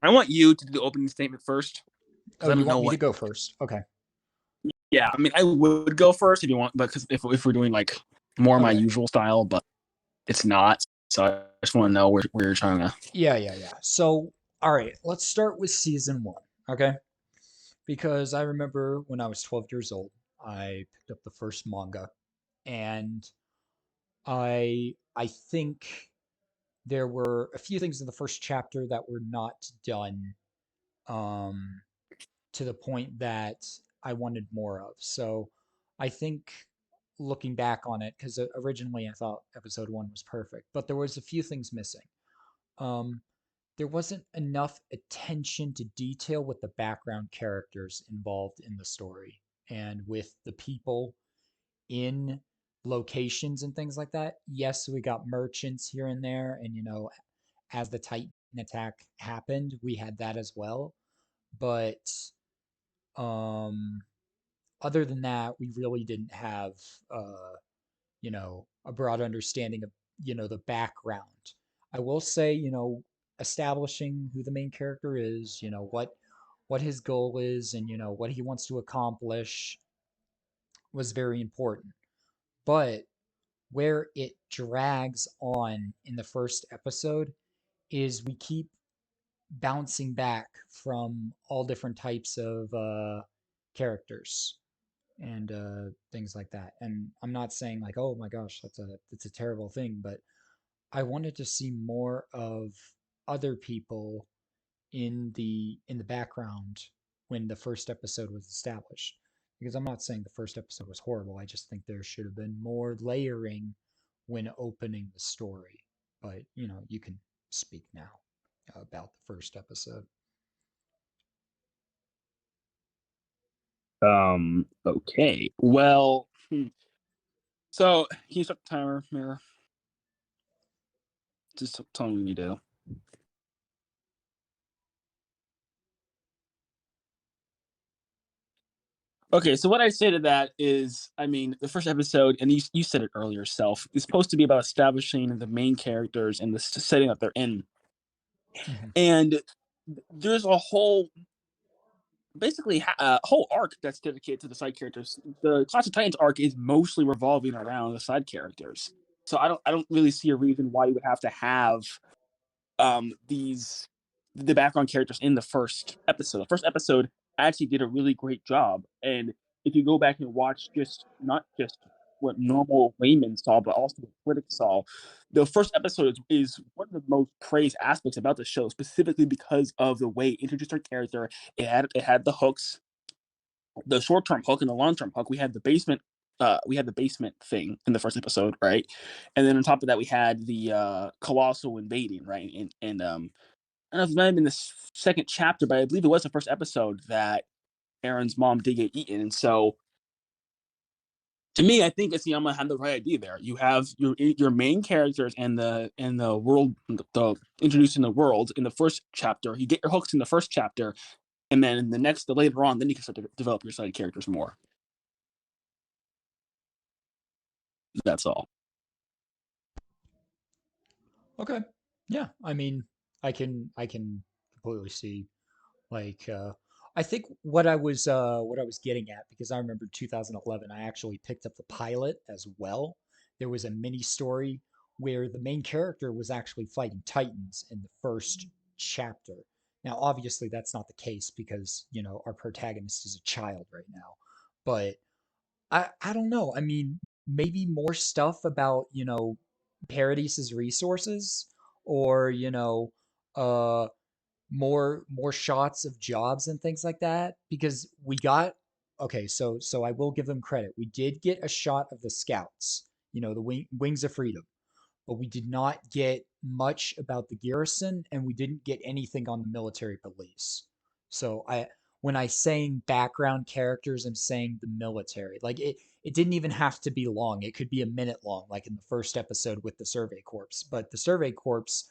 I want you to do the opening statement first Oh, because I you don't know want me to what. go first? Okay. Yeah, I mean, I would go first if you want, but because if we're doing like more my Okay. usual style, but it's not. So I just want to know where you're trying to. Yeah. So, all right, let's start with season one, okay? Because I remember when I was 12 years old, I picked up the first manga, and I think there were a few things in the first chapter that were not done um, to the point that I wanted more of. So I think looking back on it, because originally I thought episode one was perfect, but there was a few things missing. Um, there wasn't enough attention to detail with the background characters involved in the story and with the people in locations and things like that. Yes, we got merchants here and there, and as the Titan attack happened, we had that as well. But um, other than that, we really didn't have a broad understanding of the background. I will say, establishing who the main character is, what his goal is, and what he wants to accomplish was very important. But where it drags on in the first episode is we keep bouncing back from all different types of characters and things like that. And I'm not saying like, oh my gosh, that's a terrible thing, but I wanted to see more of other people in the background when the first episode was established. Because I'm not saying the first episode was horrible. I just think there should have been more layering when opening the story. But, you can speak now about the first episode. Okay. Well, so can you start the timer, Mira? Just tell me when you do. Okay, so what I say to that is, I mean, the first episode, and you said it earlier yourself, is supposed to be about establishing the main characters and the setting that they're in. Mhm. And there's a whole, basically, a whole arc that's dedicated to the side characters. The Clash of Titans arc is mostly revolving around the side characters. So I don't really see a reason why you would have to have these the background characters in the first episode. The first episode actually did a really great job, and if you go back and watch just not just what normal laymen saw, but also what critics saw, the first episode is one of the most praised aspects about the show, specifically because of the way it introduced our character. It had the hooks, the short term hook and the long term hook. We had the basement thing in the first episode, right? And then on top of that, we had the colossal invading, right? And I don't know if it might have been the second chapter, but I believe it was the first episode that Aaron's mom did get eaten. And so, to me, I think it's Yama had the right idea there. You have your main characters and the world, the introducing the world in the first chapter. You get your hooks in the first chapter, and then in the later on, then you can start to develop your side characters more. That's all. Okay. Yeah. I mean, I can completely see like I think what I was getting at, because I remember 2011 I actually picked up the pilot as well. There was a mini story where the main character was actually fighting titans in the first chapter. Now obviously that's not the case because, our protagonist is a child right now. But I don't know. I mean, maybe more stuff about, Paradise's resources, or, uh more shots of jobs and things like that, because we got, okay, so I will give them credit. We did get a shot of the scouts, the wings of freedom, but we did not get much about the garrison, and we didn't get anything on the military police. So when I saying background characters, I'm saying the military. Like it didn't even have to be long. It could be a minute long, like in the first episode with the Survey Corps. But the Survey Corps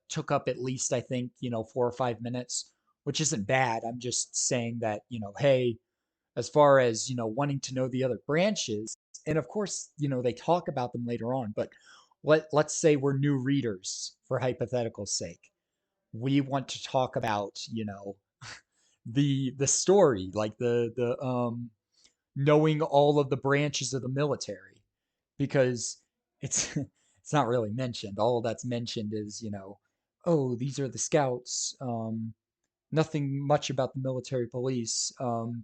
took up at least, I think, 4 or 5 minutes, which isn't bad. I'm just saying that, hey, as far as, wanting to know the other branches, and of course, they talk about them later on, but let's say we're new readers for hypothetical sake. we want to talk about, the story, like the knowing all of the branches of the military, because it's it's not really mentioned. All that's mentioned is, oh, these are the scouts. Nothing much about the military police,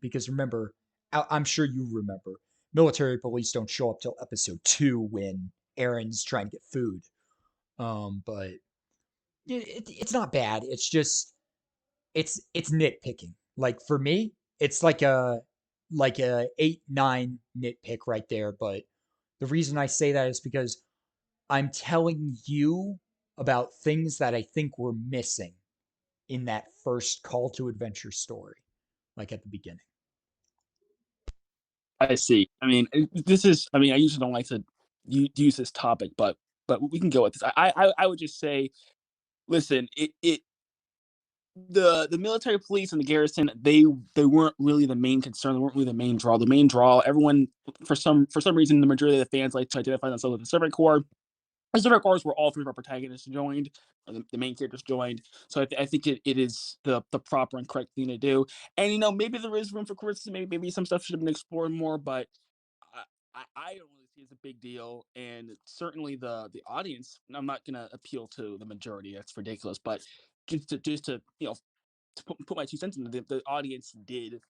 because remember, I'm sure you remember, military police don't show up till episode 2 when Aaron's trying to get food. But it's not bad. It's just it's nitpicking. Like for me, it's like a 8-9 nitpick right there. But the reason I say that is because I'm telling you about things that I think we're missing in that first call to adventure story, like at the beginning. I see. I mean, this is. I mean, I usually don't like to use this topic, but we can go with this. I would just say, listen, the military police and the garrison, they weren't really the main concern. They weren't really the main draw. The main draw, everyone for some reason, the majority of the fans like to identify themselves with the Pacific Corps. Pacific Corps where all three of our protagonists joined, or the main characters joined. So I think it is the proper and correct thing to do. And maybe there is room for criticism. Maybe some stuff should have been explored more, but I don't really see it as a big deal. And certainly the audience. I'm not gonna appeal to the majority. That's ridiculous. But just to to put my 2 cents in, the audience did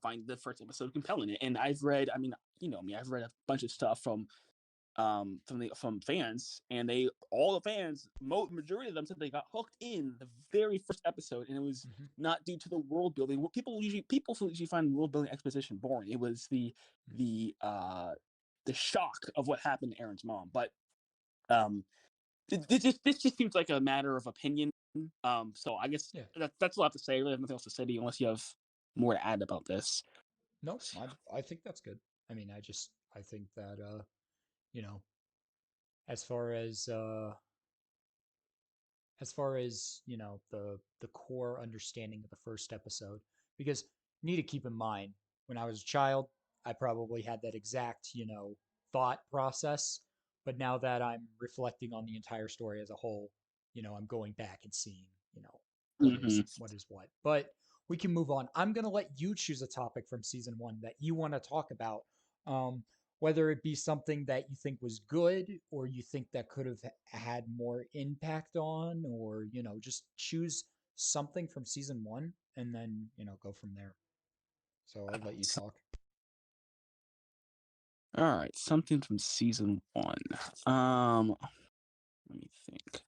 find the first episode compelling. And I've read. I mean, I've read a bunch of stuff from fans, and they all the fans, majority of them said they got hooked in the very first episode, and it was Mm-hmm. not due to the world building. People usually find world building exposition boring. It was the uh the shock of what happened to Aaron's mom. But um this just seems like a matter of opinion. So I guess Yeah. that's all I have to say. I really have nothing else to say to you unless you have more to add about this. No, I think that's good. I mean, I think that you know, as far as the core understanding of the first episode, because you need to keep in mind, when I was a child, I probably had that exact, thought process. But now that I'm reflecting on the entire story as a whole, I'm going back and seeing, what is Hmm. what. But we can move on. I'm going to let you choose a topic from season 1 that you want to talk about. um, whether it be something that you think was good, or you think that could have had more impact on, or just choose something from season 1 and then go from there. So I'll let you talk. All right, something from season one. Um, Let me think.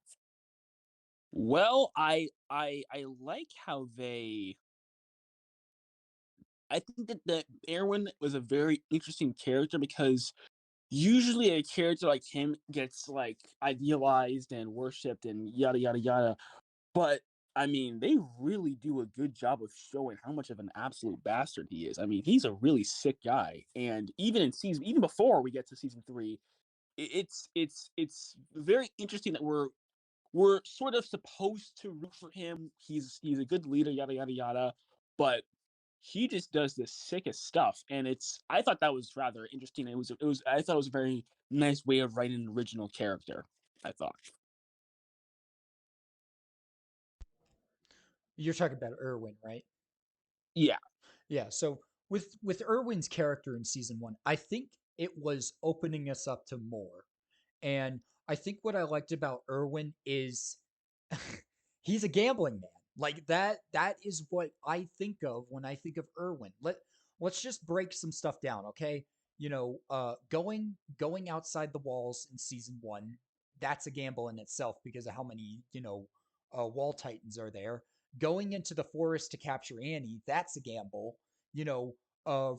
Well, I like how they. I think that Erwin was a very interesting character because usually a character like him gets like idealized and worshipped and yada yada yada. But I mean, they really do a good job of showing how much of an absolute bastard he is. I mean, he's a really sick guy, and even before we get to season three, it's very interesting that we're sort of supposed to root for him. He's a good leader, yada yada yada, but he just does the sickest stuff, and I thought that was rather interesting. It was I thought it was a very nice way of writing an original character. I thought, You're talking about Irwin, right? yeah. Yeah. So with Irwin's character in season 1, I think it was opening us up to more. And I think what I liked about Irwin is he's a gambling man. Like that is what I think of when I think of Irwin. Let's just break some stuff down, okay? Going outside the walls in season 1, that's a gamble in itself because of how many, wall titans are there. Going into the forest to capture Annie, that's a gamble. You know,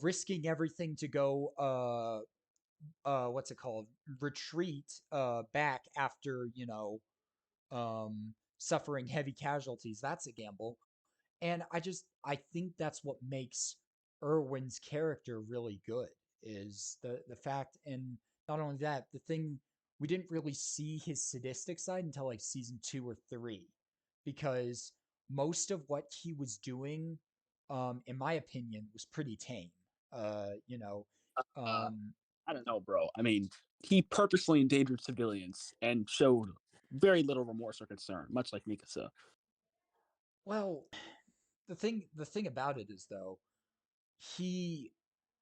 risking everything to go what's it called, retreat back after suffering heavy casualties, that's a gamble. And I think that's what makes Irwin's character really good, is the fact. And not only that, the thing, we didn't really see his sadistic side until like season 2 or 3, because most of what he was doing, in my opinion, was pretty tame. uh you know Uh, um I don't know, bro. I mean, he purposely endangered civilians and showed very little remorse or concern, much like Mikasa. Well, the thing about it is though, he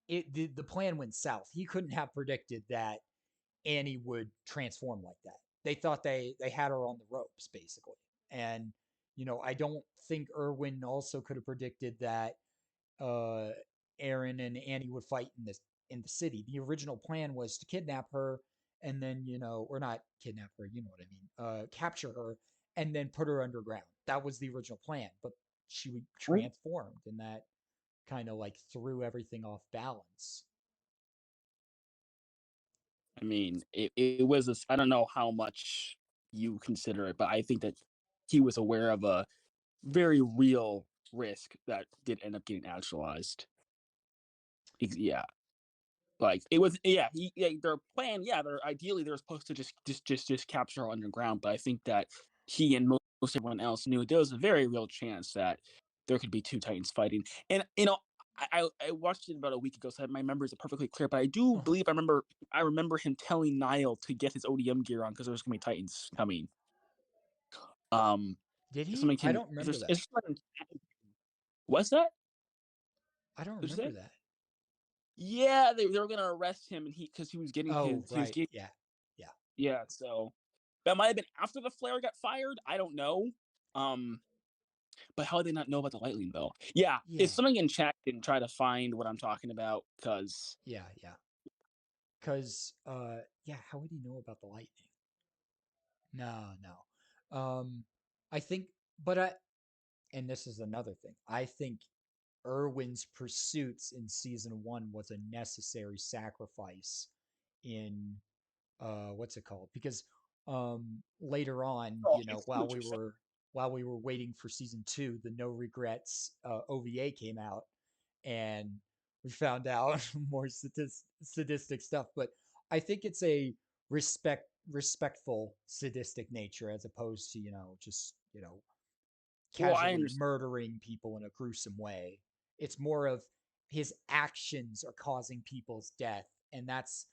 the plan went south. He couldn't have predicted that Annie would transform like that. They thought they had her on the ropes basically. And I don't think Irwin also could have predicted that uh Aaron and Annie would fight in the city. The original plan was to kidnap her and then, or not kidnap her, you know what I mean, capture her and then put her underground. That was the original plan, but she would transformed and that kind of like threw everything off balance. I mean, it was a s I don't know how much you consider it, but I think that he was aware of a very real risk that did end up getting actualized. Yeah. Like, it was yeah, their plan, yeah, they're ideally, they're supposed to just capture her underground, but I think that he and most everyone else knew there was a very real chance that there could be 2 Titans fighting, and, I watched it about a week ago, so my memories are perfectly clear, but I do Oh, believe I remember him telling Niall to get his ODM gear on because there's gonna be Titans coming. Um, did if he? somebody I can don't if remember there's that. if someone what's that? I don't What'd you remember say? that. Yeah, they were gonna arrest him, and because Oh, he was right. getting Yeah. Yeah. yeah, so that might have been after the flare got fired. I don't know. Um, but how would they not know about the lightning though? Yeah, if Yeah. somebody in chat can try to find what I'm talking about, because Yeah. Yeah. Cuz yeah, how would he know about the lightning? No, no. I think but I and this is another thing. I think Irwin's pursuits in season 1 was a necessary sacrifice in what's it called? Because later on, oh, I see while what we you're saying. were waiting for season 2, the No Regrets OVA came out and we found out more sadistic stuff, but I think it's a respectful sadistic nature as opposed to, just, Well, I casually understand. murdering people in a gruesome way. It's more of his actions are causing people's death, and that's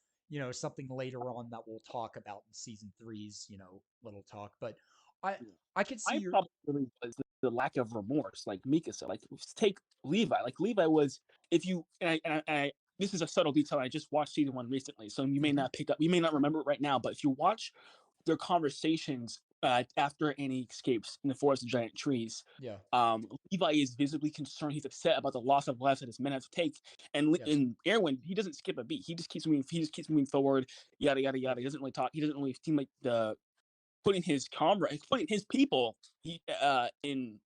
something later on that we'll talk about in season three's little talk. But I I could see My your problem really was the lack of remorse, like Mika said. Like, take Levi. Like Levi was, if you this is a subtle detail. I just watched season one recently, so you may Mhm. not pick up, you may not remember it right now. But if you watch their conversations after Annie escapes in the forest of giant trees, Yeah. Levi is visibly concerned. He's upset about the loss of lives that his men have to take. And Yes. in Erwin, he doesn't skip a beat. He just keeps moving. He just keeps moving forward. Yada yada Yep. yada. He doesn't really talk. He doesn't really seem like the putting his comrade, putting his people in,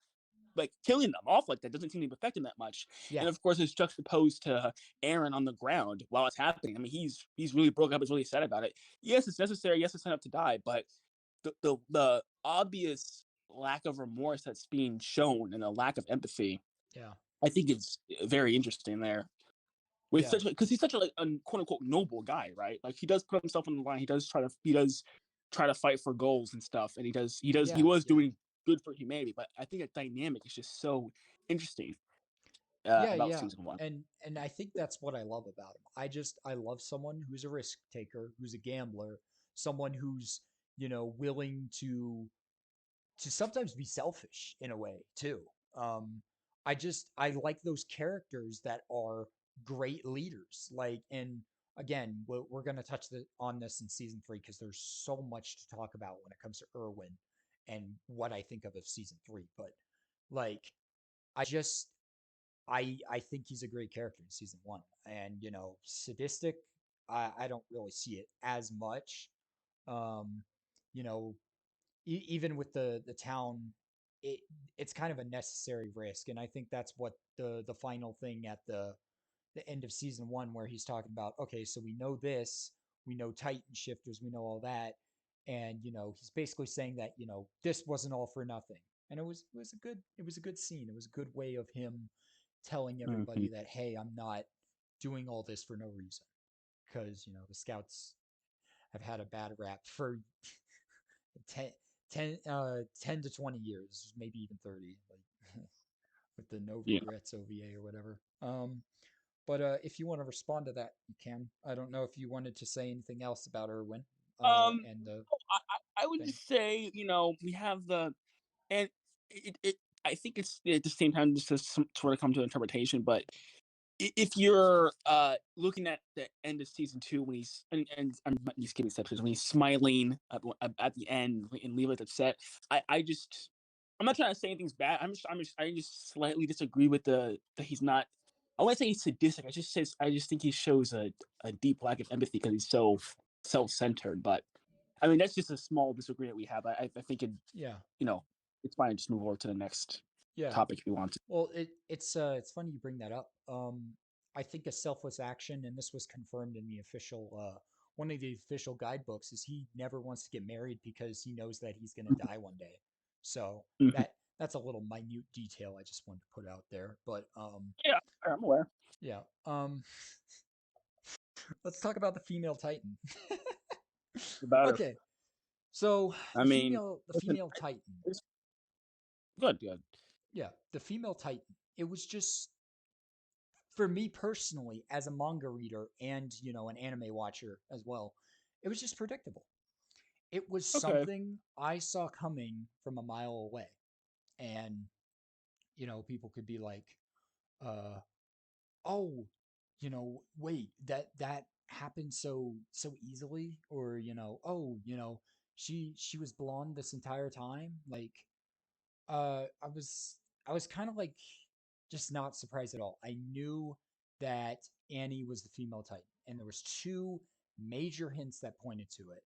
like, killing them off like that doesn't seem to affect him that much. Yeah. And of course, it's juxtaposed to Aaron on the ground while it's happening. I mean, he's really broke up. He's really sad about it. Yes, it's necessary. Yes, it's set up to die. But the obvious lack of remorse that's being shown and the lack of empathy, Yeah. I think it's very interesting there. With Yeah. such because he's such a, like, a quote unquote noble guy, right? Like he does put himself on the line. He does try to fight for goals and stuff, and he Yeah. was Yeah. doing good for humanity. But I think that dynamic is just so interesting Yeah. about Yeah. season one. And I think that's what I love about him. I love someone who's a risk taker, who's a gambler, someone who's willing to sometimes be selfish in a way too. Um, I like those characters that are great leaders. Like, and again, we're gonna touch on this in season 3 because there's so much to talk about when it comes to Irwin and what I think of season 3. But like, I just I think he's a great character in season 1, and sadistic. I don't really see it as much. Um, you know, even with the town, it it's kind of a necessary risk, and I think that's what the final thing at the end of season 1 where he's talking about, okay, so we know this, we know Titan shifters, we know all that, and he's basically saying that this wasn't all for nothing, and it was a good scene. It was a good way of him telling Mhm. everybody that, hey, I'm not doing all this for no reason, because the scouts have had a bad rap for 10, 10 to 20 years, maybe even 30, like with the No Yeah. Regrets OVA or whatever. But if you want to respond to that, you can. I don't know if you wanted to say anything else about Irwin and the I would thing. just say, we have the and it. I think it's at the same time just to sort of come to interpretation, but if you're looking at the end of season two when he's and I'm not just giving exceptions when he's smiling at the end and leave it at set, I just I'm not trying to say anything's bad. I just slightly disagree with the that he's not. I wouldn't say he's sadistic. I just think he shows a deep lack of empathy because he's so self centered. But I mean that's just a small disagreement we have. I think it Yeah. you know it's fine. Just move over to the next Yeah. topic if you want to. Well, it's funny you bring that up. I think a selfless action, and this was confirmed in the official one of the official guidebooks, is he never wants to get married because he knows that he's going to die one day. So Mhm. that's a little minute detail I just wanted to put out there. But Yeah, I'm aware yeah. Let's talk about the female Titan. about her. Okay, so I mean, the listen, female Titan. it's good, good. Yeah, the female Titan. It was just for me personally, as a manga reader and an anime watcher as well, it was just predictable. It was Okay. something I saw coming from a mile away, and people could be like, uh, "Oh, wait, that happened so easily," or "Oh, she was blonde this entire time." Like, I was kind of like just not surprised at all. I knew that Annie was the female Titan, and there was two major hints that pointed to it.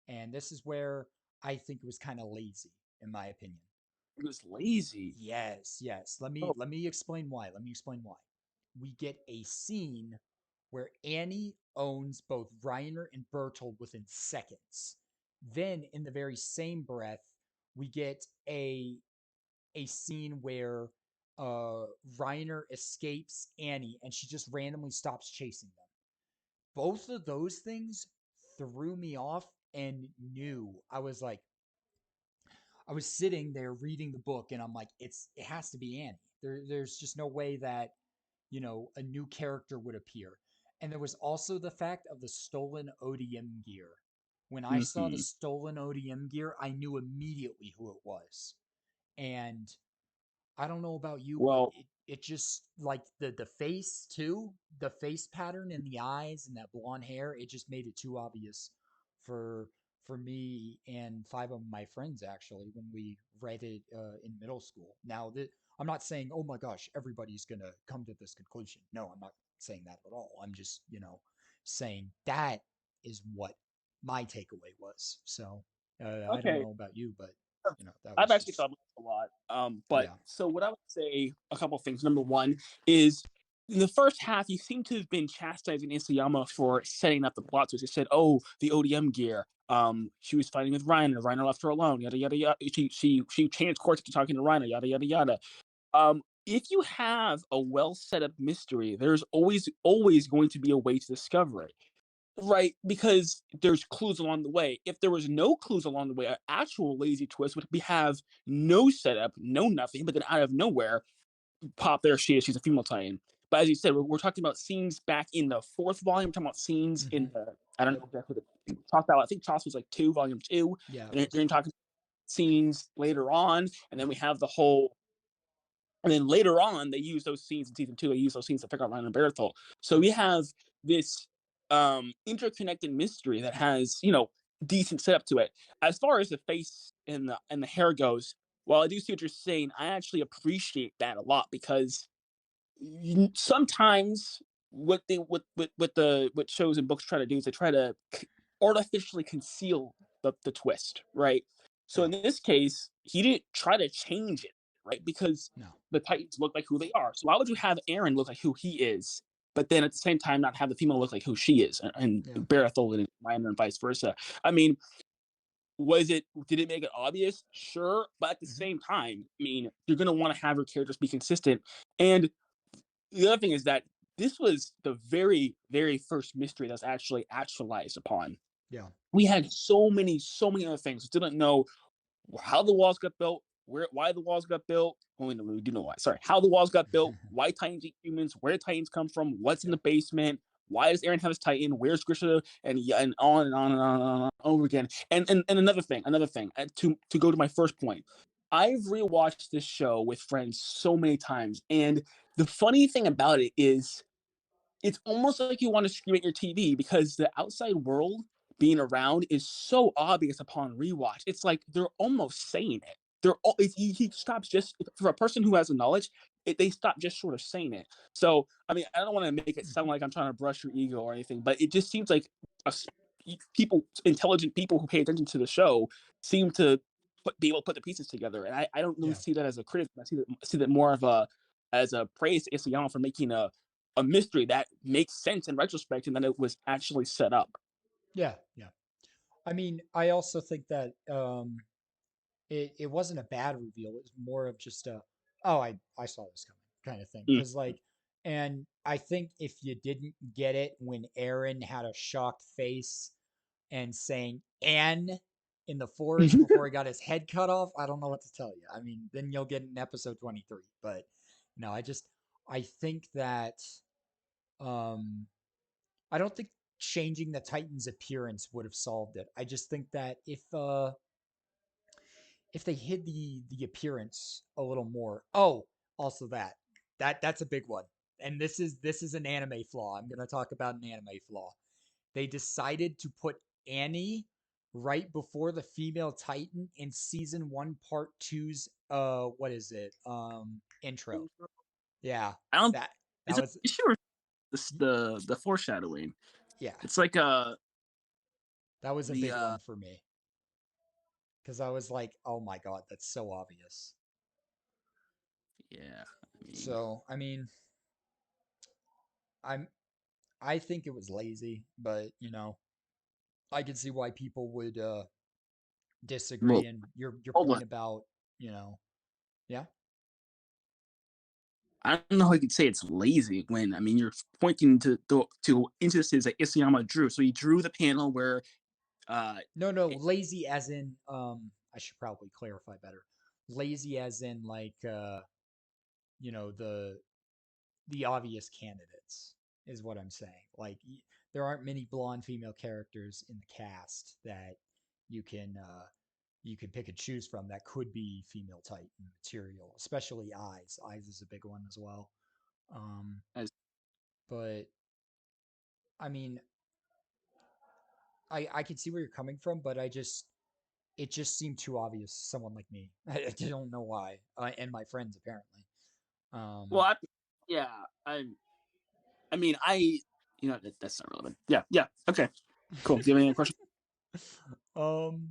And this is where I think it was kind of lazy, in my opinion. It was lazy. Yes, yes. Oh, Let me explain why. Let me explain why. We get a scene where Annie owns both Reiner and Bertold within seconds. Then, in the very same breath, we get a scene where Reiner escapes Annie and she just randomly stops chasing them. Both of those things threw me off and knew I was sitting there reading the book and I'm like, it has to be Annie. There's just no way that, a new character would appear. And there was also the fact of the stolen ODM gear. When I saw the hmm. stolen ODM gear, I knew immediately who it was. And I don't know about you, but Well, it just like the face too, the face pattern and the eyes and that blonde hair, it just made it too obvious for for me and five of my friends actually when we read it in middle school. Now that I'm not saying, oh my gosh, everybody's gonna come to this conclusion. No, I'm not saying that at all. I'm just saying that is what my takeaway was. So I don't okay. know about you, but that I've was actually just thought about this a lot. But yeah. so what I would say a couple of things. Number one is in the first half, you seem to have been chastising Isayama for setting up the plot. So he said, "Oh, the ODM gear. She was fighting with Ryan, and Ryan left her alone. Yada yada yada. She changed course to talking to Ryan. Yada yada yada." If you have a well set up mystery, there's always going to be a way to discover it. Right, because there's clues along the way. If there was no clues along the way, an actual lazy twist would be have no setup, no nothing, but then out of nowhere, pop, there she is. She's a female Titan. But as you said, we're talking about scenes back in the fourth volume. We're talking about scenes Mm-hmm. in the I don't know exactly what the talked about. I think Toss was like two, volume two, Yeah, it and then was. you're talking scenes later on, and then we have the whole and then later on, they use those scenes in season two. They use those scenes to figure out Ryan and Berthold. So we have this interconnected mystery that has decent setup to it. As far as the face and the hair goes, while I do see what you're saying, I actually appreciate that a lot because sometimes what shows and books try to do is they try to artificially conceal the twist, right? So Yeah. in this case, he didn't try to change it, right? Because No. the Titans look like who they are. So why would you have Aaron look like who he is, but then at the same time not have the female look like who she is, and Yeah. Barathol and Minor and vice versa? I mean, did it make it obvious? Sure, but at the Mm-hmm. same time, I mean, you're gonna want to have your characters be consistent. And the other thing is that this was the very, very first mystery that's actually actualized upon. Yeah. We had so many other things. We didn't know how the walls got built, why the walls got built. Well, we do know why. Sorry, how the walls got built, why Titans eat humans, where Titans come from, what's in Yeah. the basement, why does Aaron have his Titan, where's Grisha, and yeah, and on and on and on and on over again. And another thing, to go to my first point. I've rewatched this show with friends so many times, and the funny thing about it is it's almost like you want to scream at your TV because the outside world being around is so obvious upon rewatch. It's like they're almost saying it. He stops just for a person who has the knowledge. They stop just sort of saying it. So I mean, I don't want to make it sound Mhm. like I'm trying to brush your ego or anything, but it just seems like people, intelligent people who pay attention to the show, seem to be able to put the pieces together. And I don't really Yeah. see that as a criticism. See that more of a as a praise to Isayama for making a mystery that makes sense in retrospect and then it was actually set up. Yeah. Yeah. I mean, I also think that it wasn't a bad reveal. It was more of just a, oh, I saw this coming kind of thing. Mm. Because like, and I think if you didn't get it when Aaron had a shocked face and saying "Anne" in the forest before he got his head cut off, I don't know what to tell you. I mean, then you'll get in episode 23. But no, I think that um I don't think changing the Titan's appearance would have solved it. I just think that if they hid the appearance a little more. Oh, also that's a big one. And this is an anime flaw. I'm gonna talk about an anime flaw. They decided to put Annie right before the female Titan in season one, part two's what is it? Intro. Yeah. I don't. That that Is it was sure the foreshadowing? yeah, It's like that was a the big one for me. Because I was like, oh my god, that's so obvious. yeah. I mean, So I mean, I'm I think it was lazy, but I can see why people would well, disagree. And your hold on. point about yeah, I don't know how you could say it's lazy when I mean you're pointing to instances that Isayama drew. So he drew the panel where uh no, lazy as in I should probably clarify better. Lazy as in like you know the the obvious candidates is what I'm saying. Like there aren't many blonde female characters in the cast that you can uh you can pick and choose from that could be female Titan material, especially Eyes. Eyes is a big one as well. Um, as but I mean, I can see where you're coming from, but it just seemed too obvious to someone like me. I don't know why, and my friends apparently. well, Um, yeah. I mean that's not relevant. Yeah, yeah. Okay, cool. Do you have any questions? um,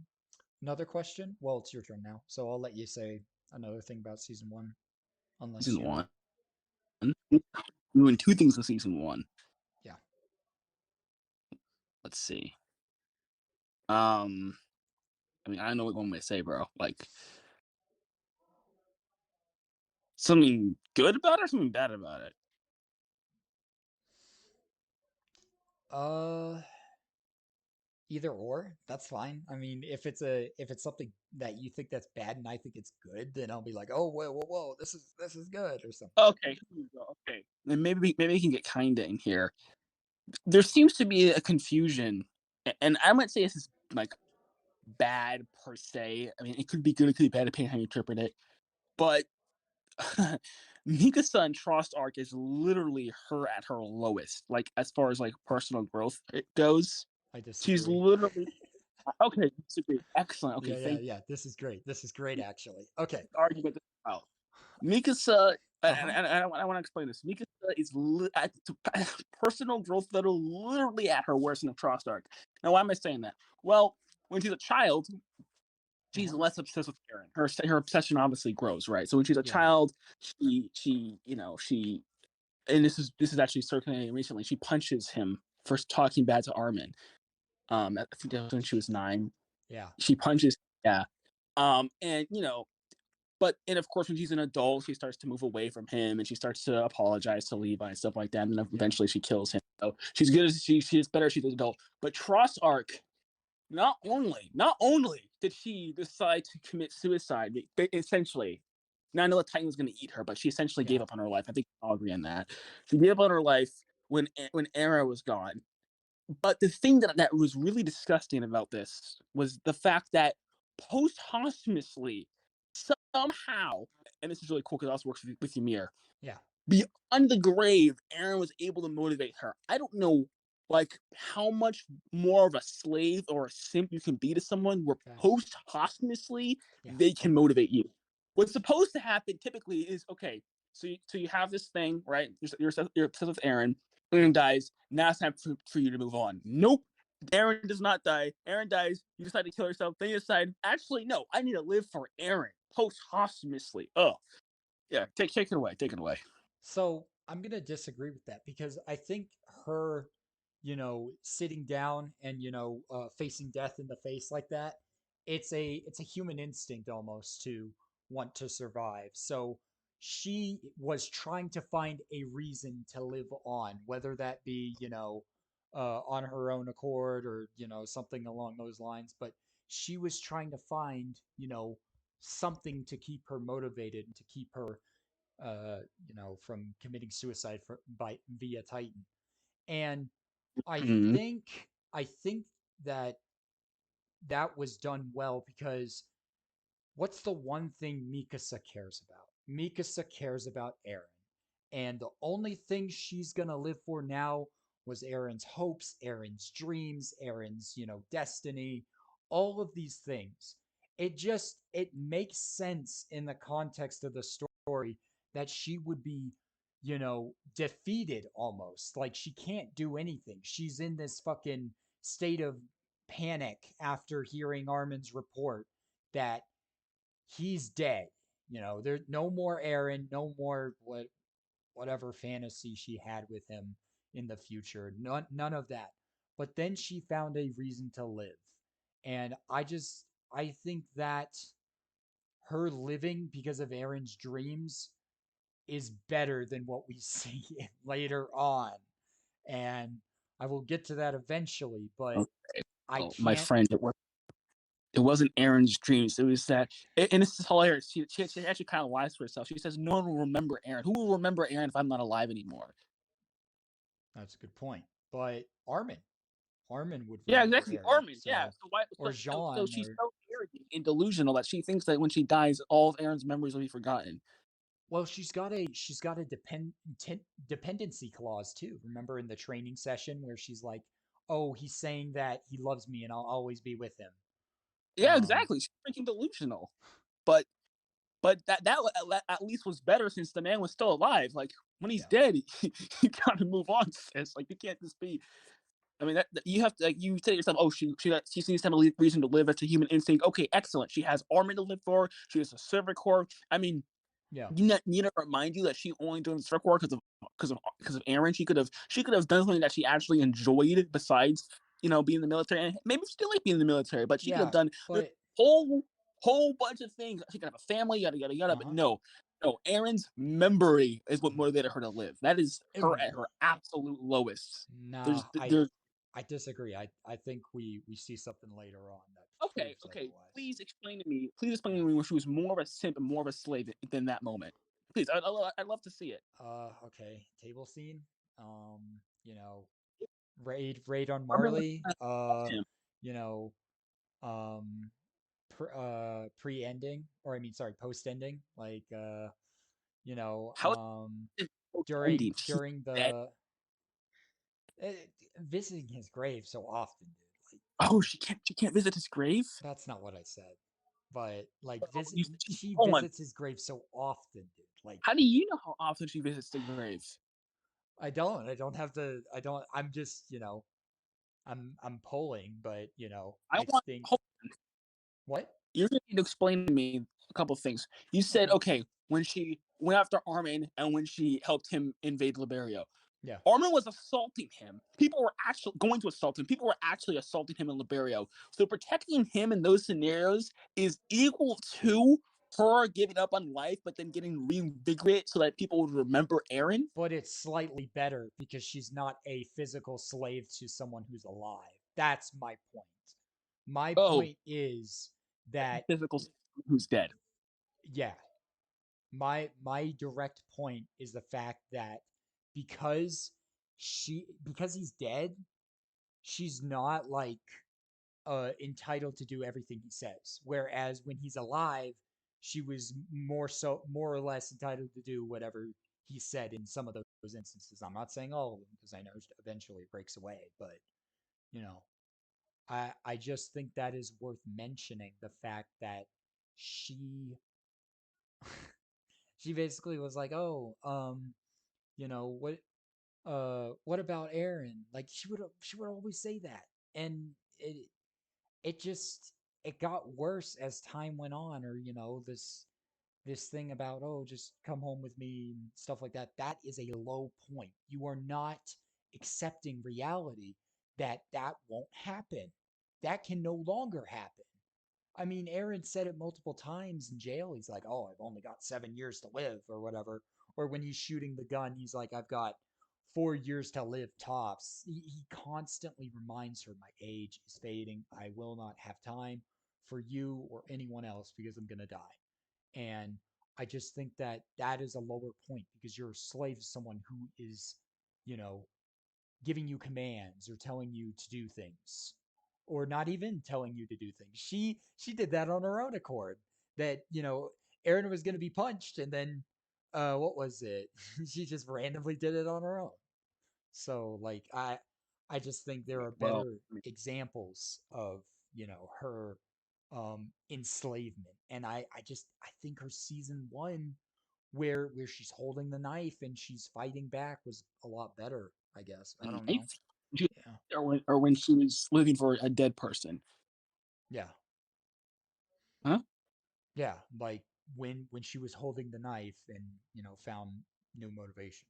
Another question. Well, it's your turn now, so I'll let you say another thing about season one, unless Season you, one. Doing two things in season one. yeah. Let's see. Um, I mean, I don't know what one way to say, bro. Like something good about it or something bad about it. Uh, Either or, that's fine. I mean, if it's something that you think that's bad and I think it's good, then I'll be like, oh, whoa, this is good or something. Okay, here we go. Okay, then maybe we can get kinda in here. There seems to be a confusion, and I might say this is like bad per se. I mean, it could be good, it could be bad, depending on how you interpret it. But Mikasa and Trost arc is literally her at her lowest, like as far as like personal growth it goes. I She's disagree. literally okay. Disagree. Excellent. Okay, Yeah, yeah, thank yeah. This is great. This is great, actually. Okay. argument out. Mikasa, Uh huh. and I want to explain this. Mikasa is at personal growth level literally at her worst in the Frost arc. Now, why am I saying that? Well, when she's a child, Uh she's huh. less obsessed with Aaron. Her obsession obviously grows, right? So when she's a Yeah, yeah, child, she and this is actually circulating recently. She punches him for talking bad to Armin. I think that was when she was 9. yeah, She punches, yeah. And and of course, when she's an adult, she starts to move away from him and she starts to apologize to Levi and stuff like that. And then yeah, eventually she kills him. So she's good as she is better. She's an adult. But Tross arc, not only did she decide to commit suicide, essentially. Now I know the Titan was going to eat her, but she essentially yeah, gave up on her life. I think we all agree on that. She gave up on her life when Era was gone. But the thing that was really disgusting about this was the fact that posthumously somehow, and this is really cool because it also works with Ymir, Yeah. beyond the grave, Aaron was able to motivate her. I don't know, like, how much more of a slave or a simp you can be to someone where Okay. posthumously Yeah. they can motivate you. What's supposed to happen typically is okay. So you have this thing, right? You're obsessed with Aaron. Aaron dies. Now it's time for you to move on. Nope. Aaron does not die. Aaron dies. You decide to kill yourself. Then you decide, actually, no, I need to live for Aaron posthumously. Oh, yeah. Take it away. Take it away. So I'm gonna disagree with that because I think her, sitting down and facing death in the face like that, it's a human instinct almost to want to survive. So she was trying to find a reason to live on, whether that be on her own accord or something along those lines. But she was trying to find something to keep her motivated and to keep her uh, from committing suicide by via Titan. And I Mhm. think I think that that was done well because what's the one thing Mikasa cares about? Mikasa cares about Eren. And the only thing she's going to live for now was Eren's hopes, Eren's dreams, Eren's, destiny, all of these things. It makes sense in the context of the story that she would be, defeated almost. Like she can't do anything. She's in this fucking state of panic after hearing Armin's report that he's dead. There's no more Eren, no more whatever fantasy she had with him in the future. None of that. But then she found a reason to live. And I think that her living because of Eren's dreams is better than what we see later on. And I will get to that eventually, but Okay. I Oh, my can't. friend, it wasn't Aaron's dreams. It was that, and this is hilarious. She actually kind of lies to herself. She says, "No one will remember Aaron. Who will remember Aaron if I'm not alive anymore?" That's a good point. But Armin would Yeah, remember exactly. Eren. Armin. Yeah. So So why? or So Jean she's or so arrogant and delusional that she thinks that when she dies, all of Aaron's memories will be forgotten. well, she's got a dependency clause too. Remember in the training session where she's like, "Oh, he's saying that he loves me and I'll always be with him." Yeah, Um, exactly. She's freaking delusional. But that at least was better since the man was still alive. Like when he's yeah, dead, you gotta move on, sis. Like you can't just be. I mean, that you have to like you say to yourself, oh, she seems to have a reason to live. That's a human instinct. Okay, excellent. She has army to live for. She has a servant core. I mean, yeah, you need to remind you that she only joined the servant core because of Aaron. She could have done something that she actually enjoyed besides being in the military. And maybe she still like being in the military, but she could have yeah. done the But whole whole bunch of things. She could have a family, yada yada yada. uh But huh. no, no. Aaron's memory is what motivated her to live. That is her at her absolute lowest. Nah, There's I disagree. I think we see something later on that Okay, proves okay. otherwise. Please explain to me. Please explain to Yeah. me when she was more of a simp and more of a slave than that moment. Please, I'd love to see it. Okay. Table scene. You know, raid on Armin was Marley. trying to help him. You know, um, pre-ending, or I mean, sorry, post-ending. Like, you know, How is it during ending? He's during dead. the uh, visiting his grave so often, dude. Like, Oh, she can't visit his grave. that's not what I said. But like, Oh, you said she hold on. visits his grave so often, dude. Like, How do you know how often she visits the grave? I don't have to. I don't. I'm just, I'm polling, but I I want. think Hold, what? you're going to need to explain to me a couple of things. You said Okay. okay when she went after Armin and when she helped him invade Liberia. Yeah. Armin was assaulting him. People were actually going to assault him. People were actually assaulting him in Liberio. So protecting him in those scenarios is equal to her giving up on life, but then getting reinvigorated so that people would remember Aaron. But it's slightly better because she's not a physical slave to someone who's alive. That's my point. My Oh, point is that, physical who's dead. yeah, my direct point is the fact that because because he's dead, she's not like entitled to do everything he says. Whereas when he's alive, she was more or less entitled to do whatever he said in some of those instances. I'm not saying all of them because I know eventually it breaks away, but you know, I just think that is worth mentioning the fact that she she basically was like, "Oh, you know, what about Aaron?" Like she would always say that. And it just it got worse as time went on, or this thing about, oh, just come home with me and stuff like that. That is a low point. You are not accepting reality that that won't happen. That can no longer happen. I mean, Aaron said it multiple times in jail. He's like, "Oh, I've only got 7 years to live," or whatever. Or when he's shooting the gun, he's like, "I've got 4 years to live tops." He constantly reminds her, "My age is fading. I will not have time for you or anyone else because I'm gonna die." And I just think that that is a lower point because you're a slave to someone who is, you know, giving you commands or telling you to do things, or not even telling you to do things. She did that on her own accord. That Aaron was going to be punched, and then what was it? She just randomly did it on her own. So like I just think there are Well, better examples of her enslavement, and I think her season one where she's holding the knife and she's fighting back was a lot better. I guess I don't know. knife? She- Yeah, or when she was living for a dead person. yeah, Huh? yeah. Like when she was holding the knife and found new motivation.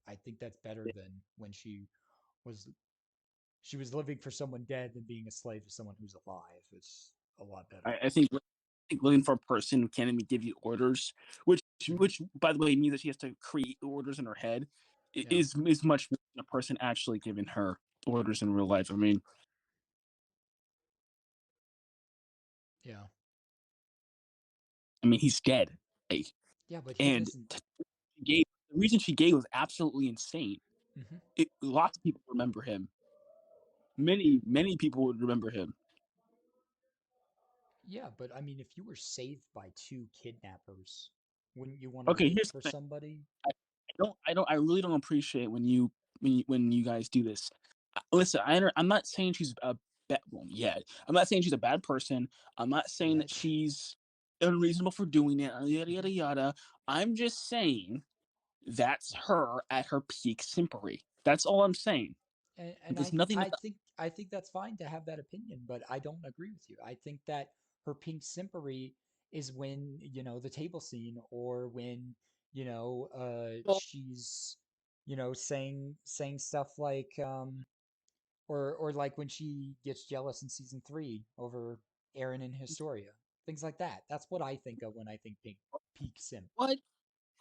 I think that's better than when was she was living for someone dead and being a slave to someone who's alive. It's a lot better. I think living for a person who can't even give you orders, which Hmm. which by the way means that she has to create orders in her head, Yeah, is much more than a person actually giving her orders in real life. yeah, I mean he's dead, like, yeah. But he and doesn't. the reason she gave was absolutely insane. Hmm. Lots of people remember him. Many people would remember him. Yeah, but I mean, if you were saved by two kidnappers, wouldn't you want to Okay, live here's for the thing. somebody? I really don't appreciate when you guys do this. Listen, I'm not saying she's a bad one yet. I'm not saying she's a bad person. I'm not saying that Yet. she's unreasonable for doing it. Yada Hmm. yada yada. I'm just saying that's her at her peak simpery. That's all I'm saying. And There's I nothing. I think I think that's fine to have that opinion, but I don't agree with you. I think that her pink simpery is when the table scene, or when Well, she's saying stuff like or like when she gets jealous in season 3 over Aaron and Historia, things like that. That's what I think of when I think peak simp. what?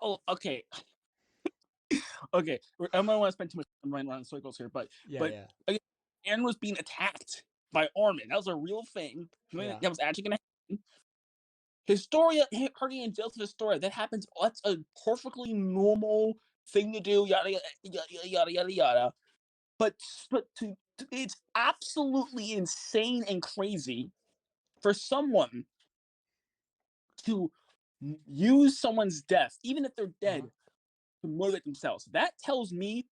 Oh, okay, okay. I don't want to spend too much time running around in circles here, Yeah, but yeah, again, Aaron was being attacked by Armin. That was a real thing. yeah, That was actually going to happen. Historia, her getting jailed for Historia, that happens. That's a perfectly normal thing to do. Yada yada yada yada yada yada. But it's absolutely insane and crazy for someone to use someone's death, even if they're uh-huh. dead, to motivate themselves. That tells me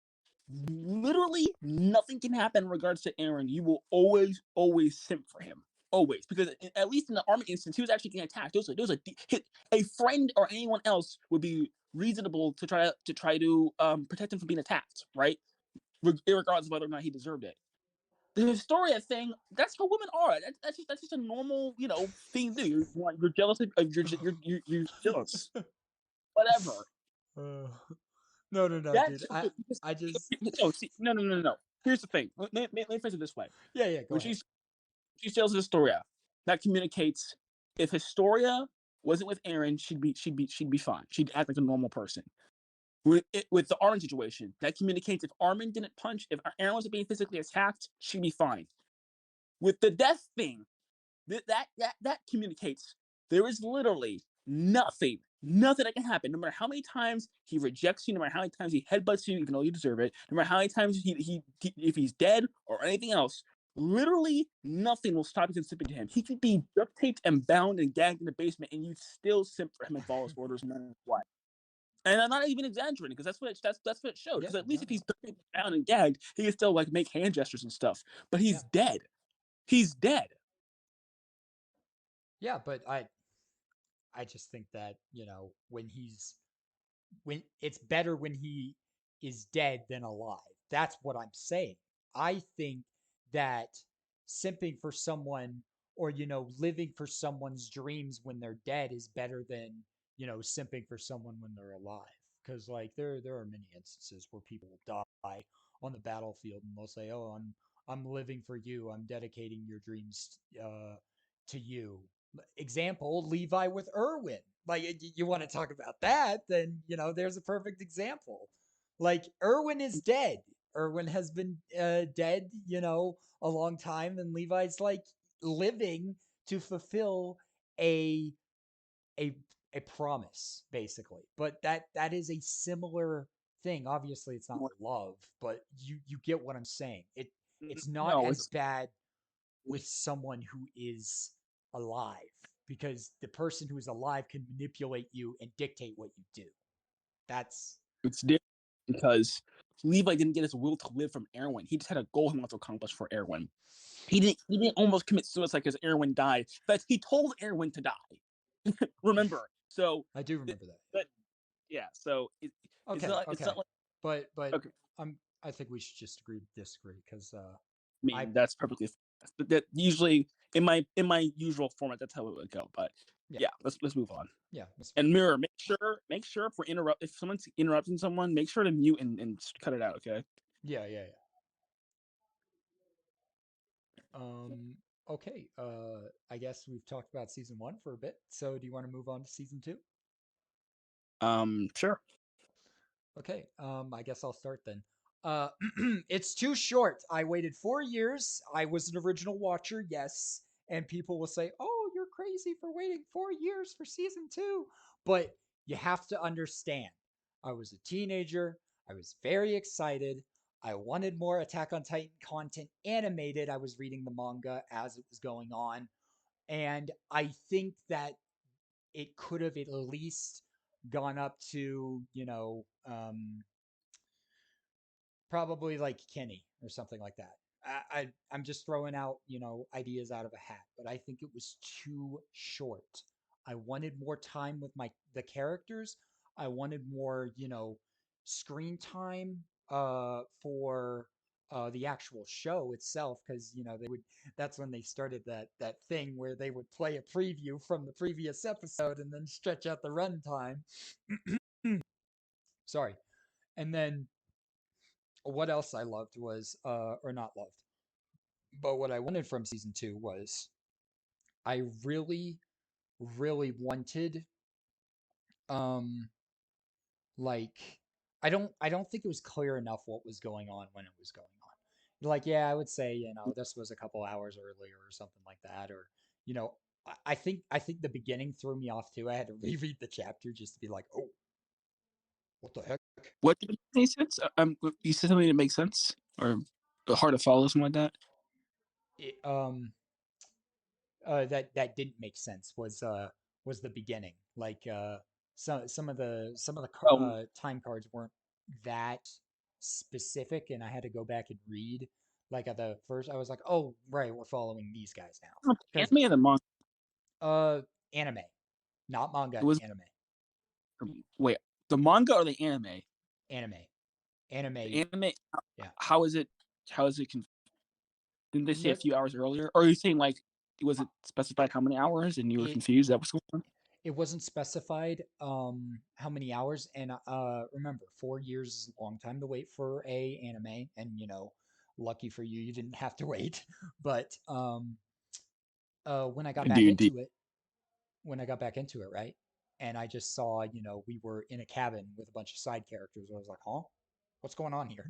literally nothing can happen in regards to Aaron. You will always simp for him. Always. Because at least in the Armin instance, he was actually getting attacked. A friend or anyone else would be reasonable to try to protect him from being attacked, right? Regardless of whether or not he deserved it. The Historia thing, that's how women are. That's just a normal, thing to do. You're jealous of you're jealous. Whatever. Uh, no, no, no, dude. That's I just no, see, no. Here's the thing. Let me phrase it this way. yeah, yeah, go When ahead. she tells Historia, that communicates if Historia wasn't with Aaron, she'd be fine. She'd act like a normal person. With the Armin situation, that communicates if Armin didn't punch, if Aaron wasn't being physically attacked, she'd be fine. With the death thing, that communicates there is literally nothing that can happen. No matter how many times he rejects you, no matter how many times he headbutts you, even though you deserve it, no matter how many times he if he's dead or anything else, Literally nothing will stop you from simping to him. He could be duct taped and bound and gagged in the basement, and you'd still simp for him and follow his orders no matter what. And I'm not even exaggerating because that's what it showed. Yeah, Because at least no, if he's no. duct taped down and gagged, he can still like make hand gestures and stuff. But Yeah. he's dead. He's dead. Yeah, but I just think that, when it's better when he is dead than alive. That's what I'm saying. I think that simping for someone, or living for someone's dreams when they're dead is better than, simping for someone when they're alive. Because like there are many instances where people will die on the battlefield and they'll say, "Oh, I'm living for you. I'm dedicating your dreams to you." Example: Levi with Irwin. Like, you want to talk about that, then there's a perfect example. Like, Irwin is dead. Irwin has been dead, a long time, and Levi's like living to fulfill a a a promise, basically. But that is a similar thing. Obviously, it's not love, but you get what I'm saying. It's not No, as it's bad with someone who is alive, because the person who is alive can manipulate you and dictate what you do. That's it's different because Levi didn't get his will to live from Erwin. He just had a goal he wanted to accomplish for Erwin. He didn't almost commit suicide because Erwin died. But he told Erwin to die. Remember? So, I do remember that. but yeah. So Okay, it's not okay, like but okay. I think we should just agree to disagree, because I I mean, that's perfectly fine. But that usually in my usual format, that's how it would go. But yeah, yeah, let's move on. yeah, that's fine. And Mirror, make sure if someone's interrupting someone, make sure to mute and cut it out. Okay. Yeah, yeah, yeah. Okay. I guess we've talked about season one for a bit. So do you want to move on to season two? Sure. Okay, I guess I'll start then. Uh, it's too short. I waited 4 years. I was an original watcher, yes, and people will say, "Oh, you're crazy for waiting 4 years for season two." But you have to understand, I was a teenager. I was very excited. I wanted more Attack on Titan content animated. I was reading the manga as it was going on, and I think that it could have at least gone up to, probably like Kenny or something like that. I'm just throwing out, ideas out of a hat, but I think it was too short. I wanted more time with the characters. I wanted more, screen time for the actual show itself, because they would that's when they started that thing where they would play a preview from the previous episode and then stretch out the runtime. Sorry. And then what else I loved was, or not loved, but what I wanted from season two was, I really, really wanted, um, like, I don't think it was clear enough what was going on when it was going on. Like, yeah, I would say, this was a couple hours earlier or something like that, or, you know, I think the beginning threw me off too. I had to reread the chapter just to be like, oh, what the heck? What did make sense? You said something that makes sense or hard to follow, something like that. It, that didn't make sense was the beginning. Like, some of the Um, time cards weren't that specific, and I had to go back and read. Like, at the first, I was like, "Oh, right, we're following these guys now." Because anime or the manga? uh, anime, not It manga, was anime, wait, the manga or the anime? anime, anime. The anime. Yeah, How is it? How is it? Didn't they say a no, few hours earlier? Or are you saying like was it specified how many hours and you were it confused? That was going on. it wasn't specified how many hours. And remember, 4 years is a long time to wait for a anime, and lucky for you, you didn't have to wait. But when I got back Indeed. into it when I got back into it, right, and I just saw, we were in a cabin with a bunch of side characters. I was like, huh, what's going on here?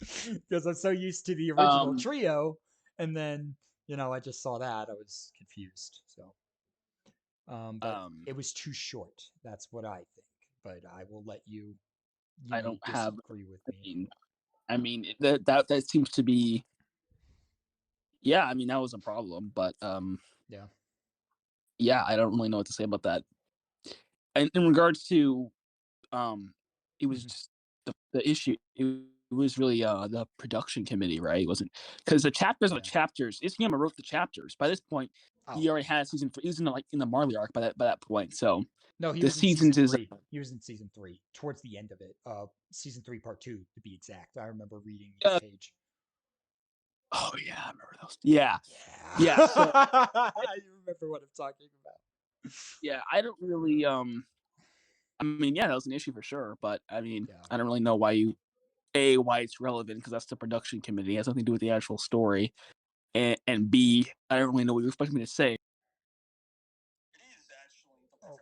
Because I'm so used to the original Um, trio, and then I just saw that. I was confused. So but um, it was too short. That's what I think. But I will let you, I don't have. disagree with I me. mean, that seems to be. Yeah, I mean that was a problem, but Yeah. yeah, I don't really know what to say about that. And in regards to it was Hmm. just the issue. It was really the production committee, right? It wasn't because the chapters are Yeah. chapters. Isayama wrote the chapters. By this point, Oh he already had season 3. He was in the Marley arc by that point. So no, he the was in season seasons is three. He was in season three, towards the end of it. Season three, part two, to be exact. I remember reading your uh, page. oh yeah, I remember those. Yeah, Yeah. yeah. So You remember what I'm talking about. yeah, I don't really I mean, yeah, that was an issue for sure, but I mean, Yeah. I don't really know why it's relevant because that's the production committee. It has nothing to do with the actual story. And B, I don't really know what you expect me to say. Oh,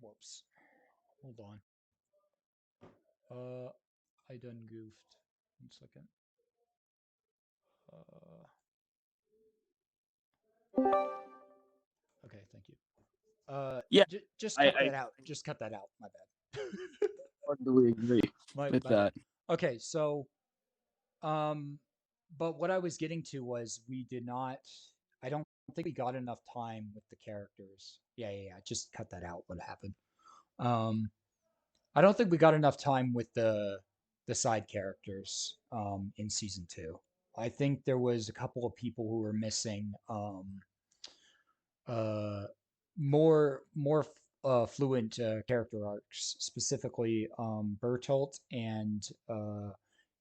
whoops. Hold on. Uh, I done goofed. 1 second. Uh, okay, thank you. Yeah, Just cut I that out. Just cut that out. My bad. totally agree with My bad. that. Okay, so um, but what I was getting to was we did not. I don't think we got enough time with the characters. Yeah. Just cut that out. What happened? Um, I don't think we got enough time with the side characters in season two. I think there was a couple of people who were missing uh, more fluent character arcs, specifically Bertolt and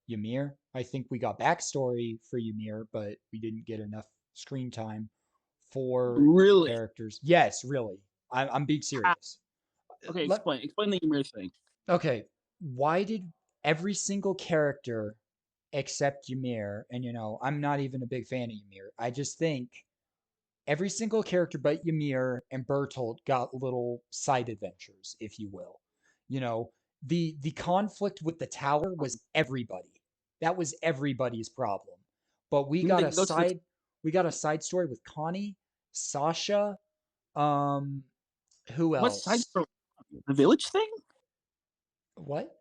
Ymir. I think we got backstory for Ymir, but we didn't get enough screen time for the Really? characters. Yes, really. I'm being How? serious. Okay, Let explain the Ymir thing. Okay, why did every single character except Ymir, and I'm not even a big fan of Ymir. I just think every single character but Ymir and Bertolt got little side adventures, if you will. You know, the conflict with the tower was everybody. That was everybody's problem. But Didn't they go to the we got a side story with Connie, Sasha, um who what side else? story? The village thing? What?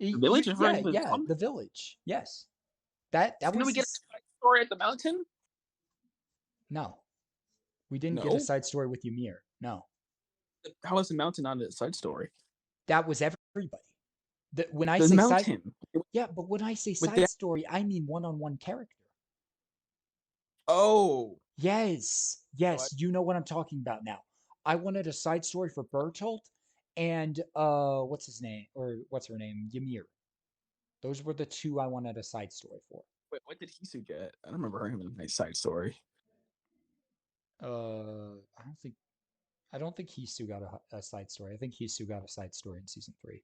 The village is Yeah, referring to the yeah, comic? the village. Yes. That Didn't we was get this. a side story at the mountain? No. We didn't get a No. side story with Ymir. No. How is the mountain not a side story? That was everybody. When I The say side mountain Yeah, but when I say with side that. story, I mean one-on-one character. Oh, Yes. no, Yes, you know what I'm talking about now. I wanted a side story for Bertolt and what's his name or what's her name? Ymir. Those were the two I wanted a side story for. wait, what did Hisu get? I don't remember her having a nice side story. I don't think Hisu got a side story. I think Hisu got a side story in season three.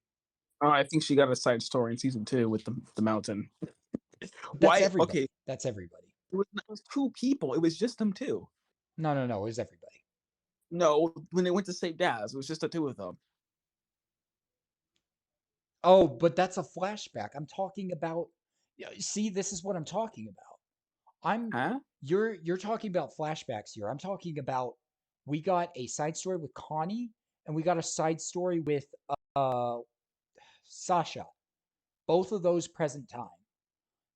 Oh, I think she got a side story in season 2 with the mountain. That's Why? everybody. Okay, That's everybody. it was two people. It was just them two. No. It was everybody. No, when they went to save Daz, it was just the two of them. Oh, but that's a flashback. I'm talking about. Yeah, see, this is what I'm talking about. I'm Huh? you're talking about flashbacks here. I'm talking about we got a side story with Connie and we got a side story with uh Sasha. Both of those present time.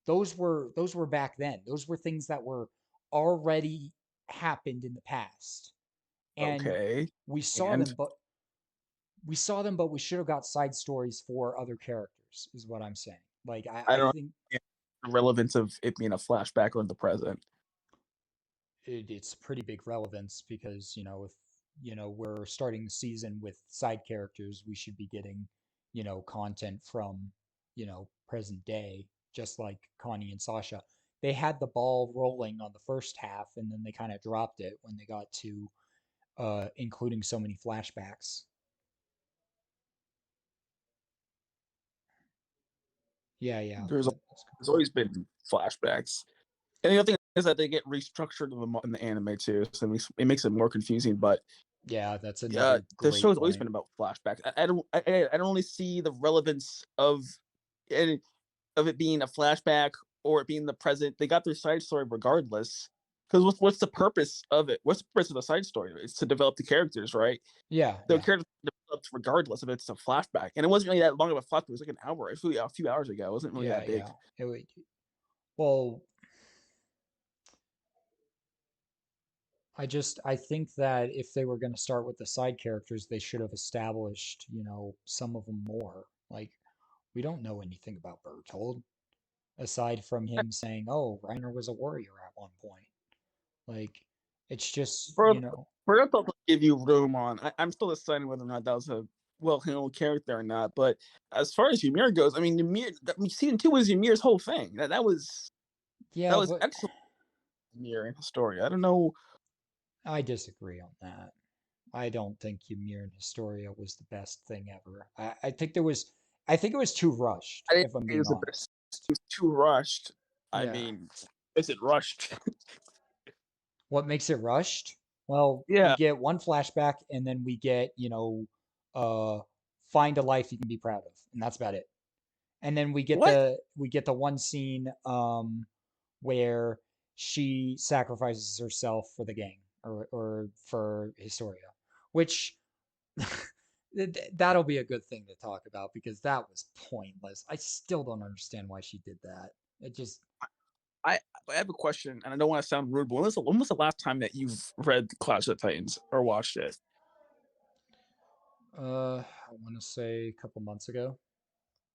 Those were back then. Those were things that were already happened in the past. And Okay. we saw And them, but we should have got side stories for other characters, is what I'm saying. Like I I don't think know the relevance of it being a flashback or in the present. it's pretty big relevance because if we're starting the season with side characters, we should be getting content from present day, just like Connie and Sasha. They had the ball rolling on the first half, and then they kind of dropped it when they got to including so many flashbacks. Yeah, There's that's a good there's point. always been flashbacks. And the other thing is that they get restructured in the anime too, so it makes it more confusing. But Yeah, that's another the great show's always point. been about flashbacks. I don't really see the relevance any, of it being a flashback or it being the present. They got their side story regardless. Because what's the purpose of it? What's the purpose of the side story? It's to develop the characters, right? The Yeah. characters developed regardless if it's a flashback, and it wasn't really that long of a flashback. It was like an hour, a few hours ago. It wasn't really that big. Yeah. Well, I think that if they were going to start with the side characters, they should have established, some of them more. Like, we don't know anything about Bertold aside from him saying, "Oh, Reiner was a warrior at one point." Like, it's just, For for us to give you room on, I'm still deciding whether or not that was a well-handled character or not. But as far as Ymir goes, I mean, season two was Ymir's whole thing. That yeah, was but excellent. Ymir in the story. I don't know. I disagree on that. I don't think Ymir and Historia was the best thing ever. I think it was too rushed, I didn't if I'm think it being was the best. honest. It was too rushed. I Yeah. mean, is it rushed? What makes it rushed? Well, we Yeah. get one flashback and then we get, uh find a life you can be proud of, and that's about it. And then What? we get the one scene where she sacrifices herself for the gang or for Historia, which that'll be a good thing to talk about because that was pointless. I still don't understand why she did that. It just I I have a question, and I don't want to sound rude, but when was the last time that you've read Clash of the Titans or watched it? I want to say a couple months ago.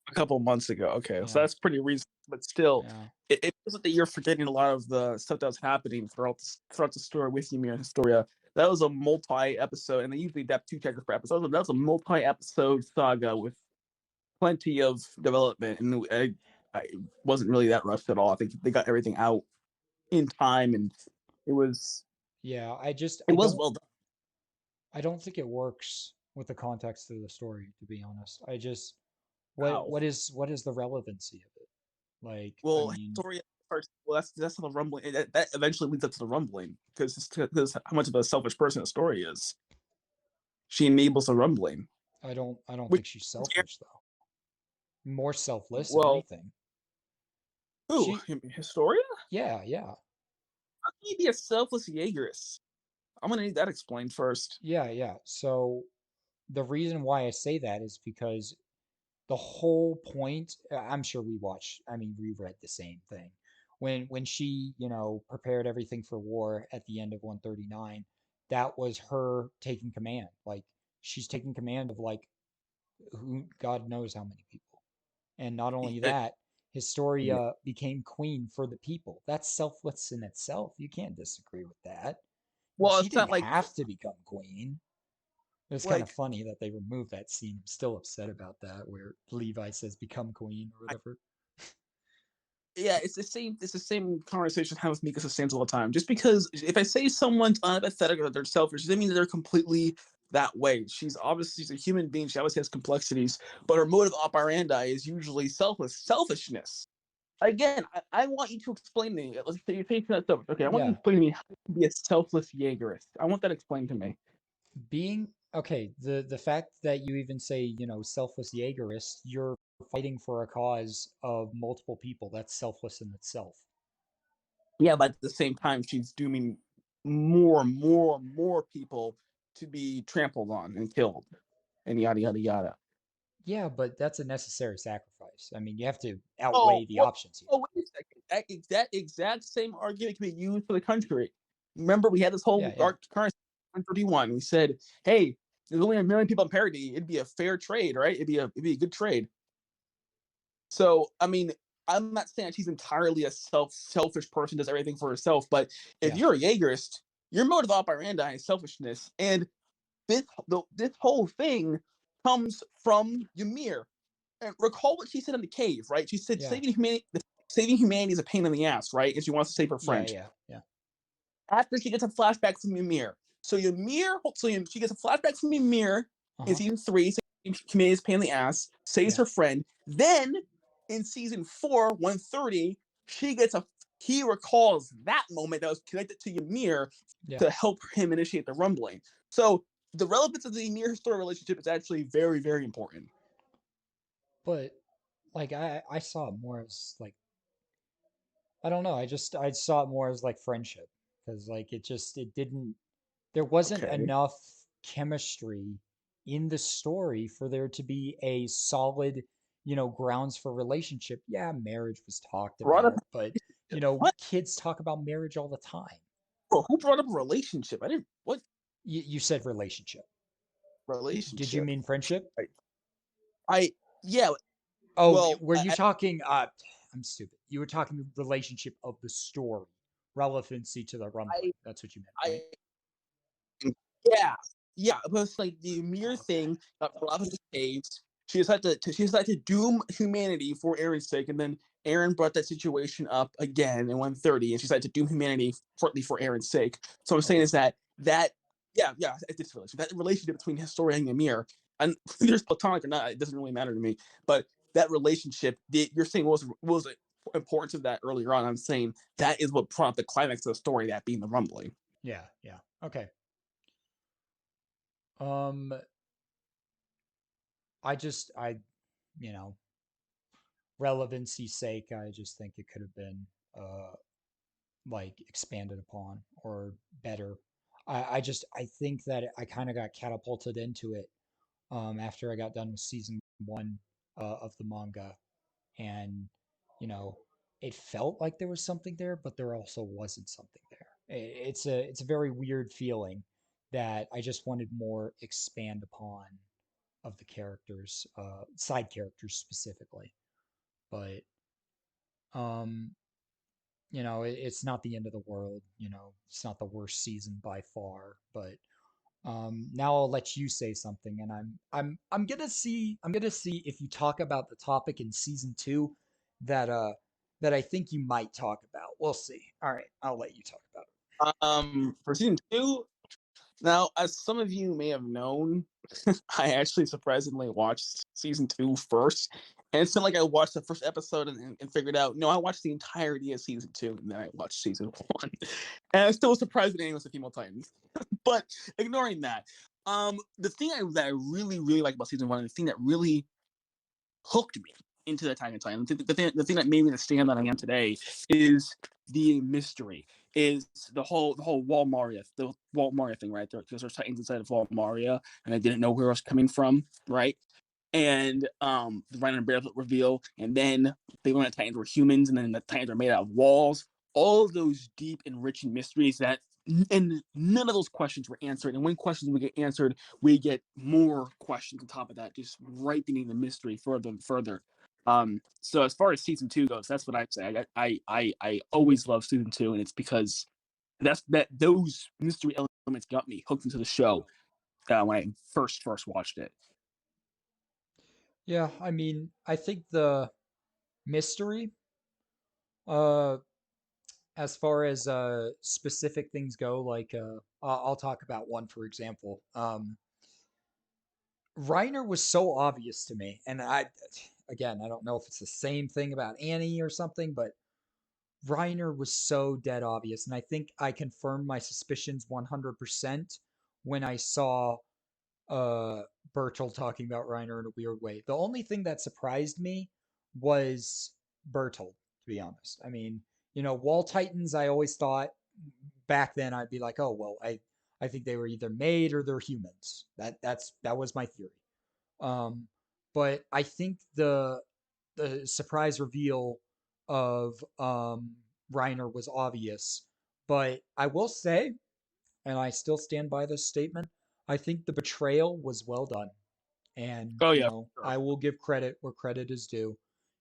A couple of months ago. Okay, so Yeah. that's pretty recent, but still, Yeah. it feels like that you're forgetting a lot of the stuff that was happening throughout the story with Ymir and Historia. That was a multi-episode, and they usually adapt two chapters per episode. That was a multi-episode saga with plenty of development, and I wasn't really that rushed at all. I think they got everything out in time, and it was Yeah, it was well done. I don't think it works with the context of the story, to be honest. I just Wow. what is the relevancy of it? Like, I Well, mean, Historia first. Well, that's how the rumbling. That eventually leads up to the rumbling because how much of a selfish person the story is. She enables the rumbling. I don't Which, think she's selfish though. More selfless, if well, anything. who She Historia? Yeah, yeah. How can you be a selfless Jaegerist? I'm gonna need that explained first. Yeah, yeah. So the reason why I say that is because the whole point, I'm sure we read the same thing. When she, prepared everything for war at the end of 139, that was her taking command. Like, she's taking command of, like, who God knows how many people. And not only that, Historia became queen for the people. That's selfless in itself. You can't disagree with that. Well, She it's not didn't have to become queen. It's kind of like funny that they removed that scene. I'm still upset about that, where Levi says "become queen" or whatever. yeah, it's the same. It's the same conversation I have with Mika Sustains all the time. Just because if I say someone's unempathetic or they're selfish, doesn't mean that they're completely that way. She's a human being. She obviously has complexities, but her modus operandi is usually selfishness. Again, I want you to explain to me. Let's say you're taking that stuff. Okay, I want you to Yeah, explain to me how to be a selfless Jaegerist. I want that explained to me. being okay. The fact that you even say, selfless Jaegerist, you're fighting for a cause of multiple people. That's selfless in itself. Yeah, but at the same time, she's dooming more people to be trampled on and killed, and yada yada yada. Yeah, but that's a necessary sacrifice. I mean, you have to Oh, outweigh the well, options here. oh, wait a second. That exact same argument can be used for the country. Remember, we had this whole Yeah, yeah, dark currency 131. We said, hey, there's only 1 million people in parity. It'd be a fair trade, right? It'd be a good trade. So, I mean, I'm not saying she's entirely a selfish person, does everything for herself, but if yeah, you're a Jaegerist, your motive operandi is selfishness, and this whole thing comes from Ymir. And recall what she said in the cave, right? She said yeah, saving humanity is a pain in the ass, right? And she wants to save her yeah, friend. yeah, yeah, After she gets a flashback from Ymir, she gets a flashback from Ymir in uh-huh, season three. Humanity is a pain in the ass, saves yeah, her friend. Then in season four, 130, she gets a he recalls that moment that was connected to Ymir yeah. to help him initiate the rumbling. So the relevance of the Ymir story relationship is actually very, very important. But like I saw it more as like I don't know. I saw it more as like friendship because like it didn't there wasn't Okay. enough chemistry in the story for there to be a solid, grounds for relationship. Yeah, marriage was talked Brought up about, but what? kids talk about marriage all the time. Oh, who brought up a relationship? I didn't. What You said relationship. Did you relationship? mean friendship? I yeah. Oh, Well, were you talking? I'm stupid. You were talking relationship of the story, relevancy to the I, rumbling. That's what you meant, right? I yeah, yeah. But it's like the mere thing that Robin behaves. She decided to doom humanity for Aaron's sake, and then Aaron brought that situation up again in 130, and she decided to doom humanity partly for Aaron's sake. So I'm saying Okay. is that yeah, it's relationship, that relationship between Historia and Ymir, and there's platonic or not, it doesn't really matter to me. But that relationship, you're saying what was the importance of that earlier on. I'm saying that is what prompted the climax of the story, that being the rumbling. Yeah. Yeah. Okay. Um, I, you know, relevancy's sake, I just think it could have been, uh, like expanded upon or better. I think that I kind of got catapulted into it, after I got done with season one, of the manga, and you know, it felt like there was something there, but there also wasn't something there. It's a very weird feeling that I just wanted more expand upon of the characters, side characters specifically. But um, it's not the end of the world. It's not the worst season by far. But now I'll let you say something, and I'm gonna see if you talk about the topic in season two that I think you might talk about. We'll see. All right, I'll let you talk about For season two, now, as some of you may have known, I actually surprisingly watched season two first. And it's not like I watched the first episode and figured out, no, I watched the entirety of season two and then I watched season one. And I still was surprised with anyone was the female Titans. But ignoring that, the thing that I really, really like about season one, and the thing that really hooked me into the Attack on Titan. The thing that made me the stand that I am today is the mystery. Is the whole Walmaria thing, right? Because there's Titans inside of Walmaria, and I didn't know where it was coming from, right? And the Rhino and Barefoot reveal, and then they learn that Titans were humans, and then the Titans are made out of walls. All of those deep, enriching mysteries that, and none of those questions were answered. And when questions would get answered, we get more questions on top of that, just ripening the mystery further and further. So as far as season two goes, that's what I'd say. I always love season two, and it's because those mystery elements got me hooked into the show when I first watched it. it. Yeah, I mean, I think the mystery, uh, as far as specific things go, like I'll talk about one for example. Reiner was so obvious to me, and again, I don't know if it's the same thing about Annie or something, but Reiner was so dead obvious, and I think I confirmed my suspicions 100% when I saw uh Bertolt talking about Reiner in a weird way. The only thing that surprised me was Bertolt, to be honest. I mean, Wall Titans, I always thought back then I'd be like, oh well, I think they were either made or they're humans. That was my theory. Um, but I think the surprise reveal of Reiner was obvious. But I will say, and I still stand by this statement, I think the betrayal was well done. And, Oh yeah, sure. I will give credit where credit is due.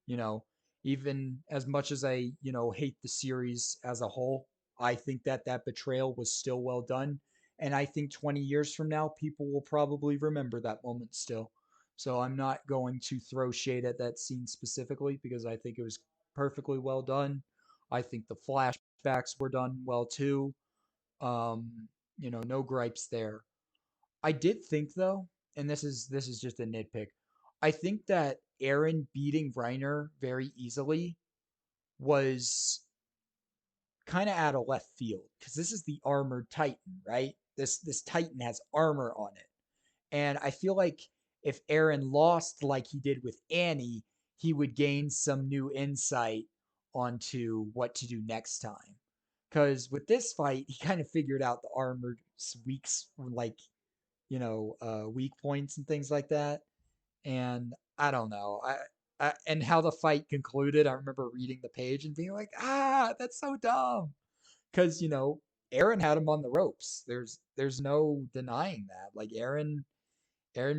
You know, Even as much as I, hate the series as a whole, I think that that betrayal was still well done. And I think 20 years from now, people will probably remember that moment still. So I'm not going to throw shade at that scene specifically because I think it was perfectly well done. I think the flashbacks were done well too. No gripes there. I did think though, and this is just a nitpick. I think that Aaron beating Reiner very easily was kind of out of left field because this is the armored Titan, right? This Titan has armor on it, and I feel like if Aaron lost like he did with Annie, he would gain some new insight onto what to do next time. Because with this fight, he kind of figured out the armored weaks, like weak points and things like that. And I don't know. And how the fight concluded. I remember reading the page and being like, that's so dumb. Because Aaron had him on the ropes. There's no denying that. Like Aaron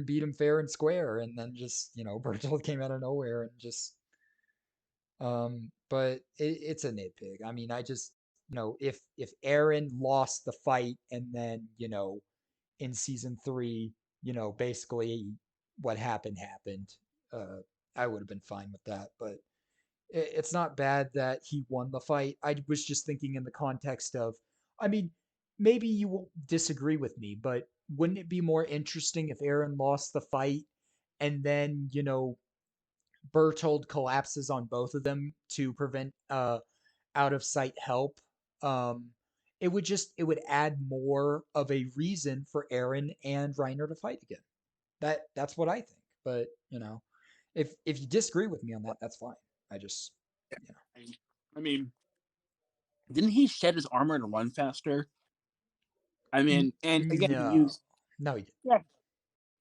beat him fair and square, and then just Bertold came out of nowhere and just but it's a nitpick. I mean, I just if Aaron lost the fight and then in season three, basically what happened. Uh, I would have been fine with that, but it's not bad that he won the fight. I was just thinking in the context of, I mean, maybe you will disagree with me, but wouldn't it be more interesting if Aaron lost the fight and then, Bertold collapses on both of them to prevent out of sight help? Um, it would add more of a reason for Aaron and Reiner to fight again. That's what I think. But if you disagree with me on that, that's fine. I just you know I mean, didn't he shed his armor and run faster? I mean, and again, he No, used. no, he didn't. Yeah,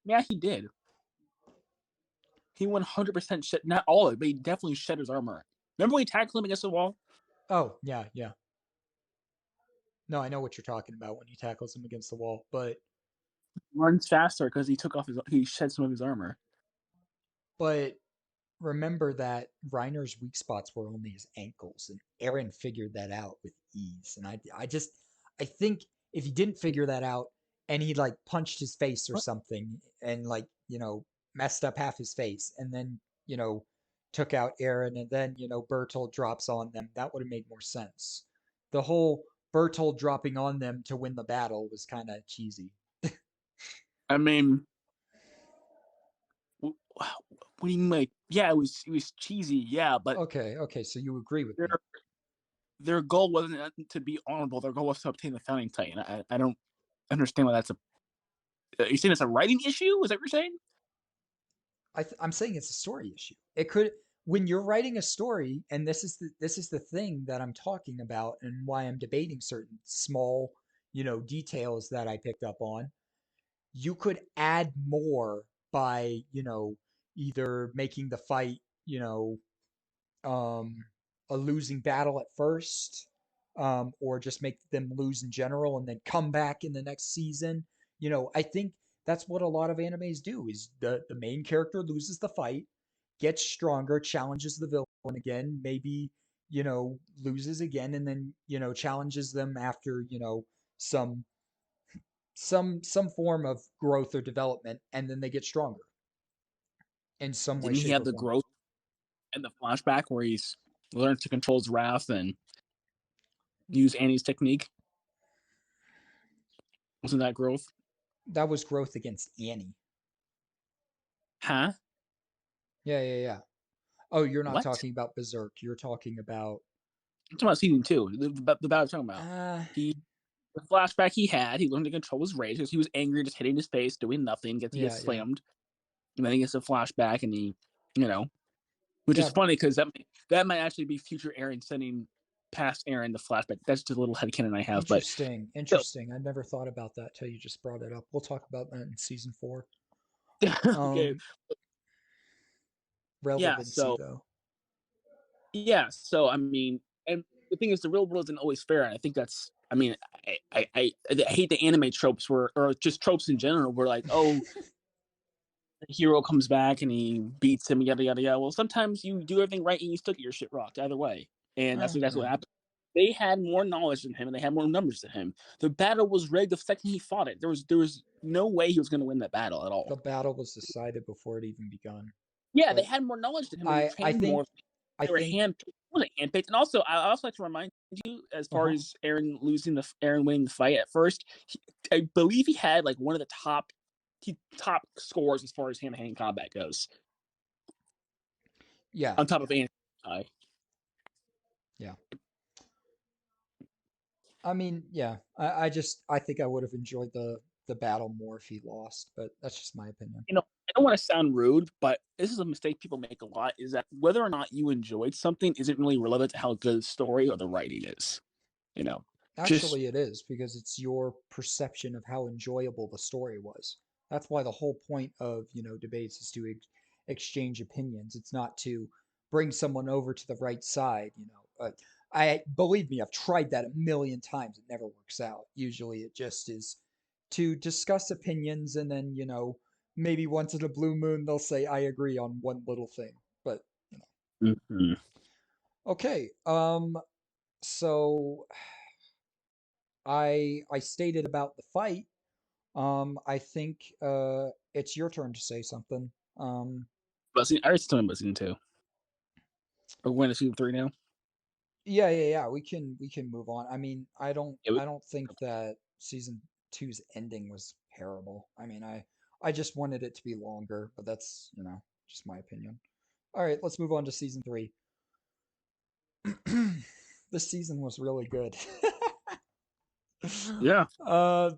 yeah, he did. He 100% shed, not all of it, but he definitely shed his armor. Remember when he tackled him against the wall? Oh, yeah, yeah. No, I know what you're talking about when he tackles him against the wall, Runs faster because he shed some of his armor. but remember that Reiner's weak spots were only his ankles, and Aaron figured that out with ease. And I think if he didn't figure that out, and he like punched his face or something, and like messed up half his face, and then you know took out Aaron, and then Bertold drops on them, that would have made more sense. The whole Bertold dropping on them to win the battle was kind of cheesy. I mean, what do you mean? Like, yeah, it was cheesy, yeah, but Okay, okay, so you agree with their me. their goal wasn't to be honorable. Their goal was to obtain the founding titan. I don't understand why that's a. You're saying it's a writing issue? Is that what you're saying? I'm saying it's a story issue. It could when you're writing a story, and this is the thing that I'm talking about, and why I'm debating certain small details that I picked up on. You could add more by either making the fight um, a losing battle at first, or just make them lose in general and then come back in the next season. I think that's what a lot of animes do: is the main character loses the fight, gets stronger, challenges the villain again, maybe loses again, and then challenges them after some some form of growth or development, and then they get stronger in some way, Didn't he shape, have or the form. growth in the flashback where he's learned to control his wrath and use Annie's technique? Wasn't that growth? That was growth against Annie. Huh? Yeah, yeah, yeah. Oh, you're not What? talking about Berserk. You're talking about I'm talking about season two. The battle I'm talking about. uh He the flashback he had. He learned to control his rage because he was angry, just hitting his face, doing nothing. He yeah, gets yeah. slammed, and then he gets a flashback, and you know, which is Yeah, funny because that might actually be future Aaron sending past Aaron the flashback. That's just a little headcanon I have, but interesting. still, Interesting. I never thought about that till you just brought it up. We'll talk about that in season 4. okay, Um yeah. Relevancy So though. yeah, so I mean, and the thing is, the real world isn't always fair, and I think that's. I mean, I hate the anime tropes or just tropes in general, where like, oh, the hero comes back and he beats him, yada yada yada. Well, sometimes you do everything right and you still get your shit rocked either way, and that's what Yeah. happened. They had more knowledge than him, and they had more numbers than him. The battle was rigged the second he fought it. There was no way he was going to win that battle at all. The battle was decided before it even begun. Yeah, they But had more knowledge than him. They I trained more. think I They were think wasn't handpicked. And also, I also like to remind you, as far uh-huh. as Aaron winning the fight at first, I believe he had like one of the top scores as far as hand to hand combat goes, Yeah, on top yeah. of Andy. Yeah. I mean, yeah. I think I would have enjoyed the battle more if he lost, but that's just my opinion. I don't want to sound rude, but this is a mistake people make a lot: is that whether or not you enjoyed something isn't really relevant to how good the story or the writing is. You know, just Actually, it is because it's your perception of how enjoyable the story was. That's why the whole point of, debates is to exchange opinions. It's not to bring someone over to the right side. I believe me, I've tried that a million times. It never works out. Usually it just is to discuss opinions and then, maybe once in a blue moon they'll say I agree on one little thing. But, you know. Mhm. Okay. So I stated about the fight. I think it's your turn to say something. Um But see, I already told him about season 2. We're going to season 3 now? Yeah, yeah, yeah. We can move on. I mean, Yeah, I don't think that season two's ending was terrible. I mean, I just wanted it to be longer, but that's, just my opinion. All right, let's move on to season three. This season was really good. yeah. uh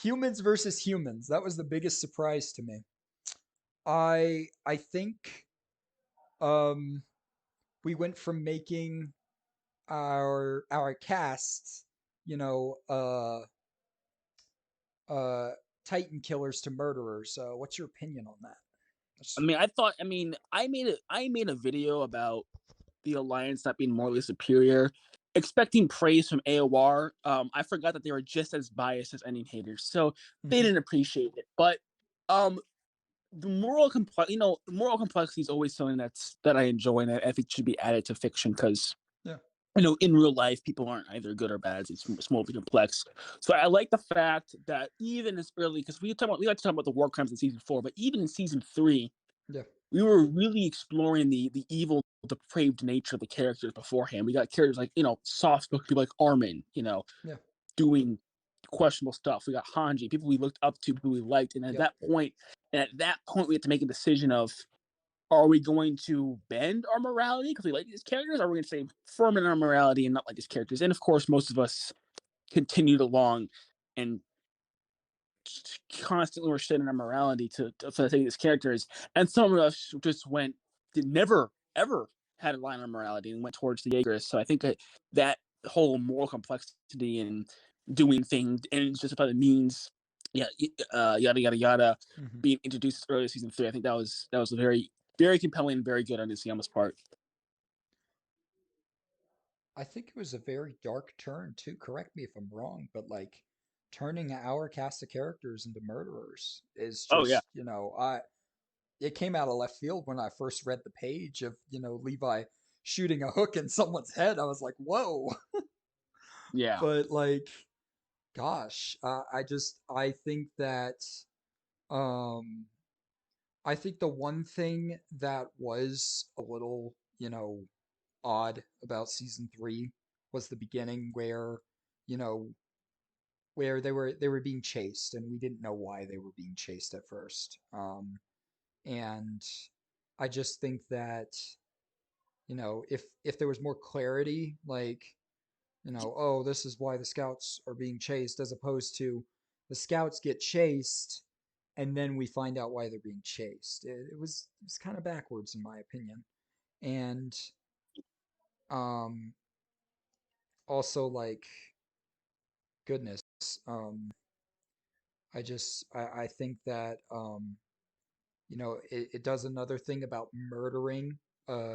Humans versus humans. That was the biggest surprise to me. I think um we went from making our cast, you know, uh Titan killers to murderers. What's your opinion on that? I That's- mean, I made a video about the Alliance not being morally superior, expecting praise from AOR. I forgot that they were just as biased as any haters, so they Mhm. didn't appreciate it. But um, the moral complexity is always something that I enjoy and I think should be added to fiction because Yeah, in real life, people aren't either good or bad. It's mostly complex. So I like the fact that even as early, because we like to talk about the war crimes in season 4, but even in season 3, yeah, we were really exploring the evil, depraved nature of the characters beforehand. We got characters like soft spoken people like Armin, yeah, doing questionable stuff. We got Hanji, people we looked up to, people we liked, and yep, at that point, we had to make a decision of are we going to bend our morality because we like these characters? Or are we going to stay firm in our morality and not like these characters? And of course, most of us continued along and constantly were shedding our morality for the sake of these characters. And some of us just did never, ever had a line on morality and went towards the Jaegerists. So I think that whole moral complexity and doing things and it's just about the means, yeah, yada, yada, yada, hmm being introduced early season 3. I think that was a very, very compelling, very good on Nisiyama's part. I think it was a very dark turn too. Correct me if I'm wrong, but like turning our cast of characters into murderers is Oh yeah, just, I it came out of left field when I first read the page of, Levi shooting a hook in someone's head. I was like, whoa. yeah, But like, gosh, I think that um I think the one thing that was a little, odd about season three was the beginning you know, where they were being chased and we didn't know why they were being chased at first. And I just think that, if there was more clarity, like, oh, this is why the scouts are being chased, as opposed to the scouts get chased and then we find out why they're being chased. It was kind of backwards in my opinion. And um also like goodness, um I think that it does another thing about murdering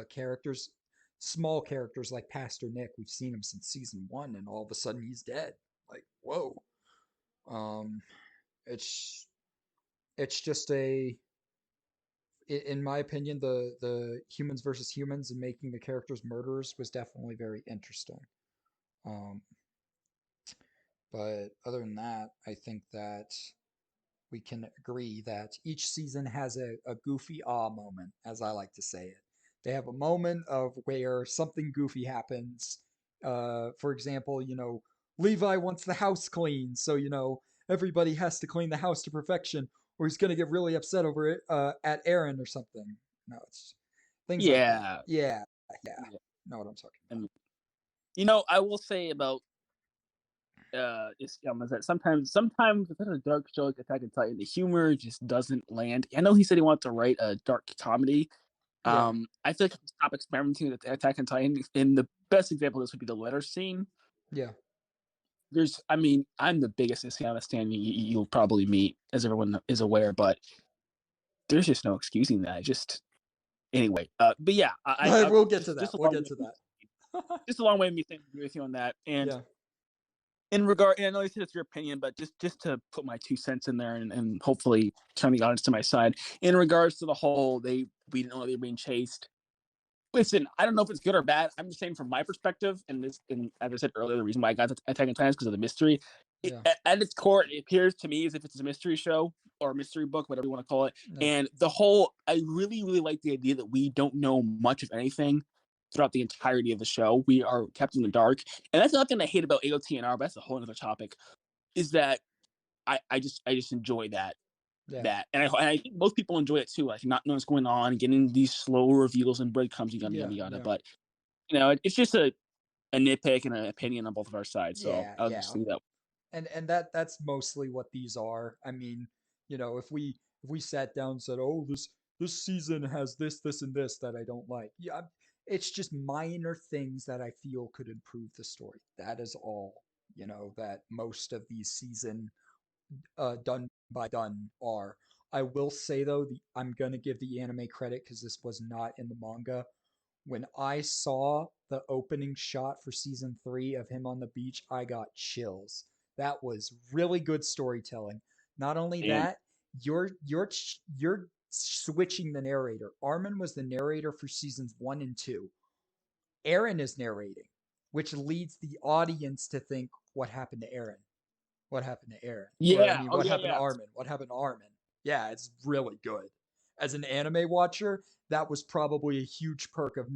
characters, small characters like Pastor Nick. We've seen him since season one and all of a sudden he's dead. Like, whoa. Um it's it's just in my opinion, the humans versus humans and making the characters murderers was definitely very interesting. Um, but other than that, I think that we can agree that each season has a goofy awe moment, as I like to say it. They have a moment of where something goofy happens. For example, Levi wants the house clean, so everybody has to clean the house to perfection, or he's gonna get really upset over it at Aaron or something. No, it's things like that. yeah, Yeah, yeah, yeah. know what I'm talking I about. mean, I will say about is that sometimes with a dark show like Attack on Titan, the humor just doesn't land. I know he said he wanted to write a dark comedy. Yeah, I feel like he stop experimenting with Attack on Titan. And the best example of this would be the letter scene. yeah. I mean, I'm the biggest Isayama stan you'll probably meet, as everyone is aware, but there's just no excusing that. Just anyway, but yeah, We'll get to just that. We'll along get with to that. just a long way of me saying I agree with you on that. And Yeah, in regard, and I know you said it's your opinion, but just to put my 2 cents in there and hopefully turn the audience to my side. In regards to the whole, we didn't know they were being chased. Listen, I don't know if it's good or bad. I'm just saying from my perspective, and as I said earlier, the reason why I got Attack on Titan is because of the mystery. yeah, At its core, it appears to me as if it's a mystery show or a mystery book, whatever you want to call it. yeah, And the whole, I really, really like the idea that we don't know much of anything throughout the entirety of the show. We are kept in the dark, and that's nothing I hate about AOTNR. But that's a whole other topic. Is that I just enjoy yeah, that, and I think most people enjoy it too. Like not knowing what's going on, getting these slow reveals and breadcrumbs, yada yada yeah, yada. yeah, But it's just a nitpick and an opinion on both of our sides. So yeah, I'll just yeah. leave that. And that's mostly what these are. I mean, if we sat down and said, "Oh, this season has this and this that I don't like," yeah, it's just minor things that I feel could improve the story. That is all. That most of these season done by done are. I will say though, I'm gonna give the anime credit because this was not in the manga. When I saw the opening shot for season 3 of him on the beach, I got chills. That was really good storytelling. Not only And that, you're switching the narrator. Armin was the narrator for seasons 1 and 2. Aaron is narrating, which leads the audience to think, what happened to Aaron? What happened to Aaron? Or I yeah, mean, oh what yeah, happened to yeah, Armin? What happened to Armin? Yeah, it's really good. As an anime watcher, that was probably a huge perk of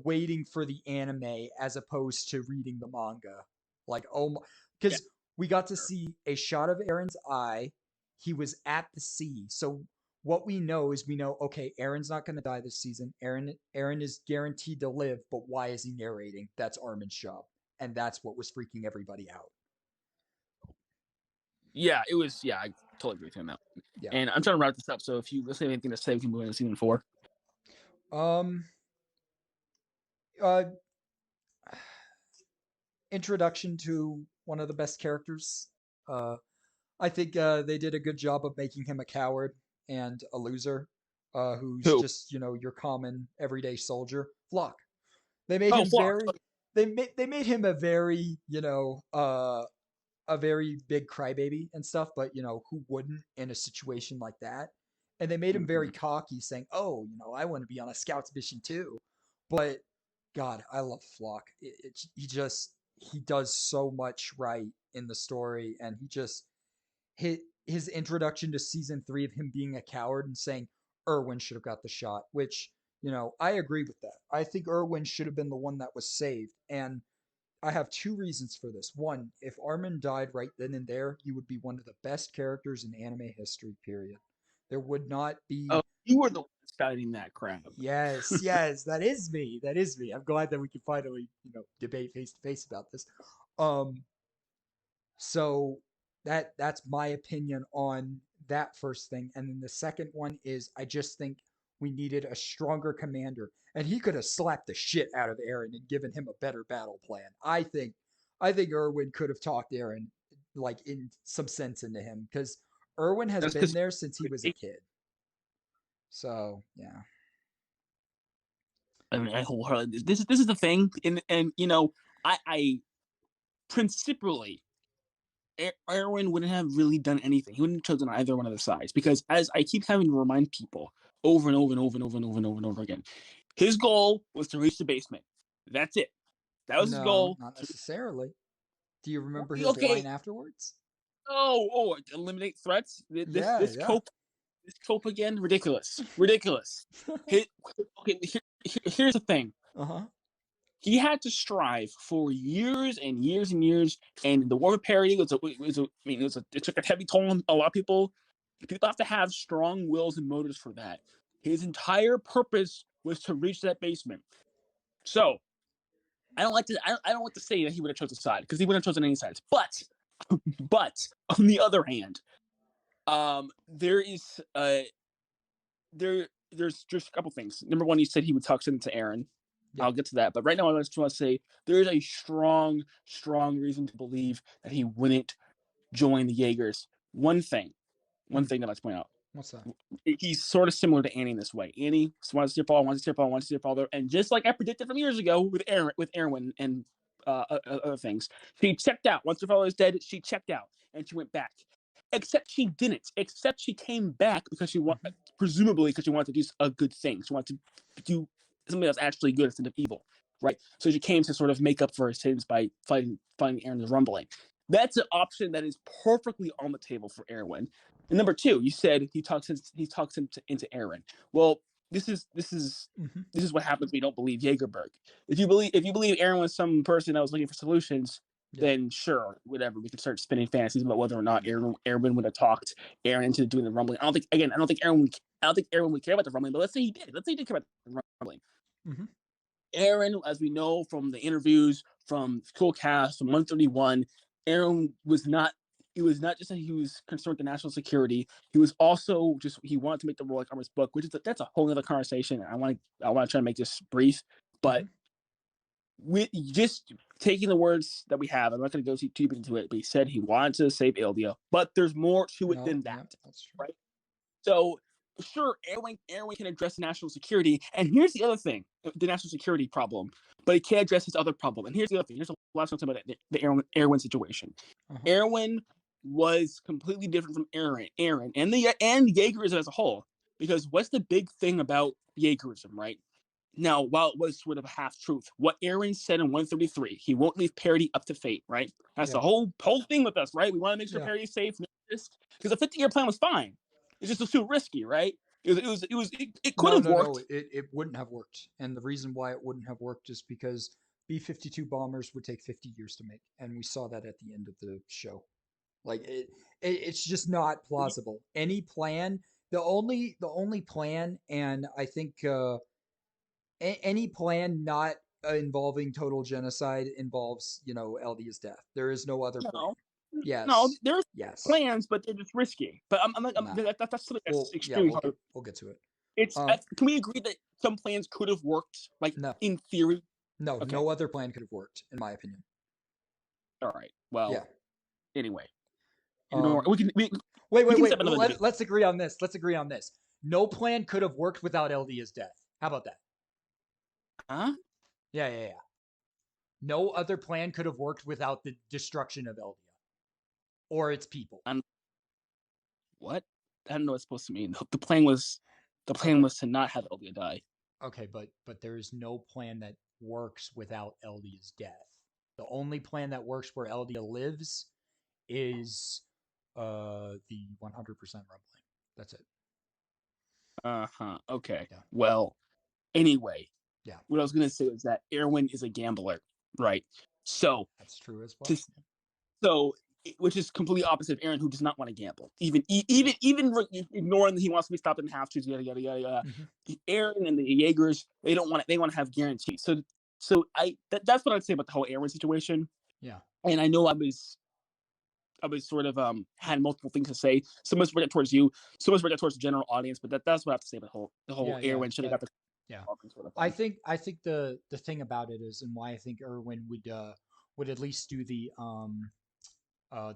waiting for the anime as opposed to reading the manga. Like, oh my, yeah. because we got to see a shot of Aaron's eye. He was at the sea. So what we know is we know, okay, Aaron's not going to die this season. Aaron is guaranteed to live, but why is he narrating? That's Armin's job. And that's what was freaking everybody out. Yeah, it was. Yeah, I totally agree with you on that. Yeah. And I'm trying to wrap this up. So if you listen to anything to say, we can move into season 4. Um uh Introduction to one of the best characters. I think they did a good job of making him a coward and a loser, who's Who? just your common everyday soldier. Flock. They made Oh, him Flock. very. They made him a very a very big crybaby and stuff, but who wouldn't in a situation like that? And they made him very Mhm. cocky, saying, "Oh, I want to be on a scouts mission too." But God, I love Flock. He does so much right in the story, and his introduction to season 3 of him being a coward and saying Irwin should have got the shot, which I agree with that. I think Irwin should have been the one that was saved, and I have two reasons for this. One, if Armin died right then and there, he would be one of the best characters in anime history, period. There would not Oh, be. you were the one citing that crap. Yes, yes, that is me. That is me. I'm glad that we can finally, debate face to face about this. Um, so that's my opinion on that first thing. And then the second one is I just think we needed a stronger commander. And he could have slapped the shit out of Aaron and given him a better battle plan. I think Irwin could have talked Aaron like in some sense into him because Irwin has That's been because there since he was a kid. So yeah. I mean, I wholeheartedly this is the thing, and I principally Erwin wouldn't have really done anything. He wouldn't have chosen either one of the sides because, as I keep having to remind people over and over and over and over and over and over and over again, his goal was to reach the basement. That's it. That was his No, goal. not necessarily. Do you remember his line Okay. afterwards? Eliminate threats. Yeah, yeah. This cope again. Ridiculous. Ridiculous. His, okay. Here's the thing. Uh-huh. He had to strive for years and years and years, and the war of parity I mean, it took a heavy toll on a lot of people. People have to have strong wills and motives for that. His entire purpose was to reach that basement. So I don't like to say that he would have chosen a side because he wouldn't have chosen any sides. But on the other hand, there is there's just a couple things. Number one, he said he would talk to Aaron. Yeah. I'll get to that. But right now, I just want to say there is a strong, strong reason to believe that he wouldn't join the Jaegers. One thing Hmm. that I like to point out. What's that? he's sort of similar to Annie in this way. Annie wants to fall, wants to fall, wants to fall there, and just like I predicted from years ago with Erwin and other things, she checked out. Once her father was dead, she checked out and she went back. Except she didn't. Except she came back because Mm-hmm. presumably because she wanted to do a good thing. She wanted to do something that's actually good instead of evil, right? So she came to sort of make up for her sins by fighting Aaron's rumbling. That's an option that is perfectly on the table for Erwin. And number two, you said he talks into Aaron. Well, this is this is Mm-hmm. this is what happens when you don't believe Jaegerberg. If you believe Aaron was some person that was looking for solutions, Yeah. then sure, whatever. We can start spinning fantasies about whether or not Yeah. Aaron would have talked Aaron into doing the rumbling. I don't think Aaron would care about the rumbling, but let's say he did. Let's say he did care about the rumbling. Mm-hmm. Aaron, as we know from the interviews, from Cool Cast, from 131, Aaron was not. It was not just that he was concerned with national security. He was also just he wanted to make the Rolex Armors book, which is that's a whole other conversation. I want to try to make this brief, Mm-hmm. but we just taking the words that we have. I'm not going to go too deep into it, but he said he wanted to save Ildia, but there's more to it No. than Yeah. that, That's true. right? So sure, Erwin can address national security, and here's the other thing: the national security problem. But he can't address his other problem. And here's the other thing: here's the last one about the Erwin situation. Uh-huh. Erwin was completely different from Aaron, and Jaegerism as a whole. Because what's the big thing about Jaegerism, right? Now, while it was sort of a half truth, what Aaron said in 133, he won't leave parity up to fate, right? That's Yeah. the whole thing with us, right? We want to make sure Yeah. parity's safe, because the 50-year plan was fine. It's just too risky, right? It could No, have no, no. worked. It wouldn't have worked. And the reason why it wouldn't have worked is because B-52 bombers would take 50 years to make. And we saw that at the end of the show. Like it's just not plausible. Any plan, the only plan, and I think any plan not involving total genocide involves, Eldia's death. There is no other plan. No, no, Yes. there's Yes. plans, but they're just risky. But Nah. that's something that's Well, yeah, extremely hard. we'll get to it. It's Um, can we agree that some plans could have worked, like no, in theory? no, Okay, no other plan could have worked, in my opinion. all right. Yeah. Well, anyway, ignore. Um, wait, We wait, can wait. set another debate. Let's agree on this. Let's agree on this. No plan could have worked without Eldia's death. How about that? Huh? Yeah, yeah, yeah. No other plan could have worked without the destruction of Eldia or its people. I'm what? I don't know what it's supposed to mean. The plan Okay, was to not have Elvia die. okay, but there is no plan that works without Eldia's death. The only plan that works where Eldia lives is the 100% rumbling. That's it. Uh-huh. Okay. Yeah, Well, anyway, yeah, what I was gonna say is that Erwin is a gambler, right? So that's true as well. to so which is completely opposite of Aaron, who does not want to gamble, even ignoring that he wants to be stopped in half truths, yada yada yada yada. Hmm. Aaron and the Jaegers, they don't want it. They want to have guarantees. So that's what I'd say about the whole Aaron situation. Yeah, And I know I was sort of had multiple things to say. Some was spread towards you, some was spread towards the general audience. But that's what I have to say about the whole yeah, yeah. Erwin should have That got the yeah. sort of I thing. think I think the thing about it is, and why I think Irwin would at least do the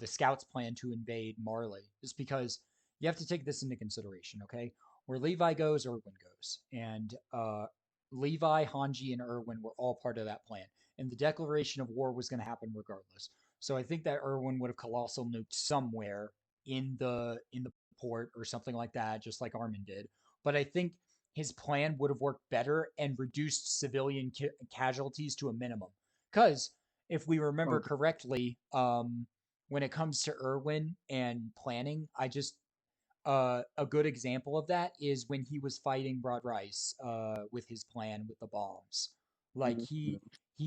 scouts plan to invade Marley is because you have to take this into consideration, okay? Where Levi goes, Irwin goes. And Levi, Hanji, and Irwin were all part of that plan. And the declaration of war was going to happen regardless. So I think that Irwin would have colossal nuked somewhere in the port or something like that, just like Armin did. But I think his plan would have worked better and reduced civilian casualties to a minimum. Because if we remember Okay. correctly, when it comes to Irwin and planning, a good example of that is when he was fighting Rod Rice with his plan with the bombs. Like he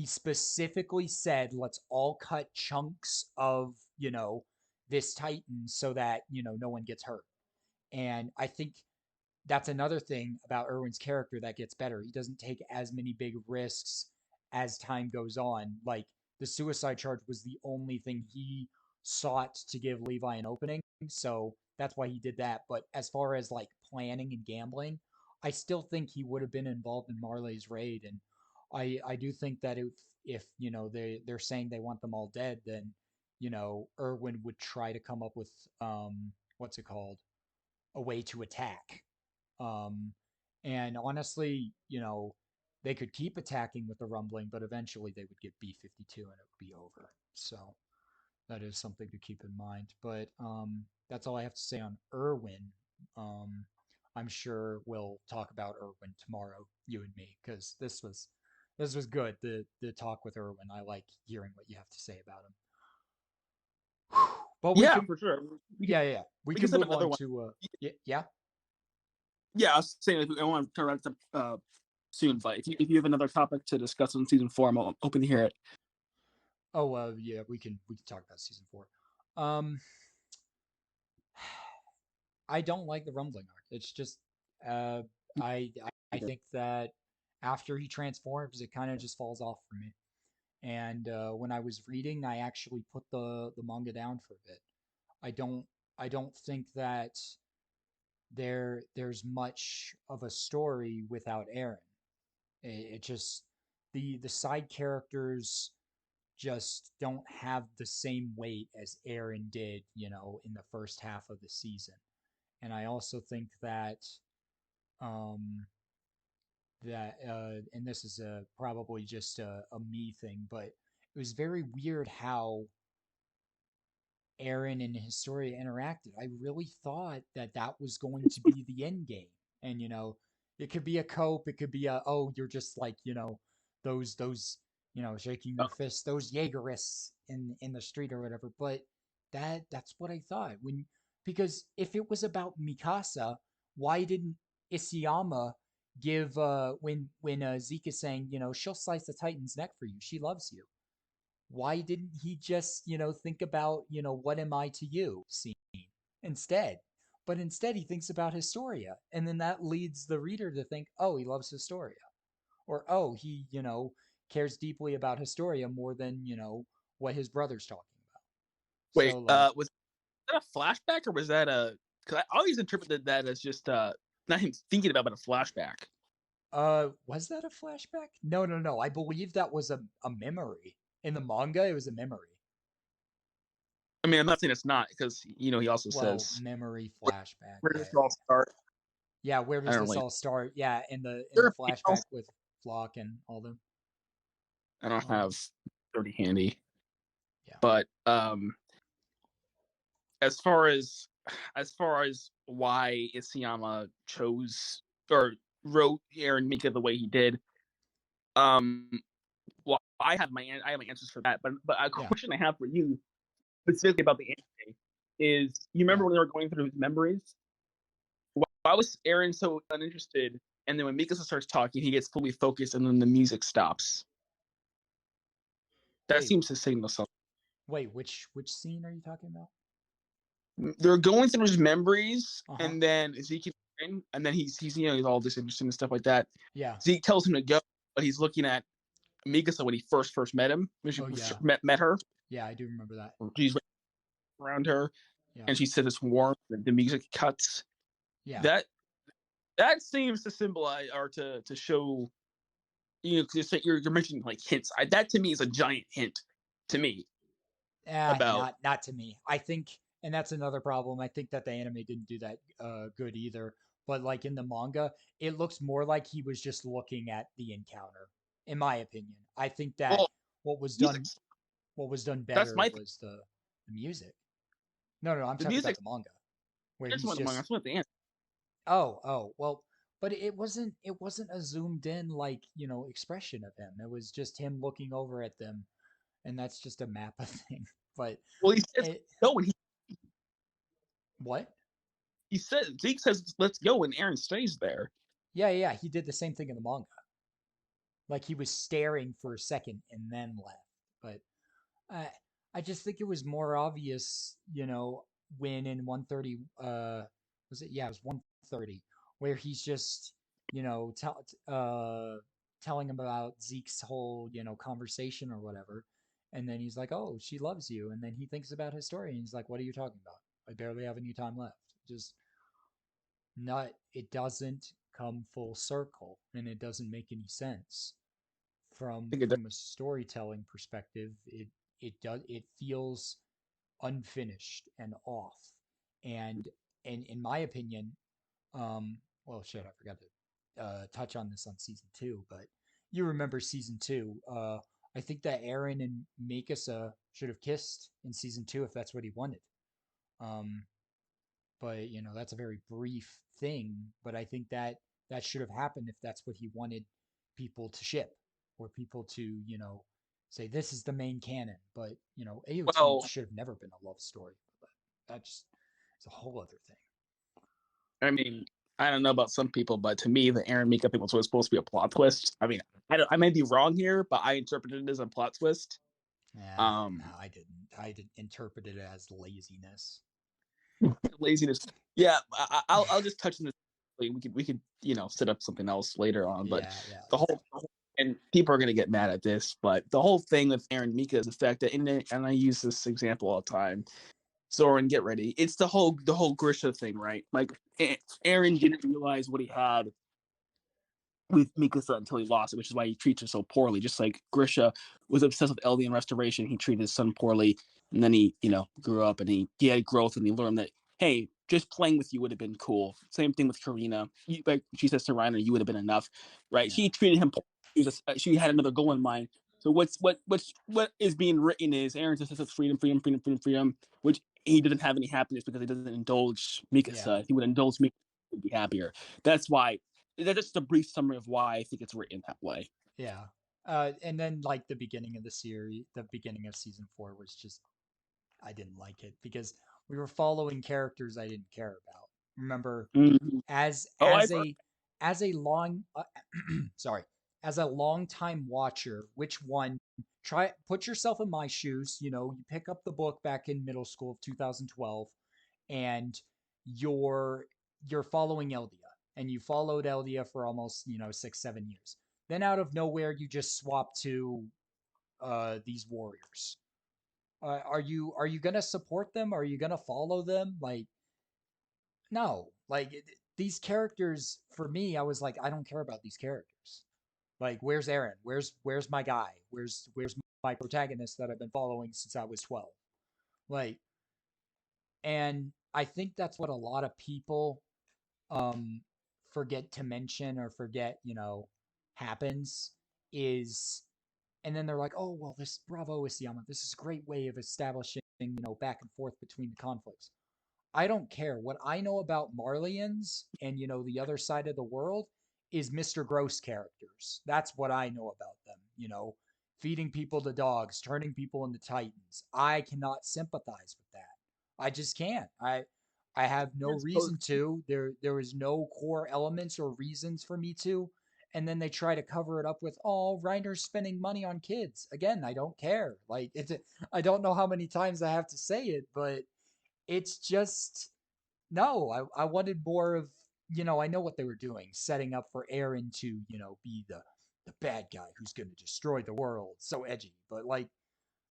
specifically said, let's all cut chunks of this Titan so that no one gets hurt. And I think that's another thing about Irwin's character that gets better. He doesn't take as many big risks as time goes on. Like the suicide charge was the only thing he sought to give Levi an opening, so that's why he did that. But as far as like planning and gambling, I still think he would have been involved in Marley's raid, and I do think that if they're saying they want them all dead, then Irwin would try to come up with what's it called, a way to attack. Um, and honestly, they could keep attacking with the rumbling, but eventually they would get B-52 and it would be over. So that is something to keep in mind. But that's all I have to say on Irwin. Um, I'm sure we'll talk about Irwin tomorrow, you and me, because this was good. The talk with Irwin. I like hearing what you have to say about him. But we Yeah, can, for sure. We can yeah, yeah, we we can can set up move another on one. to yeah. Yeah, I was saying like, I want to turn around to soon, but if you have another topic to discuss on season 4, I'm open to hear it. Oh, yeah, we can talk about season 4. Um, I don't like the rumbling arc. It's just uh, I I think that after he transforms, it kind of just falls off for me. And when I was reading, I actually put the manga down for a bit. I don't I don't think that there's much of a story without Aaron. It just the side characters just don't have the same weight as Aaron did, in the first half of the season. And I also think um, and this is probably just a me thing, but it was very weird how Aaron and Historia interacted. I really thought that that was going to be the end game. And it could be a cope, it could be a oh, you're just like, those shaking your fists, those Jaegerists in the street or whatever. But that's what I thought. Because if it was about Mikasa, why didn't Isayama give when Zeke is saying, she'll slice the Titan's neck for you. She loves you. Why didn't he just, think about, what am I to you scene instead? But instead, he thinks about Historia. And then that leads the reader to think, oh, he loves Historia. Or, oh, he, cares deeply about Historia more than, what his brother's talking about. Wait, So, like, was that a flashback or was that a? Because I always interpreted that as just not him thinking about, but a flashback. was that a flashback? No, no, no. I believe that was a memory. In the manga, it was a memory. I mean, I'm not saying it's not because he also Well, says memory where, flashback. where Yeah, does it yeah, all start? yeah. Where I does don't this really. all start? Yeah, in the There flashback with Flock and all them. I don't have Um, 30 handy, yeah, but as far as why Isayama chose or wrote Aaron Mika the way he did, um, well, I have my answers for that, but a yeah, question I have for you specifically about the anime is you remember yeah. when they were going through his memories? Why was Aaron so uninterested? And then when Mikasa starts talking, he gets fully focused, and then the music stops. That Wait, seems to signal something. wait. Which scene are you talking about? They're going through his memories, Uh huh. and then Zeke, and then he's all disinterested and stuff like that. Yeah. Zeke tells him to go, but he's looking at Mikasa when he first met him, when she Oh yeah. met her. Yeah, I do remember that. She's around her, Yeah. and she says it's warm. The music cuts. Yeah. That that seems to symbolize or to show because you're mentioning like hints. That to me is a giant hint to me about Not to me. I think, and that's another problem. I think that the anime didn't do that good either. But like in the manga, it looks more like he was just looking at the encounter. In my opinion, I think that well what was music. done what was done That's better my thing. was the music. No, no, I'm The talking about music. the manga where That's he's what just the answer. well, but it wasn't a zoomed in like, expression of him. It was just him looking over at them, and that's just a Mappa thing. But Well, he says it go, and what? he says Zeke says let's go, and Aaron stays there. Yeah, yeah, he did the same thing in the manga. Like he was staring for a second and then left. But I I just think it was more obvious, when in 130 was it? Yeah, it was 130 where he's just, telling him about Zeke's whole, conversation or whatever. And then he's like, "Oh, she loves you." And then he thinks about his story and he's like, "What are you talking about? I barely have any time left." Just not it doesn't come full circle and it doesn't make any sense I from think it does. from a storytelling perspective. It feels unfinished and off. And in my opinion, well, shit, I forgot to touch on this on season two, but you remember season two. I think that Aaron and Mikasa should have kissed in season two if that's what he wanted. Um, but you know that's a very brief thing. But I think that that should have happened if that's what he wanted people to ship or people to say this is the main canon. But AOT Well, should have never been a love story. But that just is a whole other thing. I mean, I don't know about some people, but to me, the Aaron Mika thing was supposed to be a plot twist. I mean, I may be wrong here, but I interpreted it as a plot twist. Yeah, no, Um, I didn't. I didn't interpret it as laziness. Laziness. Yeah, I'll just touch on this. We could set up something else later on, but Yeah, yeah, the yeah, whole and people are gonna get mad at this, but the whole thing with Aaron Mika is the fact that and I use this example all the time. Soren, get ready. It's the whole Grisha thing, right? Like Aaron didn't realize what he had with Mikasa until he lost it, which is why he treats her so poorly. Just like Grisha was obsessed with Eldian restoration, he treated his son poorly, and then he, grew up and he had growth and he learned that hey, just playing with you would have been cool. Same thing with Karina. Like she says to Reiner, you would have been enough, right? yeah, She treated him. She had another goal in mind. So what is being written is Aaron just says freedom, freedom, freedom, freedom, freedom, which he doesn't have any happiness because he doesn't indulge yeah, Mikasa. If he would indulge Mikasa, he'd be happier. That's why that's just a brief summary of why I think it's written that way. yeah. And then like the beginning of the series, the beginning of season four was just I didn't like it because we were following characters I didn't care about. Remember, Mm-hmm. as Oh, as a as a long sorry, as a long time watcher, which one try put yourself in my shoes, you pick up the book back in middle school of 2012 and you're you're following Eldia and you followed Eldia for almost, 6 7 years. Then out of nowhere you just swap to these warriors. Are you gonna support them? Are you gonna follow them? Like, no. Like these characters, for me, I was like, I don't care about these characters. Like, where's Aaron? Where's my guy? Where's my protagonist that I've been following since I was 12? Like, and I think that's what a lot of people um forget to mention or forget, happens is and then they're like, oh well, this bravo Isayama, this is a great way of establishing, back and forth between the conflicts. I don't care. What I know about Marlians and the other side of the world is Mr. Gross characters. That's what I know about them. Feeding people to dogs, turning people into titans. I cannot sympathize with that. I just can't. I have no reason to. There is no core elements or reasons for me to. And then they try to cover it up with, oh, Reiner's spending money on kids. Again, I don't care. Like I don't know how many times I have to say it, but it's just no. I wanted more of I know what they were doing, setting up for Aaron to be the bad guy who's going to destroy the world. So edgy, but like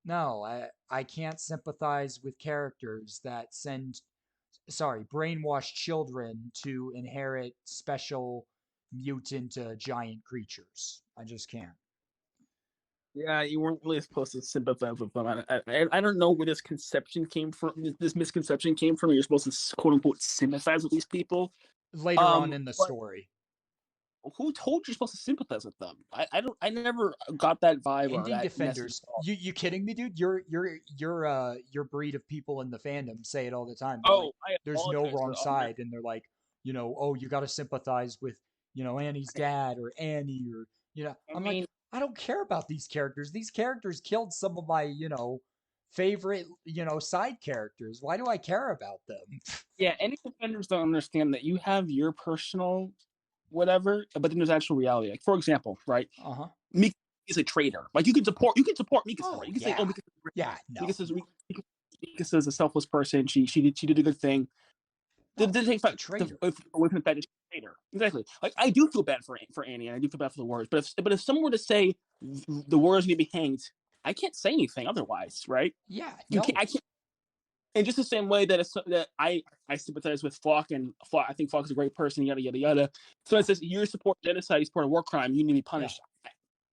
no, I can't sympathize with characters that send brainwashed children to inherit special mutant giant creatures. I just can't. Yeah, you weren't really supposed to sympathize with them. I don't know where this conception came from. This misconception came from. You're supposed to quote unquote sympathize with these people. Later on in the But story, who told you you're supposed to sympathize with them? I don't. I never got that vibe or Indie that message defenders. at all. You kidding me, dude? Your breed of people in the fandom say it all the time. They're like, Oh, I there's no apologize for wrong the unnecessary. side, and they're like, oh, you got to sympathize with Annie's dad or Annie or I I'm like, mean, I don't care about these characters. These characters killed some of my favorite side characters. Why do I care about them? yeah. Any defenders don't understand that you have your personal whatever, but then there's actual reality. Like for example, right? Uh huh. Mika is a traitor. Like you can support Mika's right. Oh You can say, oh, yeah, yeah. No, Mika's is a selfless person. She did a good thing. Did no. did take She's a fact traitor. away from the fact that she's a traitor. Exactly. Like I do feel bad for Annie, and I do feel bad for the Warriors. But if someone were to say the Warriors need to be hanged, I can't say anything otherwise, right? Yeah, You can't. no. I can't. In just the same way that I sympathize with Falk and Falk, I think Falk is a great person, yada yada yada. So Yeah, it says you support genocide, you support a war crime, you need to be yeah, punished.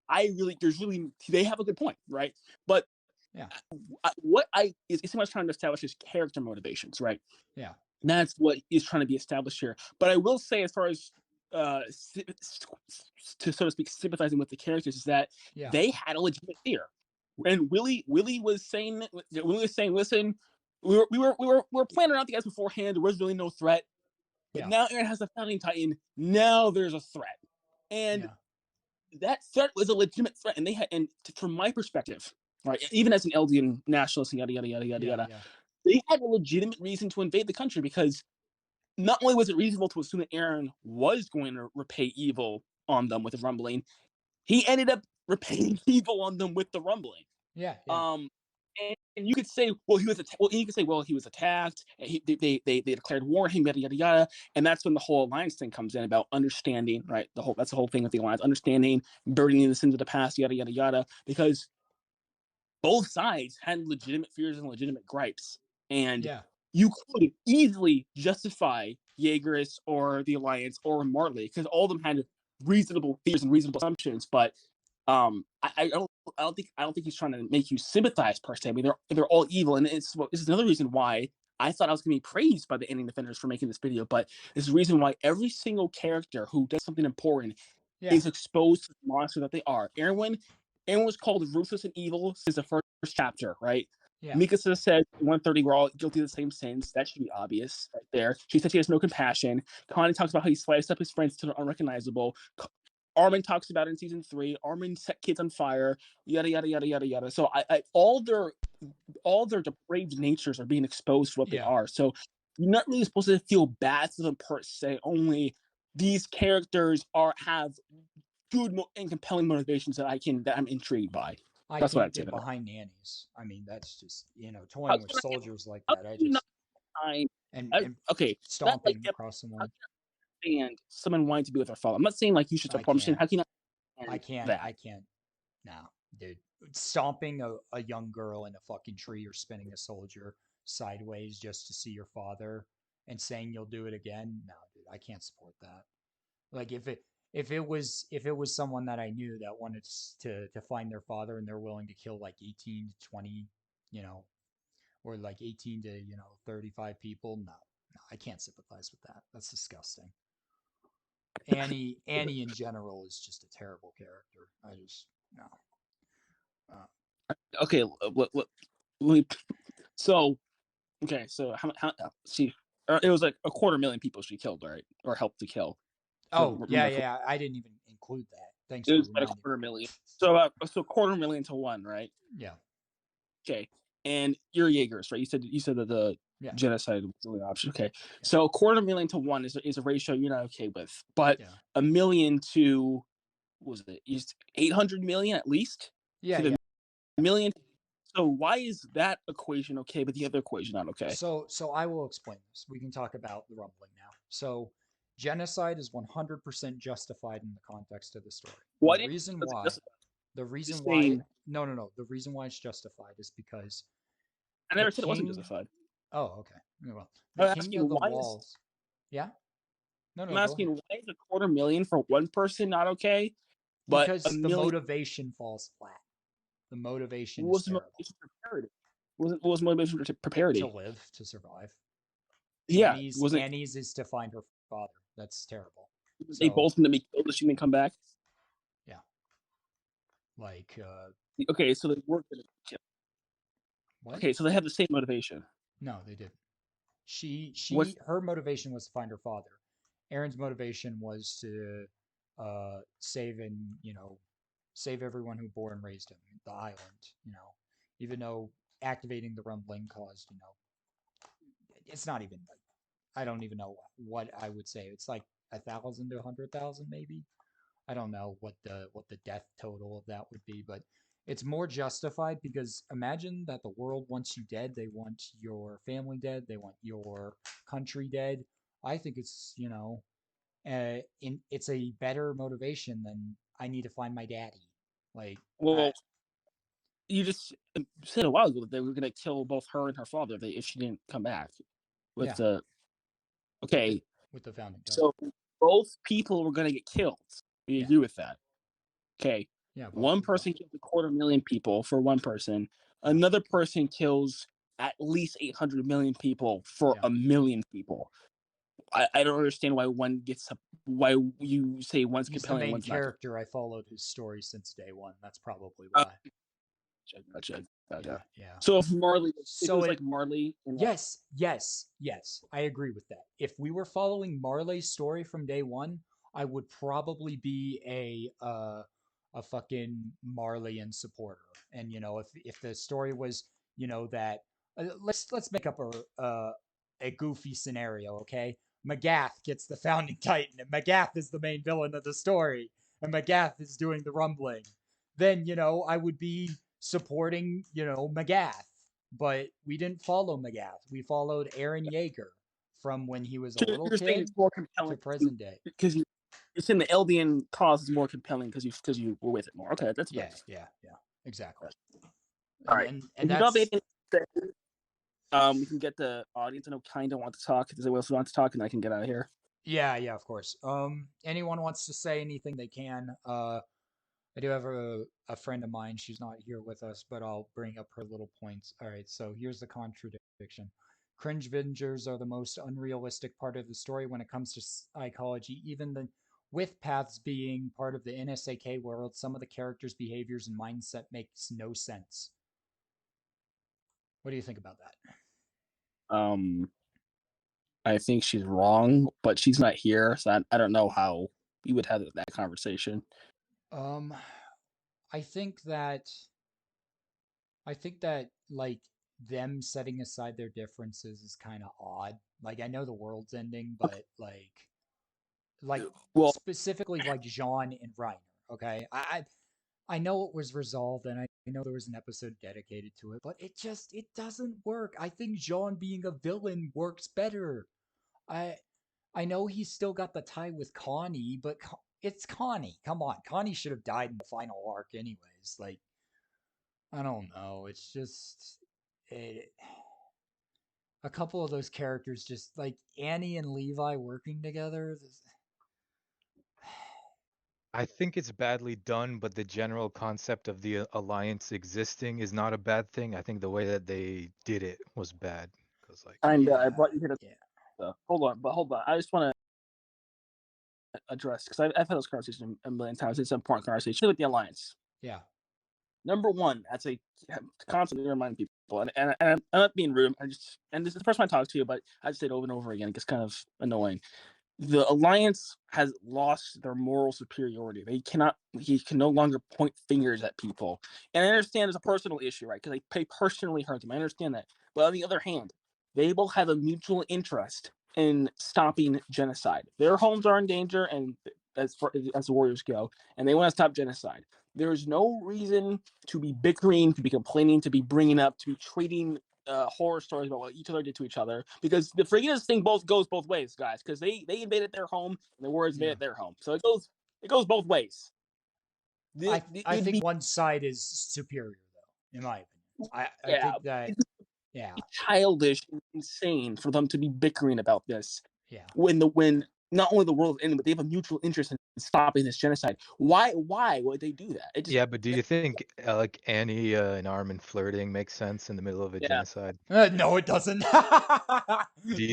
I really, there's really, they have a good point, right? But yeah, what I is so much trying to establish is character motivations, right? yeah. That's what is trying to be established here. But I will say, as far as to so to speak, sympathizing with the characters, is that Yeah. they had a legitimate fear. And Willie was saying, "Listen, we were planning out the guys beforehand. There was really no threat, but Yeah. now Aaron has the founding titan. Now there's a threat, and Yeah. that threat was a legitimate threat. And they had, and from my perspective, right, even as an Eldian nationalist, and yada yada yada yada Yeah. yada, Yeah. they had a legitimate reason to invade the country because not only was it reasonable to assume that Aaron was going to repay evil on them with the rumbling, he ended up repaying evil on them with the rumbling. Yeah. Yeah. Um, and you could say, well, you could say, well, he was attacked. And they declared war on him, yada yada yada, and that's when the whole alliance thing comes in about understanding, right? That's the whole thing with the alliance, understanding, burdening the sins of the past, yada yada yada, because both sides had legitimate fears and legitimate gripes, and Yeah. you could easily justify Jaegerist or the Alliance or Marley because all of them had reasonable fears and reasonable assumptions. But I don't think he's trying to make you sympathize per se. I mean, they're all evil, and this is another reason why I thought I was going to be praised by the ending defenders for making this video. But this is the reason why every single character who does something important Yeah. is exposed to the monster that they are. Aaron was called ruthless and evil since the first chapter, right? Yeah. Mikasa said 130 we're all guilty of the same sins. That should be obvious right there. She said she has no compassion. Connie talks about how he sliced up his friends to the unrecognizable. Armin talks about it in season 3. Armin set kids on fire. Yada yada yada yada yada. So all their depraved natures are being exposed for what they Yeah. are. So you're not really supposed to feel bad for them per se. Only these characters have good and compelling motivations that I'm intrigued by. I That's what can't I'd say get to that. behind nannies. I mean, that's just, How toying with can I, soldiers like how that. I can you not just find? and Okay, that like stomping across how someone. can you understand someone wanting to be with their father? I'm not saying like you should I support. I'm saying can't. how can you not I understand can't. that? I can't. No, dude. Stomping a young girl in a fucking tree or spinning a soldier sideways just to see your father and saying you'll do it again. No, dude. I can't support that. Like if it was someone that I knew that wanted to find their father and they're willing to kill like 18 to 20, you know, or like 18 to 35 people, no, no, I can't sympathize with that. That's disgusting. Annie in general is just a terrible character. I just no. Okay, let so okay, so how see, it was like a quarter million people she killed, right, or helped to kill. If I Oh yeah, remember, yeah. I didn't even include that. Thanks it for was about a reminding me. quarter million. So quarter million to one, right? Yeah, Okay, and you're Jaegers, right? You said that the yeah, genocide was the only option. Okay, yeah, so a quarter million to one is a ratio you're not okay with, but yeah, a million to what was it? 800 million at least. yeah, So the yeah. million. So why is that equation okay, but the other equation not okay? So I will explain this. We can talk about the rumbling now. So genocide is 100% justified in the context of the story. And Why the didn't you reason say why, just the reason why, saying? no, no, no. The reason why it's justified is because I the never said it wasn't king, justified. oh, okay. Well, the I'm king asking of the why is walls. Yeah? No, I'm no, go asking ahead. why is a quarter million for one person not okay, but a Because the million. motivation falls flat. The motivation What is was the terrible. motivation for parity? What was the motivation for To parity? live, to survive. Yeah, wasn't Annie's is to find her father. That's terrible. they So both going to be killed if she didn't come back? yeah, like Okay, so they were going to kill. what? Okay, so they have the same motivation. No, they didn't. What's Her motivation was to find her father. Aaron's motivation was to save and save everyone who bore and raised him, the island. Even though activating the rumbling caused it's not even like I don't even know what I would say. It's like 1,000 to 100,000 maybe. I don't know what the death total of that would be, but it's more justified because imagine that the world wants you dead. They want your family dead. They want your country dead. I think it's a better motivation than I need to find my daddy. Like I well, you just said a while ago that they were going to kill both her and her father if she didn't come back with yeah, the. with the Okay, with the founding titan. so both people were going to get killed. We Yeah, agree with that. Okay, yeah, both one people die. person kills a quarter million people for one person. Yeah, Another person kills at least 800 million people for Yeah. a million people. I don't understand why one gets why you say one's He's the compelling and main one's not. character. I followed his story since day one. That's probably Uh, why. gotcha. Yeah, yeah. So if Marley, if it So was it like Marley and like, Yes, yes, yes. I agree with that. If we were following Marley's story from day one, I would probably be a fucking Marleyan supporter. And if the story was, that let's make up a goofy scenario, okay? Magath gets the founding titan, and Magath is the main villain of the story, and Magath is doing the rumbling. Then I would be supporting Magath, but we didn't follow Magath. We followed Aaron Yeager from when he was a little you're saying kid it's more to compelling present day. because you're saying the Eldian cause is more compelling because you were with it more. Okay, that's fair. Yeah, yeah, yeah, exactly. All And right. and and If you don't have that's anything to say, we can get the audience. I know kind of want to talk. Does anyone else want to talk, and I can get out of here? yeah, yeah, of course. Anyone wants to say anything they can. I do have a friend of mine. She's not here with us, but I'll bring up her little points. All right, so here's the contradiction. Cringe Vengers are the most unrealistic part of the story when it comes to psychology. Even with paths being part of the NSAK world, some of the characters' behaviors and mindset makes no sense. What do you think about that? Um, I think she's wrong, but she's not here, so I don't know how you would have that conversation. Um, I think that like them setting aside their differences is kind of odd. Like I know the world's ending, Okay. but like Well, specifically like Jean and Reiner. Okay, I know it was resolved, and I know there was an episode dedicated to it, but it doesn't work. I think Jean being a villain works better. I I know he's still got the tie with Connie, but it's Connie. Come on, Connie should have died in the final arc, anyways. Like I don't know. It's just it, a couple of those characters, just like Annie and Levi working together. I think it's badly done, but the general concept of the alliance existing is not a bad thing. I think the way that they did it was bad. Because like, and I Yeah, brought you here to yeah, hold on. I just want to address because I've had this conversation a million times. It's an important conversation with the alliance. yeah, Number one, that's a constantly remind people, and I'm not being rude. I just and this is the first time I talk to you, but I just say it over and over again. It gets kind of annoying. The alliance has lost their moral superiority. He can no longer point fingers at people. And I understand it's a personal issue, right? Because they personally hurt them. I understand that. But on the other hand, they both have a mutual interest in stopping genocide. Their homes are in danger, and as far as the warriors go, and they want to stop genocide. There is no reason to be bickering, to be complaining, to be bringing up, to be treating horror stories about what each other did to each other because the freaking thing both goes both ways, guys. Because they invaded their home and the warriors yeah. invaded their home, so it goes both ways. I It'd think be one side is superior though, in my opinion. I yeah, think that it'd yeah, be childish and insane for them to be bickering about this yeah. when not only the world is ending, but they have a mutual interest in stopping this genocide. Why would they do that? It just yeah, but do you think like Annie and Armin flirting makes sense in the middle of a yeah. genocide? No, it doesn't.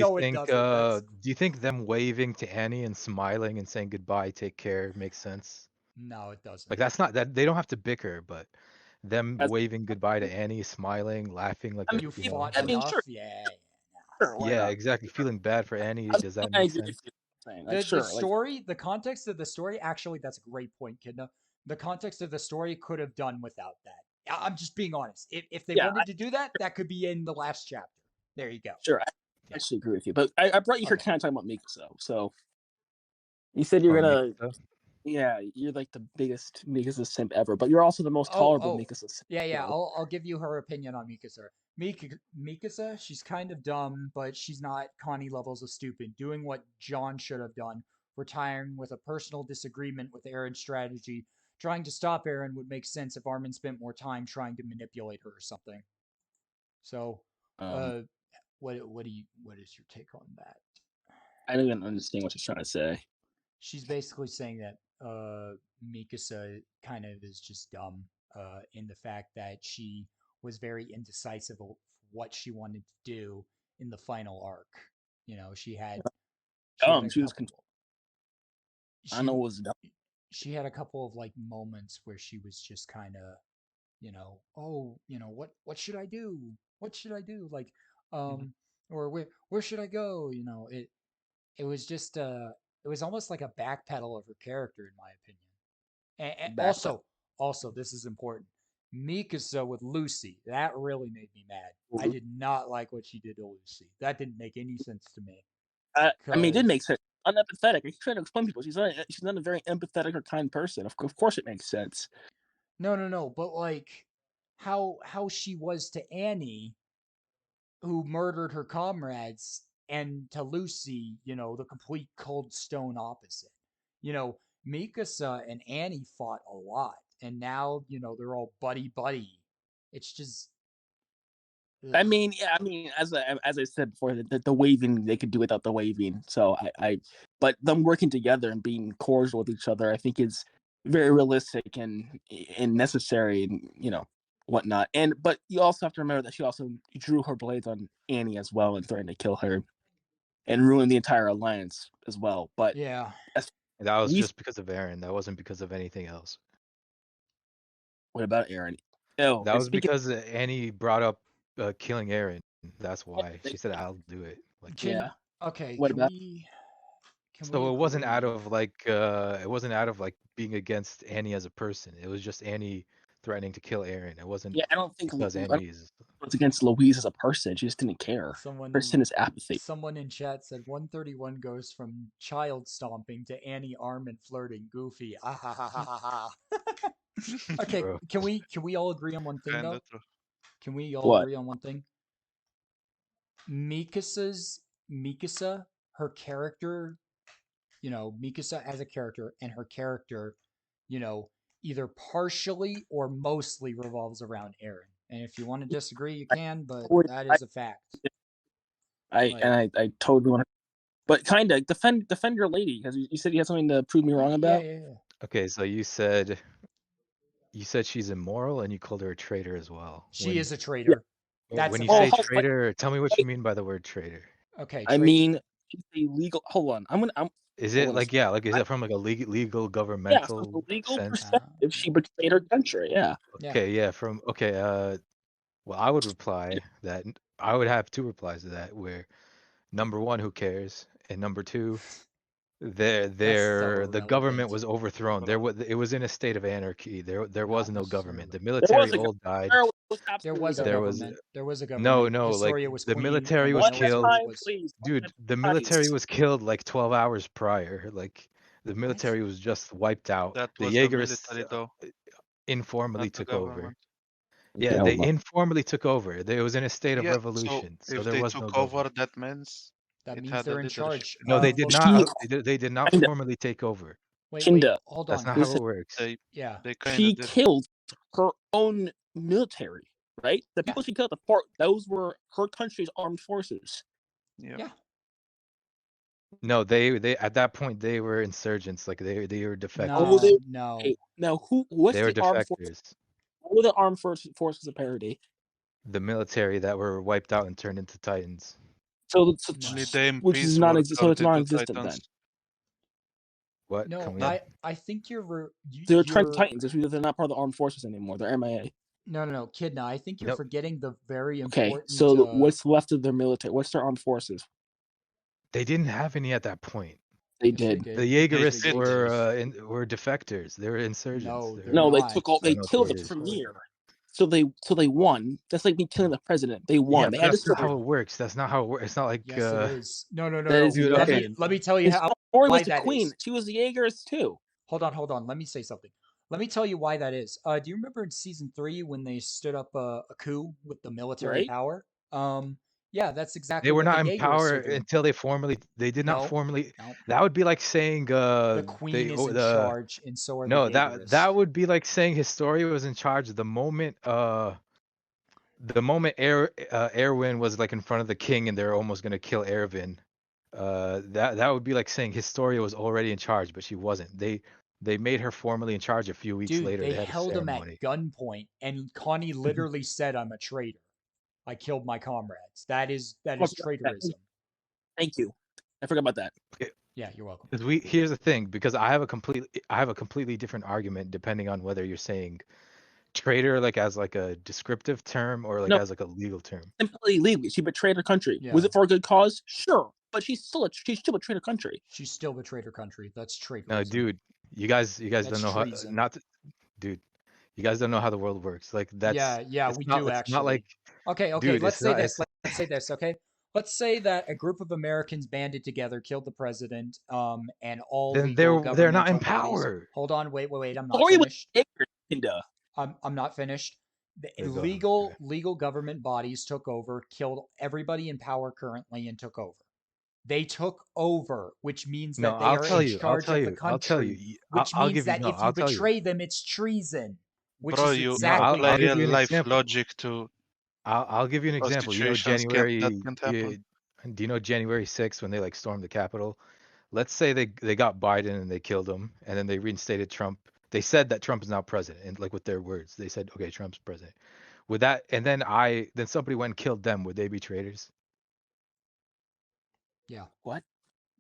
No, it doesn't. That's Do you think them waving to Annie and smiling and saying goodbye, take care makes sense? no, it Like doesn't. that's not that they don't have to bicker, but them That's, waving goodbye to Annie, smiling, laughing like I mean, You you know, fought I like mean, enough. sure, Yeah, yeah. sure, why yeah, not? exactly. Feeling bad for Annie, does that I make agree with sense? you. Saying like The sure, like story, the context of the story, actually, that's a great point, Kidna. The context of the story could have done without that. I'm just being honest. If they yeah, wanted to do that, that could be in the last chapter. There you go. sure. I Yeah. actually agree with you, but I brought you here Okay. kind of talking about Mikasa. So you said you're Oh, gonna Mikasa. yeah, you're like the biggest Mikasa simp ever, but you're also the most Oh, tolerable oh, Mikasa simp. yeah, yeah. So, I'll give you her opinion on Mikasa. Mikasa, she's kind of dumb, but she's not Connie levels of stupid. Doing what John should have done, retiring with a personal disagreement with Aaron's strategy. Trying to stop Aaron would make sense if Armin spent more time trying to manipulate her or something. So, um, uh, what is your take on that? I don't even understand what she's trying to say. She's basically saying that Mikasa kind of is just dumb in the fact that she was very indecisive of what she wanted to do in the final arc. You know, she had a She was. couple. I know She it was dumb. she had a couple of like moments where she was just kind of, oh, what should I do? What should I do? Like, Mhm. or where should I go? It was just it was almost like a backpedal of her character, in my opinion. And Backpack. also, this is important. Mikasa with Lucy, that really made me mad. I did not like what she did to Lucy. That didn't make any sense to me. I mean, it did make Cause sense. Unempathetic. She's trying to explain people. She's not a very empathetic or kind person. Of course, it makes sense. no, but like how she was to Annie, who murdered her comrades, and to Lucy, the complete cold stone opposite. You know, Mikasa and Annie fought a lot, and now, they're all buddy buddy. It's just ugh. I mean, yeah. I mean, as I said before, the waving they could do without the waving. So but them working together and being cordial with each other, I think is very realistic and necessary, and whatnot. But you also have to remember that she also drew her blades on Annie as well and threatened to kill her and ruin the entire alliance as well. But Yeah. as That was we, just because of Aaron. That wasn't because of anything else. what about Aaron? Oh, That and was speaking, because Annie brought up killing Aaron. That's why she said, "I'll do it." Like, Can yeah. okay, What about? can we so it wasn't out agree? of like being against Annie as a person. It was just Annie threatening to kill Aaron. It wasn't Yeah, I don't think because Annie is. it's against Louise as a person. She just didn't care. Someone Person is apathy. someone in chat said 131 goes from child stomping to Annie Armin flirting goofy. Ah ha ha ha ha ha. Okay, Bro. can we all agree on one thing Kinda though? true. Can we all What? agree on one thing? Mikasa, her character, Mikasa as a character and her character, you know, either partially or mostly revolves around Aaron. And if you want to disagree, you I can, but totally, that is a fact. Like, I totally want to, but kind of defend your lady because you said you had something to prove me wrong yeah, about. yeah, yeah. Okay, so you said she's immoral and you called her a traitor as well. She is a Yeah. traitor. That's When a you Oh, say fact. traitor, tell me what you mean by the word traitor. Okay, I trade. mean, she's a legal. Hold on, I'm Is hold it on a like, second. yeah, like is it from like a legal Yeah, from the governmental legal sense? perspective, she betrayed her country. Yeah. Yeah. Okay, yeah, from okay, well, I would reply that I would have two replies to that where number one, who cares? And number two, That's so the government irrelevant. was overthrown. It was in a state of anarchy. There was Not no government. The necessarily. There military was a all died. there was There absolutely a was a There government. was government. There was a no, government. no, like Historia was the queen, military and was One at a killed. Historia time, was please. One Dude, at the a time. military was killed like 12 hours prior. Like the what? military was just wiped out. That The was the Jaegerists military though, informally not the took over. government. Yeah, Okay, they hold on. informally took over. It was in a state of Yeah, so revolution, so if there they was no took over, government. that means That it means had a they're in leadership. charge. No, they did Look. not. She They did not kinda formally take over. Wait. kinda Hold That's on. not how listen. it works. They Yeah. they kind She of did. killed her own military, right? The Yeah. people she killed, the part those were her country's armed forces. Yeah. Yeah. No, they at that point they were insurgents. Like they were Oh, defectors. they No. okay. Now, what's They were the armed forces? defectors. What were the armed forces of parody? The military that were wiped out and turned into titans. No. Only the Which is MPs were so it's turned into non-existent then. titans. What? No. Come No, again? I think They were turned to you're titans, which means they're not part of the armed forces anymore. They're MIA. no, Kidna. I think you're Nope. forgetting the very Okay, important. so what's left of their military? What's their armed forces? They didn't have any at that point. They Yes, they did. did. The they Yes, they Jaegerists did. did. were defectors. They were insurgents. No, they're No, they not. took all. I They don't know killed what the it is. premier. So they won. That's like me killing the president. They Yeah, won. They but had to that's not surrender. how it works. That's not how it works. It's not like Yes, it is. No, That is dude, Let okay. me tell you And how Story why was the that queen. is. She was the Jaegers too. Hold on. Let me say something. Let me tell you why that is. Do you remember in season 3 when they stood up a coup with the military Right? power? Yeah, that's They exactly were what the not in Jaegerists power are doing. until they did not No, formally. no. That would be like saying The queen is in charge, and so are the no, Jaegerists. that would be like saying Historia was in charge the moment Erwin was like in front of the king and they're almost gonna kill Erwin. That would be like saying Historia was already in charge, but she wasn't. They made her formally in charge a few weeks Dude, later. they They had a held him at ceremony. gunpoint, and Connie literally said, "I'm a traitor." I killed my comrades. That is forgot that. traitorism. Thank you. I forgot about that. Yeah, you're welcome. Because here's the thing, because I have a completely different argument depending on whether you're saying traitor like as like a descriptive term or like No. as like a legal term. Simply legally, she betrayed her country. Yeah. Was it for a good cause? Sure, but she's still betrayed her country. She still betrayed her country. That's traitorism. No, dude, you guys That's don't know treason. dude, you guys don't know how the world works. Like that's yeah, we do it's actually. not like Okay, dude, let's it's say not- this. Let's say this, okay? Let's say that a group of Americans banded together, killed the president, and all then legal they're not in governmental bodies. power. Hold on, wait, I'm not Story was finished. ignorant. I'm not finished. The Okay, go ahead. legal government bodies took over, killed everybody in power currently, and took over. They took over, which means No, that they I'll are tell in you, charge of the I'll tell country. you. Which I'll means give you that no, if you I'll tell you. betray them, it's treason. Which Bro, is you exactly apply I'll give you real an life example. logic to I'll give you an those example. You know, situations. That can't happen. do you know January 6th when they like stormed the Capitol? Let's say they got Biden and they killed him, and then they reinstated Trump. They said that Trump is now president, and like with their words, they said, okay, Trump's president. Would that, and then somebody went and killed them. Would they be traitors? Yeah. What?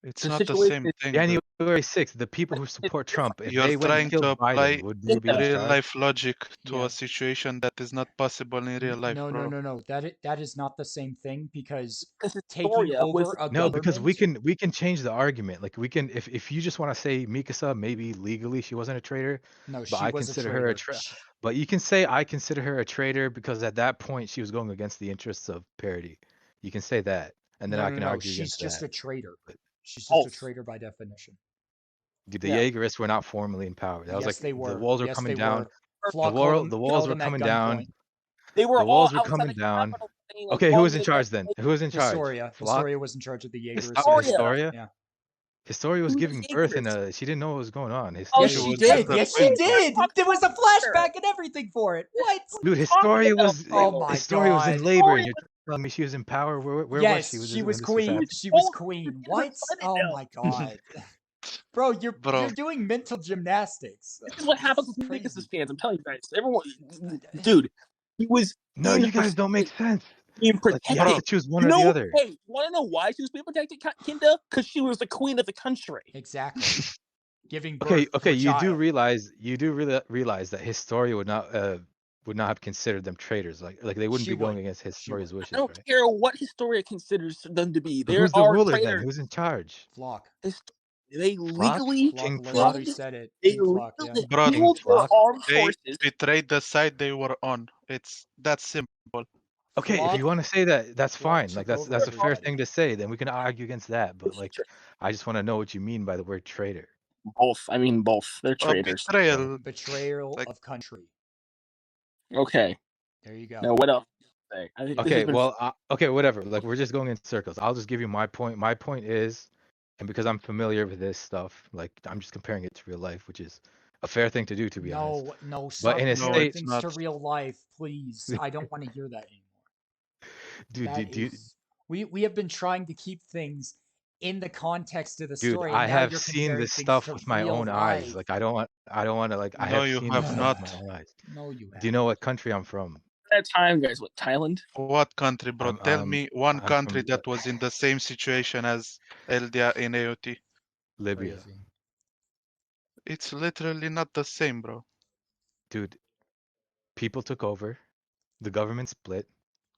It's The not the situation same is- thing. January 6th, the people who support Trump, if You're they went trying and killed to apply Biden, would they be Yeah. real discharged? life logic to Yeah. a situation that is not possible in real life, No, bro. no. That is not the same thing because Because taking Historia was over a No, government. because we can change the argument. Like we can, if you just want to say Mikasa, maybe legally she wasn't a traitor, No, but she I was consider a her a traitor. but you can say I consider her a traitor because at that point she was going against the interests of parity. You can say that, and then I can argue She's against just that. a traitor. But She's just a Both. traitor by definition. the Yeah. Jaegerists were not formally in power. That was Yes, like they were. the walls were Yes, coming they down. were. Flaw called The walls were them at coming down. gunpoint. They were The all walls were outside coming the down. Capitol saying, like, Okay, who long was in live charge that then? Who was in charge? Historia. Flock? Historia was in charge of the Jaegerists. Historia? Yeah. Historia was Who's giving the birth in Jaegerists? she didn't know what was going on. Oh, Yes, She she was did. just a Yes, she queen, bro. did. There was a flashback and everything for it. What? Dude, Historia about, was Oh my Historia was in God. labor, and you're telling me she was in power. Where was she? Yes, When this queen. happening? She was Oh, queen. she's What? excited Oh now. my God. Bro, you're Bro. doing mental gymnastics. This is what happens is with crazy. Mikasa fans. I'm telling you guys. Everyone, dude, he was. No, you guys don't make sense. Being Like, you have protected. to choose one You or know, the other. hey, you want to know why she was being protected, Kinda? Because she was the queen of the country. Exactly. Giving birth Okay, to a you do child. realize that Historia would not have considered them traitors. Like they wouldn't She be going would. against Historia's I wishes, don't right? care what Historia considers them to be. But There who's the are ruler then? traitors. Who's in charge? Flock. They Flock? legally King Flock Flock? literally said it. They King Flock, yeah. legally Bro, killed their Flock? armed They forces. betrayed the side they were on. It's that simple. Okay, if Flock- you want to say that, that's Flock fine. Like took that's over a fair everybody. thing to say. Then we can argue against that. But like, I just want to know what you mean by the word traitor. Both. I mean, both. They're traitors. Betrayal. Betrayal Like- of country. Okay. There you go. Now, what else? to say? I think this Okay, has been well, okay, whatever. Like we're just going in circles. I'll just give you my point. My point is, and because I'm familiar with this stuff, like I'm just comparing it to real life, which is a fair thing to do, to be honest. No, stop in a comparing state- things No, to it's not. real life, please. I don't want to hear that anymore. Dude, We have been trying to keep things in the context of the dude, story. I and now have you're seen comparing this things stuff to with my real own eyes. life. Like I don't want to like I No, have you seen have this stuff not. with my own eyes. No, you haven't. Do you know what country I'm from? that time, guys. What, Thailand? What country, bro? Tell me one I'm country from that was in the same situation as Eldia in AOT. Libya. Crazy. It's literally not the same, bro. Dude, people took over. The government split.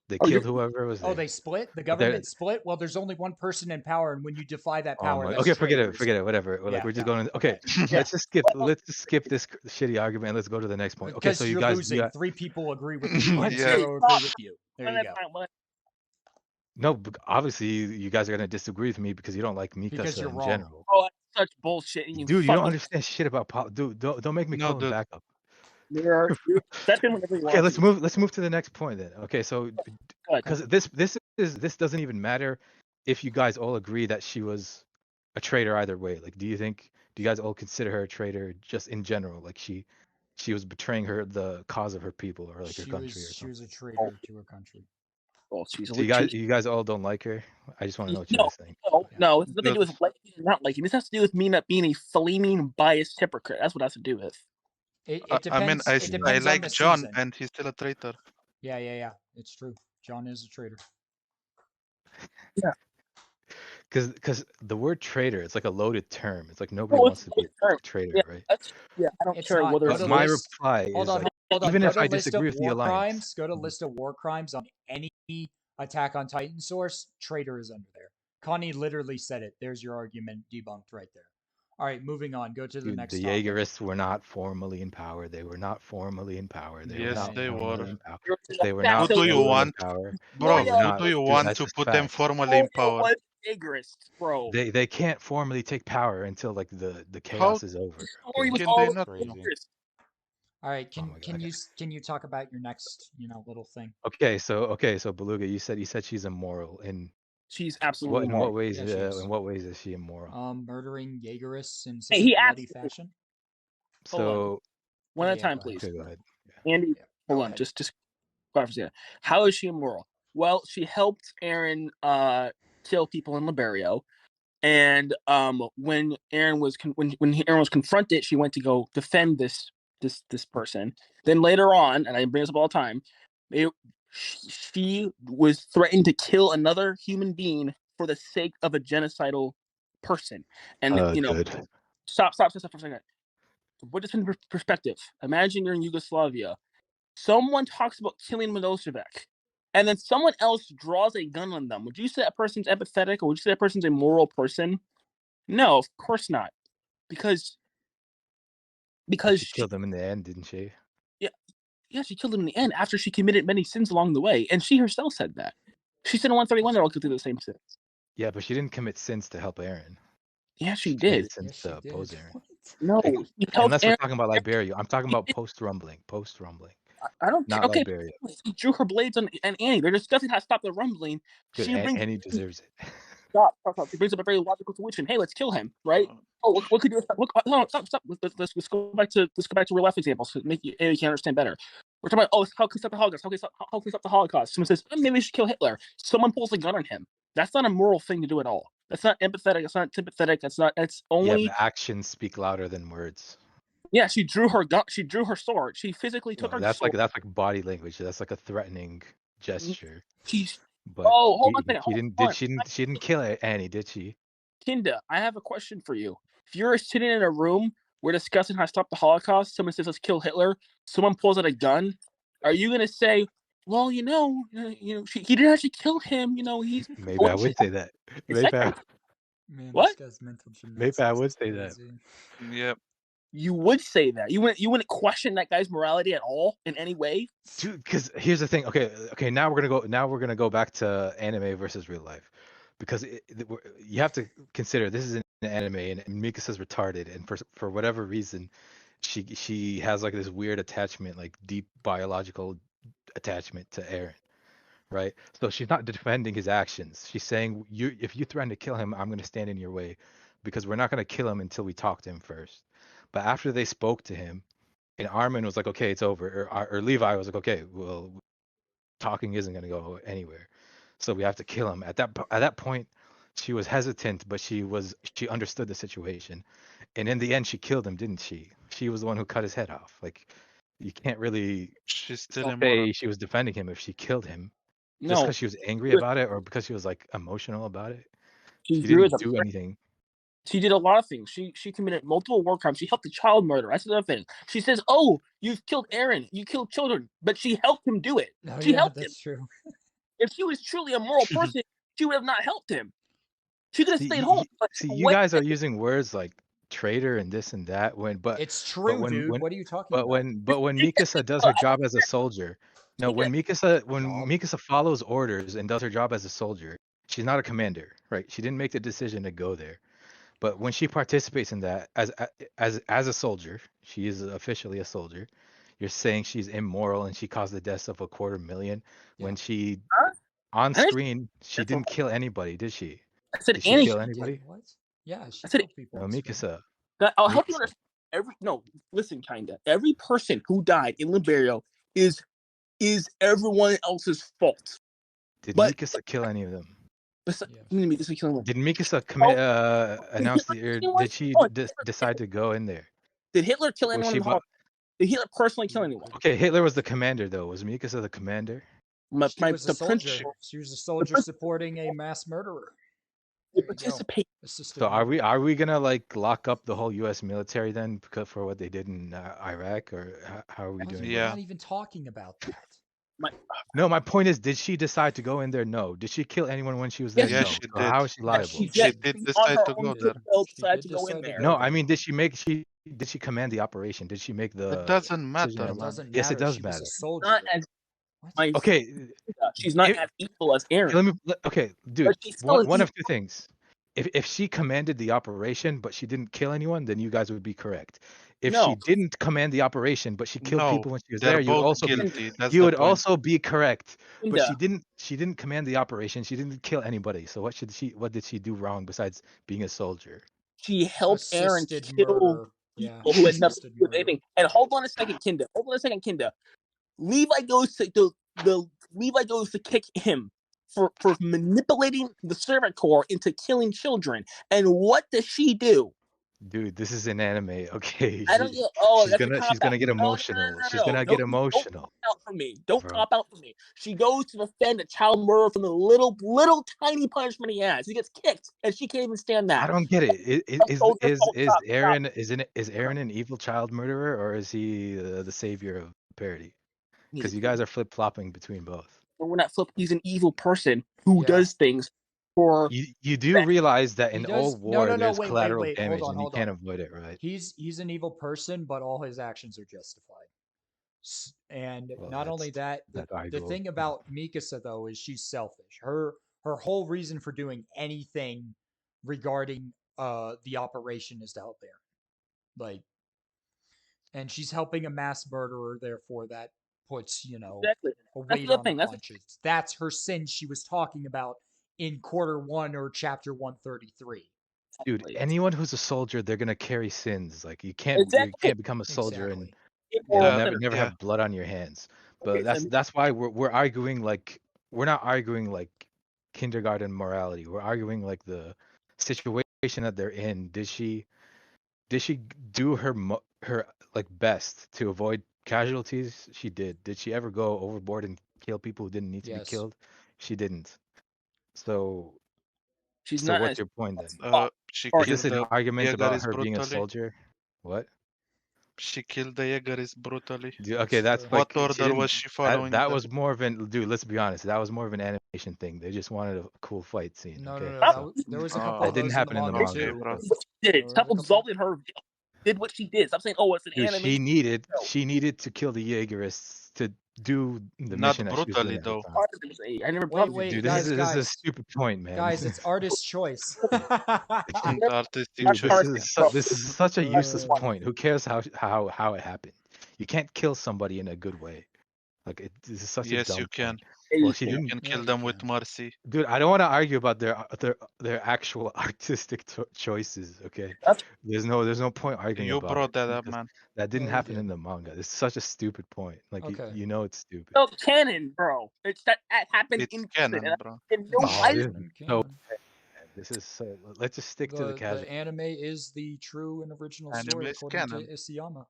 They Oh, killed whoever was there. Oh, they split? The But government split? Well, there's only one person in power, and when you defy that Oh power, my, that's okay, forget it, traitors. whatever. Yeah, Like we're just yeah, going. Okay, Yeah. let's just skip this shitty argument. And let's go to the next point. Okay, Because so you you're guys, losing. 3 people agree with me, and Yeah. 0 agree with you. There One you at a go. time, one at no, obviously you guys are gonna disagree with me because you don't like Because Mikasa you're in wrong. general. Oh, that's such bullshit. And you Dude, you don't fucking- understand shit about pop. Dude, don't make me No, call him dude. back up. You're step in whenever you want. Okay, let's to. move. Let's move to the next point then. Okay, so Go ahead. because this doesn't even matter if you guys all agree that she was a traitor either way. Like, do you guys all consider her a traitor just in general? Like she was betraying the cause of her people or like her country or She something. was a traitor to her country. Oh, she's a So you guys all don't like her. I just want to know what you guys think. No, it's nothing to do with liking or not liking. This has to do with me not being a flaming biased hypocrite. That's what it has to do with. It I depends. mean, I it depends on like the John, season. and he's still a traitor. Yeah. It's true. John is a traitor. Because the word traitor, it's like a loaded term. It's like nobody Oh, wants it's to be a term. traitor, right? I don't It's care not. whether Go But to my list. reply Hold is on, like, hold on. even Go if to I list of disagree with the war alliance, crimes. Go to list of war crimes on any Attack on Titan source. Traitor is under there. Connie literally said it. There's your argument debunked right there. All right, moving on. Go to the dude, next the topic. Jaegerists were not formally in power. They were not formally in power. They were Yes, not Okay. they formally were. in power. you're They were Who not do you formally in want, power. bro? They were Who not. do you Dude, want that's to just put them facts. formally in power? was Jaegerists, bro. They can't formally take power until like the How chaos is over. Story Okay. was can they all not Crazy. know? Jaegerists. All right, Oh my god. can you talk about your next little thing? Okay, so Beluga, you said she's immoral. She's What absolutely in moral. what ways Yeah, she is. in what ways is she immoral? Murdering Jaegerists in Hey, such a he bloody asked. fashion. Hold on. So One Yeah, at a time, go ahead. please. okay, go ahead. Yeah. Andy, Yeah, hold go on. ahead. Just quiet for a second. How is she immoral? Well, she helped Aaron kill people in Liberio. And when Aaron was when Aaron was confronted, she went to go defend this person. Then later on, and I bring this up all the time, she was threatened to kill another human being for the sake of a genocidal person. And Good. stop for a second. Put this in perspective. Imagine you're in Yugoslavia. Someone talks about killing Milosevic, and then someone else draws a gun on them. Would you say that person's empathetic, or would you say that person's a moral person? No, of course not. Because But she she, killed him in the end, didn't she? yeah, she killed him in the end after she committed many sins along the way, and she herself said that. She said in 131 they're all guilty of the same sins. Yeah, but she didn't commit sins to help Aaron. Yeah, she She committed did. sins Yes, she to oppose did. Aaron. What? No, she helped Unless we're Aaron. talking about Liberia. I'm talking about She- post rumbling. Post rumbling. I don't care. Not Okay, Liberia. she drew her blades on and Annie. They're discussing how to stop the rumbling. Good. She brings Annie deserves it. stop. She brings up a very logical solution. Hey, let's kill him, right? Oh, what could you? Look, no, stop. Let's go back to real life examples to make you can understand better. We're talking about how can we stop the Holocaust? How can we stop the Holocaust? Someone says maybe we should kill Hitler. Someone pulls a gun on him. That's not a moral thing to do at all. That's not empathetic. That's not sympathetic. That's not. It's Yeah, only. but actions speak louder than words. Yeah, she drew her gun. She drew her sword. She physically took her That's sword. like body language. That's like a threatening gesture. She's. But Oh, hold on a minute. she didn't kill Annie, did she? Kinda, I have a question for you. If you're sitting in a room, we're discussing how to stop the Holocaust, someone says let's kill Hitler, someone pulls out a gun, are you gonna say, well, he didn't actually kill him, he's Maybe I would say that. Man, what? this guy's mental Maybe gymnastics I would is say that. crazy. Yep. You would say that. You wouldn't question that guy's morality at all in any way? Dude, because here's the thing. Okay. Now we're gonna go back to anime versus real life, because you have to consider this is an anime and Mikasa's retarded, and for whatever reason, she has like this weird attachment, like deep biological attachment to Eren, right? So she's not defending his actions. She's saying, if you threaten to kill him, I'm gonna stand in your way, because we're not gonna kill him until we talk to him first. But after they spoke to him, and Armin was like, okay, it's over. Or Levi was like, okay, well, talking isn't going to go anywhere. So we have to kill him. At that point, she was hesitant, but she understood the situation. And in the end, she killed him, didn't she? She was the one who cut his head off. Like, you can't really She's still say immoral. she was defending him if she killed him just No. because she was angry about it, or because she was like emotional about it. She She drew didn't the do anything. She did a lot of things. She committed multiple war crimes. She helped a child murder. That's another thing. She says, "Oh, you've killed Aaron. You killed children," but she helped him do it. Oh She yeah, helped him. that's true. If she was truly a moral person, she would have not helped him. She could have stayed home. But You guys are using words like traitor and this and that It's true, dude. when What are you talking about? when Mikasa does her job as a soldier. No, when Job. Mikasa follows orders and does her job as a soldier, she's not a commander, right? She didn't make the decision to go there. But when she participates in that as a soldier, she is officially a soldier. You're saying she's immoral and she caused the deaths of 250,000 when she on screen she didn't kill anybody, did she? I said Did she Annie. kill She anybody? did. What? Yeah, she I said killed people. No, on screen. Mikasa. I'll help you Mikasa. understand. Listen, kinda. Every person who died in Liberio is everyone else's fault. Did But Mikasa kill any of them? this is killing one. Did Mikasa announce did she decide to go in there? Did Hitler kill Was anyone she in the Holocaust? Did Hitler personally kill anyone? Okay, Hitler was the commander though. Was Mikasa the commander? She was a the soldier. principal, She was a soldier supporting a mass murderer. the There you go. participate. Assisted So murder. are we gonna like lock up the whole U.S. military then because for what they did in Iraq, or how are we What? doing We're that? Yeah. not even talking about that. My, No, my point is, did she decide to go in there? No. Did she kill anyone when she was there? yes, Yeah, No. she So did. how is she Yes, liable? she yes, She did. did she on decide her to own go good there. will She decided did to go in decide to there. go No, I there. mean, did she command the operation? Did she make It the doesn't decision matter, at It the man. doesn't Yes, it matter. does She was a matter. soldier. Not as What? my Okay, she's not if as evil as okay, Aaron, okay, but dude, she's still an one evil. of two things. If she commanded the operation but she didn't kill anyone, then you guys would be correct. If she No, didn't command the operation but she killed No, people when she was they're there, both Kinda, guilty. That's you the would point. also be correct. But Kinda, she didn't command the operation. She didn't kill anybody. So what did she do wrong besides being a soldier? she helped Aaron Assisted kill murder. Yeah, people who had nothing to assisted do with murder. anything. And hold on a second, Kinda. Hold on a second, Kinda. Levi goes to the Levi goes to kick him for manipulating the servant core into killing children. And what does she do? Dude, this is an anime, okay? I don't get. Oh, that's a She's cop gonna out. get No, no, emotional. no, She's no, no. gonna get Don't emotional, cop out for me. Don't bro. cop out for me. She goes to defend a child murderer from the little tiny punishment he has. He gets kicked, and she can't even stand I that. don't get it. A soldier. Oh, stop, stop. Is Aaron an evil child murderer, or is he the savior of parody? He's Because a, you guys are flip flopping between both. we're not flip. He's an evil person who Yeah. does things for. You do realize that He in all does. No, war no, no. there's Wait, wait, collateral wait. Hold damage on, and you hold can't on. avoid it, right? He's an evil person, but all his actions are justified. And Well, not only that, that's the arguable. thing about Mikasa though is she's selfish. Her whole reason for doing anything regarding the operation is to help Aaron. Like, and she's helping a mass murderer, therefore that puts, Exactly. a That's weight the other on the thing. conscience. That's her sin she was talking about in quarter 1 or chapter 133. Dude, anyone who's a soldier, they're gonna carry sins. Like you Exactly. can't become a soldier and Exactly. Moral The never center. yeah. have blood on your hands. But Okay, so that's why we're arguing like we're not arguing like kindergarten morality. We're arguing like the situation that they're in. Did she do her like best to avoid casualties? She did. Did she ever go overboard and kill people who didn't need to be Yes. killed? She didn't. So she's so not what's as your point then? She or Is this killed an the argument about Jägeris her being a brutally. soldier? What? She killed the Jägeris brutally. Dude, okay, That's that's true. like What she order didn't. was she following That then? was more of an dude. Let's be honest. That was more of an animation thing. They just wanted a cool fight scene. No, no, Okay, no. so There was a couple that of Oh, didn't those in the happen in the manga okay, manga. too. bro. what she There did. was Stop a couple. absolving her. Did what she did. Stop saying, "Oh, it's an Dude, animation." No, she needed to kill the Jaegerists to do the Not mission that she was doing brutally at the though. time. I never Wait, brought it. wait, Dude, guys, this is a guys, stupid point, man. guys. It's artist choice. The artistic Dude, choice. this is such a useless Uh, point. Who cares how it happened? You can't kill somebody in a good way. Like this is such a Yes, you dumb can. point. Well, she You didn't. can yeah, kill you them with can. mercy. Dude, I don't want to argue about their actual artistic choices. Okay, That's there's no point arguing You about it brought that up, because man. that didn't Yeah, you happen in did. the manga. It's such a stupid point. Like Okay. you know it's stupid. no canon, bro. It's that happened It's in canon. canon, bro. And no, It's Oh, I this didn't. is in so. canon. This is so. Let's just stick to the The casual. anime is the true and original Anime story is according to canon. Isayama.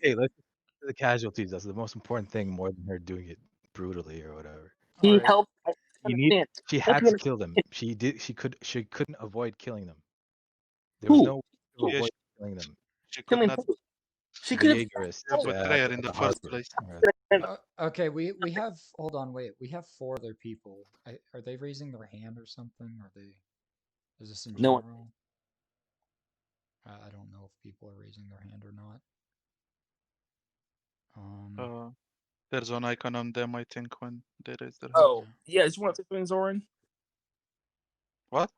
Hey, let's stick to the casualties. That's the most important thing, more than her doing it brutally or whatever. All He right. helped. I You need. understand. She Hope had you to kill them. understand. She did. She couldn't avoid killing them. There was Who? no way to Who? Yeah, avoid killing them. she could Killing not who? She The could have. Jaegerists betray her in at the the first harbor. place. Okay, we have. Hold on, wait. We have 4 other people. Are they raising their hand or something? Are they? Is this in No one. general? I don't know if people are raising their hand or not. Uh, there's an icon on them, I think, when they raise their hand. Oh, yeah. Did you want to say something, Zoran? What?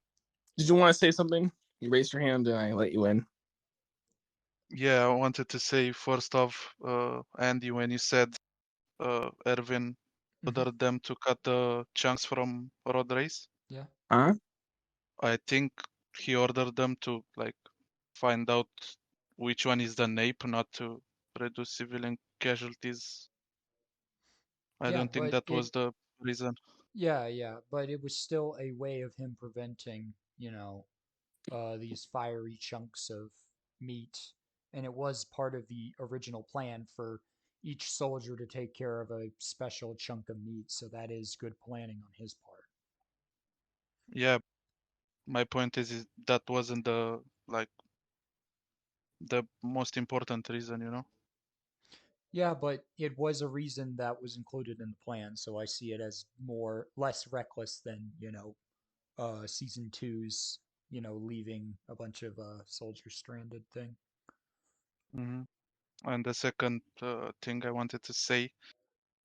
Did you want to say something? You raised your hand and I let you in. Yeah, I wanted to say first off, Andy, when you said Erwin ordered them to cut the chunks from road race, Yeah. Huh? I think he ordered them to like find out which one is the nape, not to reduce civilian casualties. I Yeah, don't think but that was the reason. yeah, but it was still a way of him preventing, these fiery chunks of meat, and it was part of the original plan for each soldier to take care of a special chunk of meat. So that is good planning on his part. Yeah, my point is that wasn't the most important reason, you know. Yeah, but it was a reason that was included in the plan, so I see it as less reckless than, season two's, leaving a bunch of soldiers stranded thing. Hmm. And the second thing I wanted to say,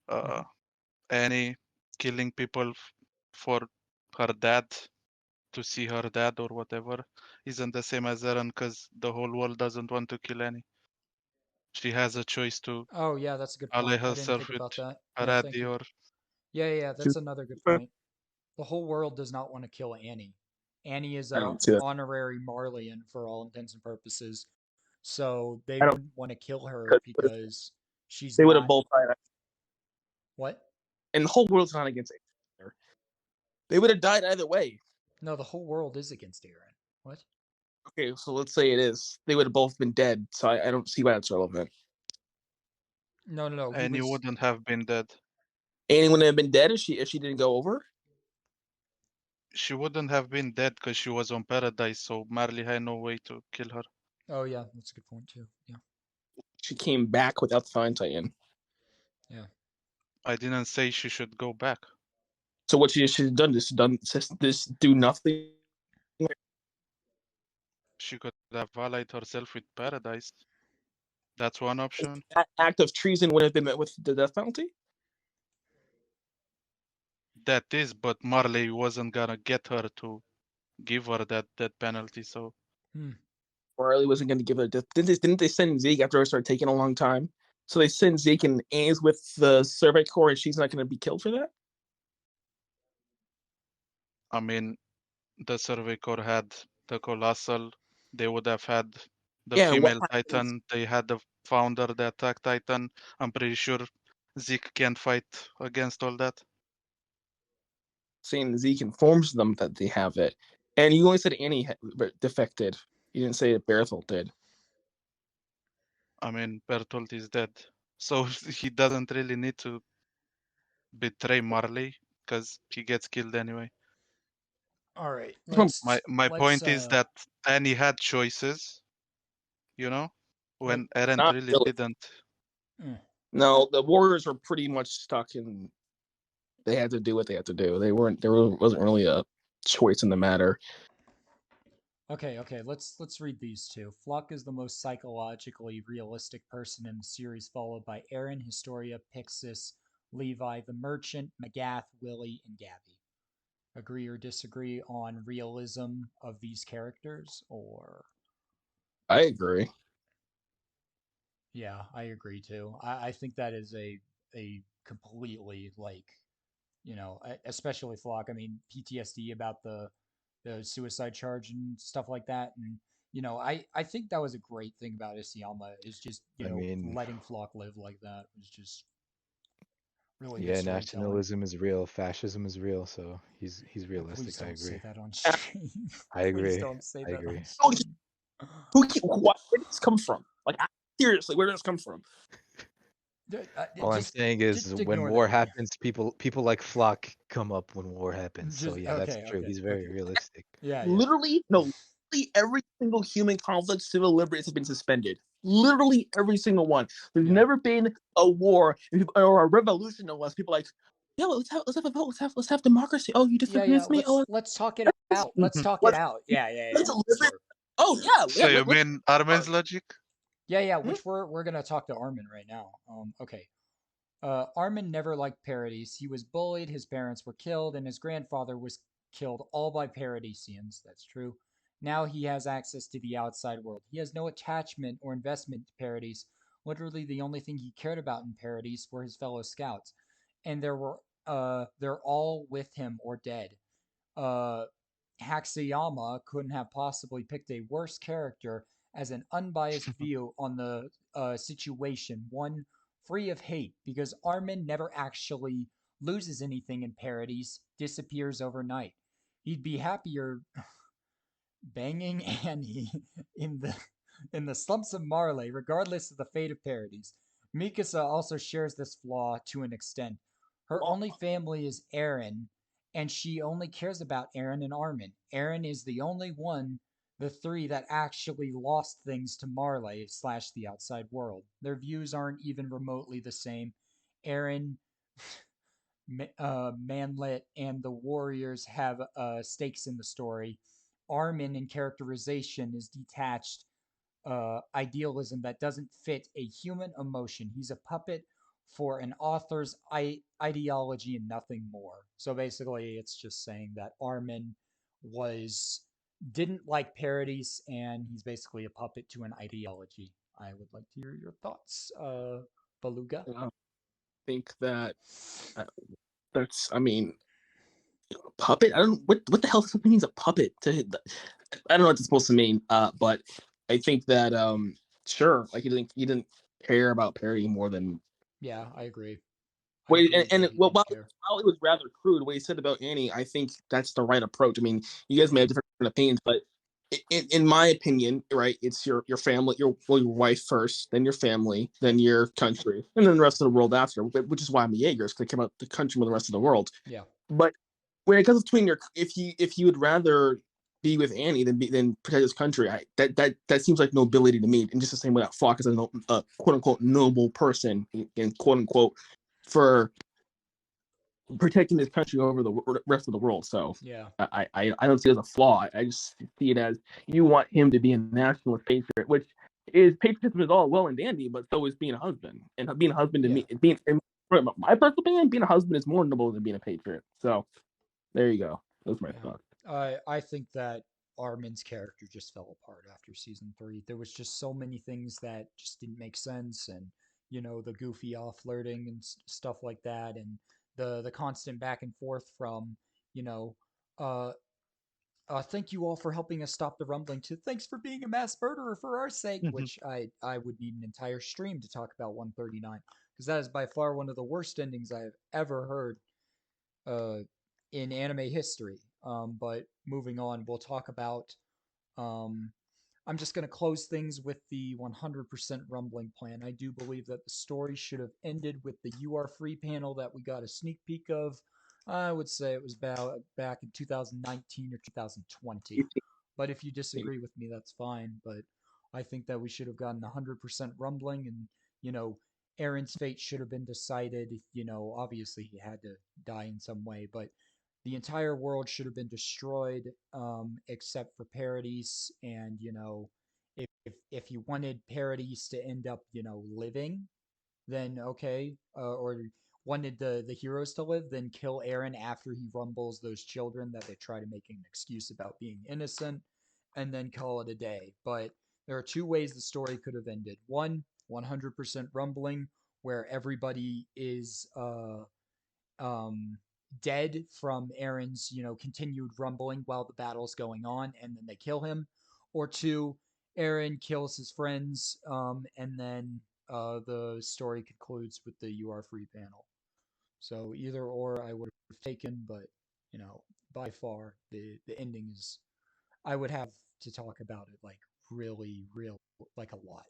Mhm. uh, Annie killing people for her dad, to see her dad or whatever, isn't the same as Eren, because the whole world doesn't want to kill Annie. She has a choice to Oh, yeah, that's a good ally point. I didn't herself think with about that. Yeah, thank Aradi you. or Yeah, She that's another good point. The whole world does not want to kill Annie. Annie is I a don't see that. honorary Marleyan for all intents and purposes. So they I don't wouldn't want to kill her because because she's they would have not both died, what? and the whole world's not against each other. They would have died either way. No, the whole world is against Eren. What? Okay, so let's say it is. They would have both been dead. So I don't see why that's relevant. No. He Annie was. wouldn't have been dead. Annie wouldn't have been dead if she didn't go over. She wouldn't have been dead because she was on Paradise, so Marley had no way to kill her. Oh yeah, that's a good point too. Yeah. She came back without the Fine Titan. Yeah. I didn't say she should go back. So what she should have done this do nothing. She could have allied herself with Paradise. That's one option. That act of treason would have been met with the death penalty. That is, but Marley wasn't gonna get her to give her that death penalty, so Hmm. Marley wasn't going to give her a death. Didn't they send Zeke after it started taking a long time? So they send Zeke and Annie's with the Survey Corps, and she's not going to be killed for that. I mean, the Survey Corps had the Colossal, they would have had the Yeah, and what female happens? Titan, they had the founder, the Attack Titan. I'm pretty sure Zeke can't fight against all that. Saying Zeke informs them that they have it, and you only said Annie defected. You didn't say that Berthold did. I mean, Bertolt is dead, so he doesn't really need to betray Marley because he gets killed anyway. All right. My Let's point is that Annie had choices, you know, let when Eren Not really really. didn't. mm. No, the Warriors were pretty much stuck in. They had to do what they had to do. They weren't. There wasn't really a choice in the matter. Okay. Let's read these two. Flock is the most psychologically realistic person in the series, followed by Eren, Historia, Pixis, Levi, the Merchant, Magath, Willie, and Gabby. Agree or disagree on realism of these characters, or I agree. yeah, I agree too. I think that is a completely especially Flock. I mean, PTSD about the suicide charge and stuff like that, and I think that was a great thing about Isayama is just I mean, letting Flock live like that was just really good yeah, storytelling. nationalism is real, fascism is real, so he's Oh, please realistic. I don't say agree. that on stream. I Please agree. don't say I that on agree. stream. Where did this come from? Like, seriously, where did this come from? All I'm saying is Just when ignore war that. happens, people like Flock come up when war happens. So Just yeah, that's okay, true. okay, He's very okay. realistic. Yeah. Literally, no. Literally every single human conflict, civil liberties has been suspended. Literally every single one. There's Yeah. never been a war or a revolution unless people are like, yeah, let's have a vote. Let's have democracy. Oh, you disagree Yeah. with me? Oh, Let's talk it out. Let's talk it let's out. let's Yeah. liberate. Sure. Oh yeah. So you Let's mean Armen's logic? Yeah, hmm? which we're gonna talk to Armin right now. Okay. Armin never liked Paradis. He was bullied, his parents were killed, and his grandfather was killed, all by Paradisians. That's true. Now he has access to the outside world. He has no attachment or investment to Paradis. Literally, the only thing he cared about in Paradis were his fellow scouts, and they're all with him or dead. Uh, Haxayama couldn't have possibly picked a worse character as an unbiased view on the situation, one free of hate, because Armin never actually loses anything in Paradis, disappears overnight. He'd be happier banging Annie in the slumps of Marley, regardless of the fate of Paradis. Mikasa also shares this flaw to an extent. Her only family is Eren, and she only cares about Eren and Armin. Eren is the only one, the three, that actually lost things to Marley / the outside world. Their views aren't even remotely the same. Eren, Manlet, and the warriors have stakes in the story. Armin, in characterization, is detached idealism that doesn't fit a human emotion. He's a puppet for an author's ideology and nothing more. So basically, it's just saying that Armin was didn't like parodies, and he's basically a puppet to an ideology. I would like to hear your thoughts, Beluga. I think that that's. I mean, puppet. I don't. What the hell something means a puppet? I don't know what it's supposed to mean. But I think that sure, like he didn't care about parody more than. Yeah, I agree. I Wait, agree that he well, didn't care. while it was rather crude, what he said about Annie, I think that's the right approach. I mean, you guys may have different opinions, but in my opinion, right, it's your family, your wife first, then your family, then your country, and then the rest of the world after. Which is why I'm a Jaeger, because they care about the country more than the rest of the world. Yeah. But when it comes between if you would rather be with Annie than protect his country, that seems like nobility to me. And just the same way that Flock is a quote unquote noble person, in quote unquote, for protecting his country over the rest of the world. So Yeah. I don't see it as a flaw. I just see it as you want him to be a nationalist patriot, which is patriotism is all well and dandy, but so is being a husband. And being a husband to me, my personal opinion, being a husband is more noble than being a patriot. So there you go. Those are my thoughts. I think that Armin's character just fell apart after season 3. There was just so many things that just didn't make sense, and the goofy off flirting and stuff like that, and the constant back and forth from you know uh thank you all for helping us stop the rumbling to thanks for being a mass murderer for our sake, which I would need an entire stream to talk about 139, because that is by far one of the worst endings I've ever heard uh, in anime history. But moving on, we'll talk about. Um, I'm just going to close things with the 100% rumbling plan. I do believe that the story should have ended with the "You Are Free" panel that we got a sneak peek of. I would say it was about back in 2019 or 2020. But if you disagree with me, that's fine. But I think that we should have gotten 100% rumbling, and you know, Aaron's fate should have been decided. Obviously he had to die in some way, but the entire world should have been destroyed, except for Parodies. And if you wanted Parodies to end up, living, then okay, or wanted the heroes to live, then kill Eren after he rumbles those children that they try to make an excuse about being innocent, and then call it a day. But there are two ways the story could have ended. One, 100% rumbling, where everybody is um, dead from Aaron's, continued rumbling while the battle's going on, and then they kill him. Or two, Aaron kills his friends, and then the story concludes with the "You Are Free" panel. So either or, I would have taken, but by far the ending is. I would have to talk about it like really, real, like a lot.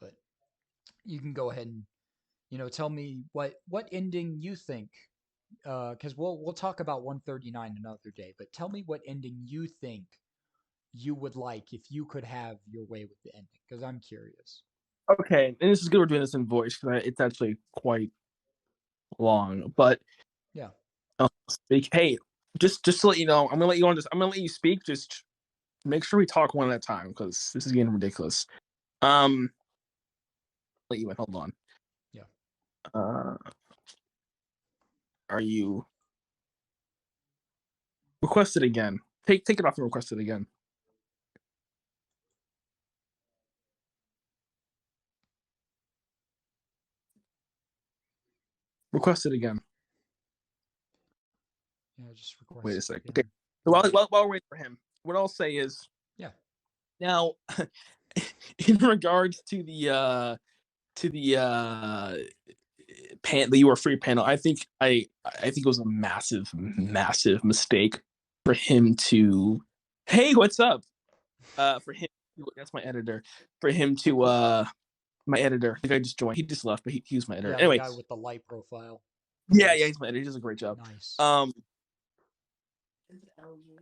But you can go ahead and tell me what ending you think, because we'll talk about 139 another day. But tell me what ending you think you would like if you could have your way with the ending, because I'm curious. Okay, and this is good we're doing this in voice because it's actually quite long. But Yeah. I'll speak. Hey, just to let you know, I'm gonna let you on. I'm gonna let you speak. Just make sure we talk one at a time because this is getting ridiculous. Let you in. Hold on. Yeah. Are you requested again? Take it off and request it again. Request it again. Yeah, just request. Wait a sec. Yeah. Okay. So while we're waiting for him, what I'll say is, Yeah. now, in regards to the the You Are Free panel, I think it was a massive mistake for him to. Hey, what's up? For him, that's my editor. For him to my editor. The guy just joined. He just left, but he was my editor. Yeah, the Anyway, guy with the light profile. yeah, Nice. he's my editor. He does a great job. Nice.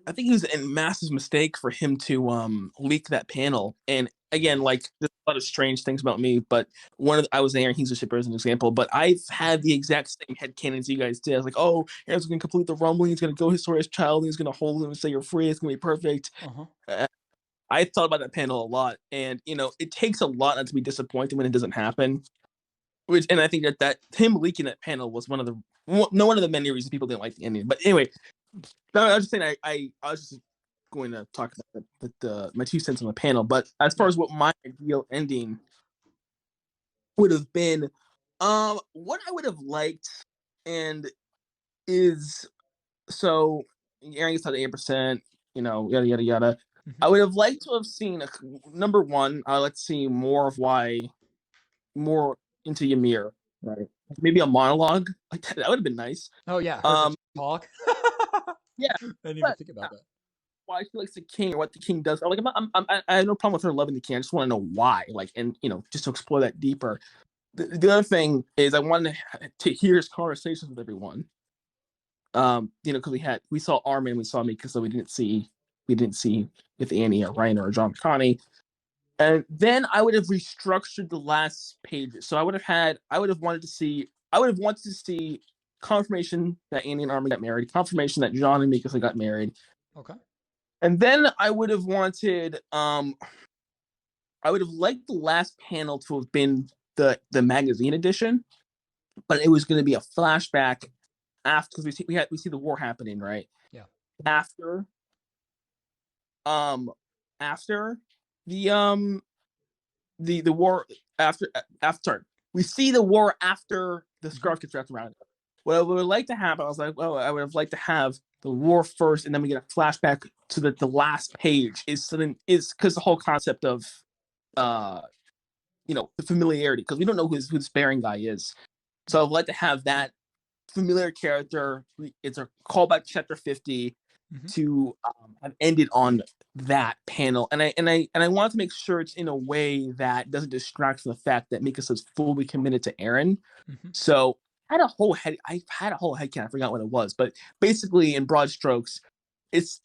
I think it was a massive mistake for him to leak that panel. And again, like there's a lot of strange things about me, but I was Aaron, he's a shipper as an example, but I've had the exact same headcanons you guys did. I was like, oh, Aaron's gonna complete the rumbling, he's gonna go his story as child, he's gonna hold him and say you're free, it's gonna be perfect. I thought about that panel a lot, and it takes a lot not to be disappointed when it doesn't happen. And I think that him leaking that panel was one of the many reasons people didn't like the ending. But anyway, no, I was just saying I was just going to talk about my 2 cents on the panel. But as far as what my ideal ending would have been, what I would have liked and is so Aaron gets to 8%, yada yada yada. I would have liked to have seen number one. I like to see more of why more into Ymir, right? Maybe a monologue like that would have been nice. Oh yeah, her talk. Yeah, I didn't even think about that. Why she likes the king or what the king does. Like, I have no problem with her loving the king. I just want to know why. Like, and just to explore that deeper. The other thing is I wanted to hear his conversations with everyone. Because we saw Armin, we saw Mika, so we didn't see with Annie or Reiner or John Connie. And then I would have restructured the last pages. So I would have wanted to see confirmation that Annie and Armin got married, confirmation that John and Mikasa got married. Okay. And then I would have wanted, I would have liked the last panel to have been the magazine edition, but it was going to be a flashback after, because we see the war happening, right? Yeah. After the war, after we see the war after the scarf gets wrapped around it. What I would like to have, I was like, well, I would have liked to have the war first, and then we get a flashback to the last page. Is because the whole concept of, the familiarity, because we don't know who this Baron guy is. So I'd like to have that familiar character. It's a callback to chapter 50 to have ended on that panel, and I wanted to make sure it's in a way that doesn't distract from the fact that Mikasa's fully committed to Eren. So I had a whole head count. I forgot what it was, but basically in broad strokes, it's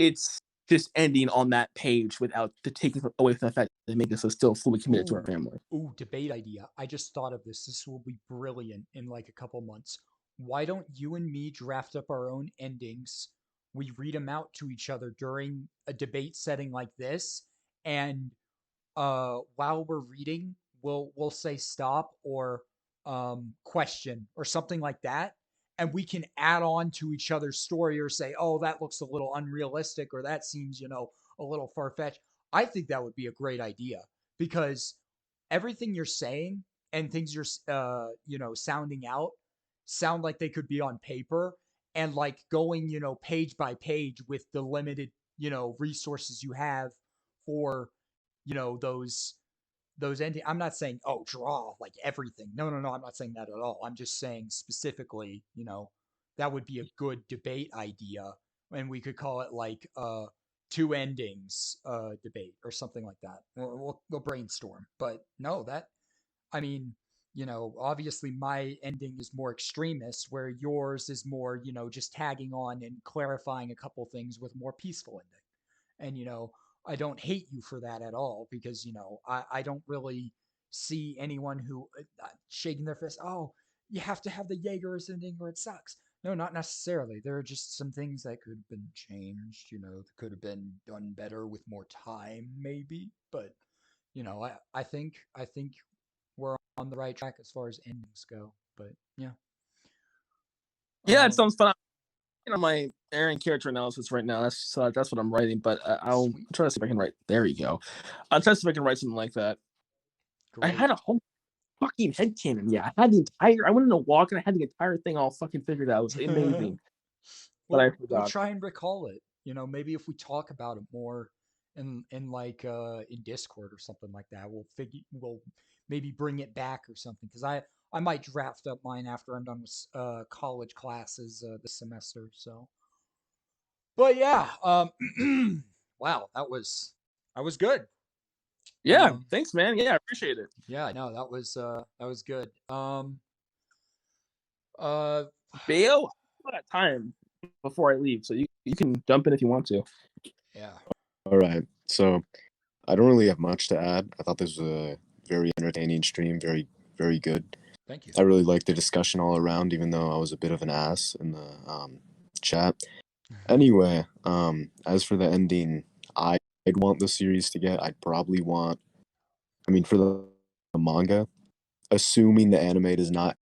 just ending on that page without taking away from the fact that Mikasa is still fully committed to her family. Ooh, debate idea. I just thought of this. This will be brilliant in like a couple months. Why don't you and me draft up our own endings? We read them out to each other during a debate setting like this, and while we're reading, we'll say stop or question or something like that, and we can add on to each other's story or say, oh, that looks a little unrealistic or that seems a little far-fetched. I think that would be a great idea, because everything you're saying and things you're sounding out sound like they could be on paper, and like going page by page with the limited resources you have for those ending. I'm not saying, oh, draw like everything. No, no, no. I'm not saying that at all. I'm just saying specifically, that would be a good debate idea, and we could call it like two endings debate or something like that. We'll brainstorm. But no, that I mean, obviously my ending is more extremist, where yours is more, just tagging on and clarifying a couple things with more peaceful ending. And I don't hate you for that at all, because I don't really see anyone who shaking their fist, oh, you have to have the Jaeger's ending or it sucks. No, not necessarily. There are just some things that could have been changed, that could have been done better with more time, maybe. But I think we're on the right track as far as endings go. But yeah. Yeah, it sounds fun. My Aaron character analysis right now. That's what I'm writing. But I'll try to see if I can write. There you go. I'll try to see if I can write something like that. Great. I had a whole fucking headcanon. Yeah, I had the entire. I went in a walk and I had the entire thing all fucking figured out. It was amazing. But I forgot. We'll try and recall it. Maybe if we talk about it more in like in Discord or something like that, we'll maybe bring it back or something. Because I might draft up mine after I'm done with college classes this semester. So, but yeah, wow, that was good. Yeah, thanks, man. Yeah, I appreciate it. Yeah, no, that was good. Bayo, I got time before I leave, so you can jump in if you want to. Yeah. All right. So I don't really have much to add. I thought this was a very entertaining stream, very, very good. Thank you. I really liked the discussion all around, even though I was a bit of an ass in the chat. Anyway, as for the ending, I'd want the series to get. I'd probably want, I mean, for the manga, assuming the anime does not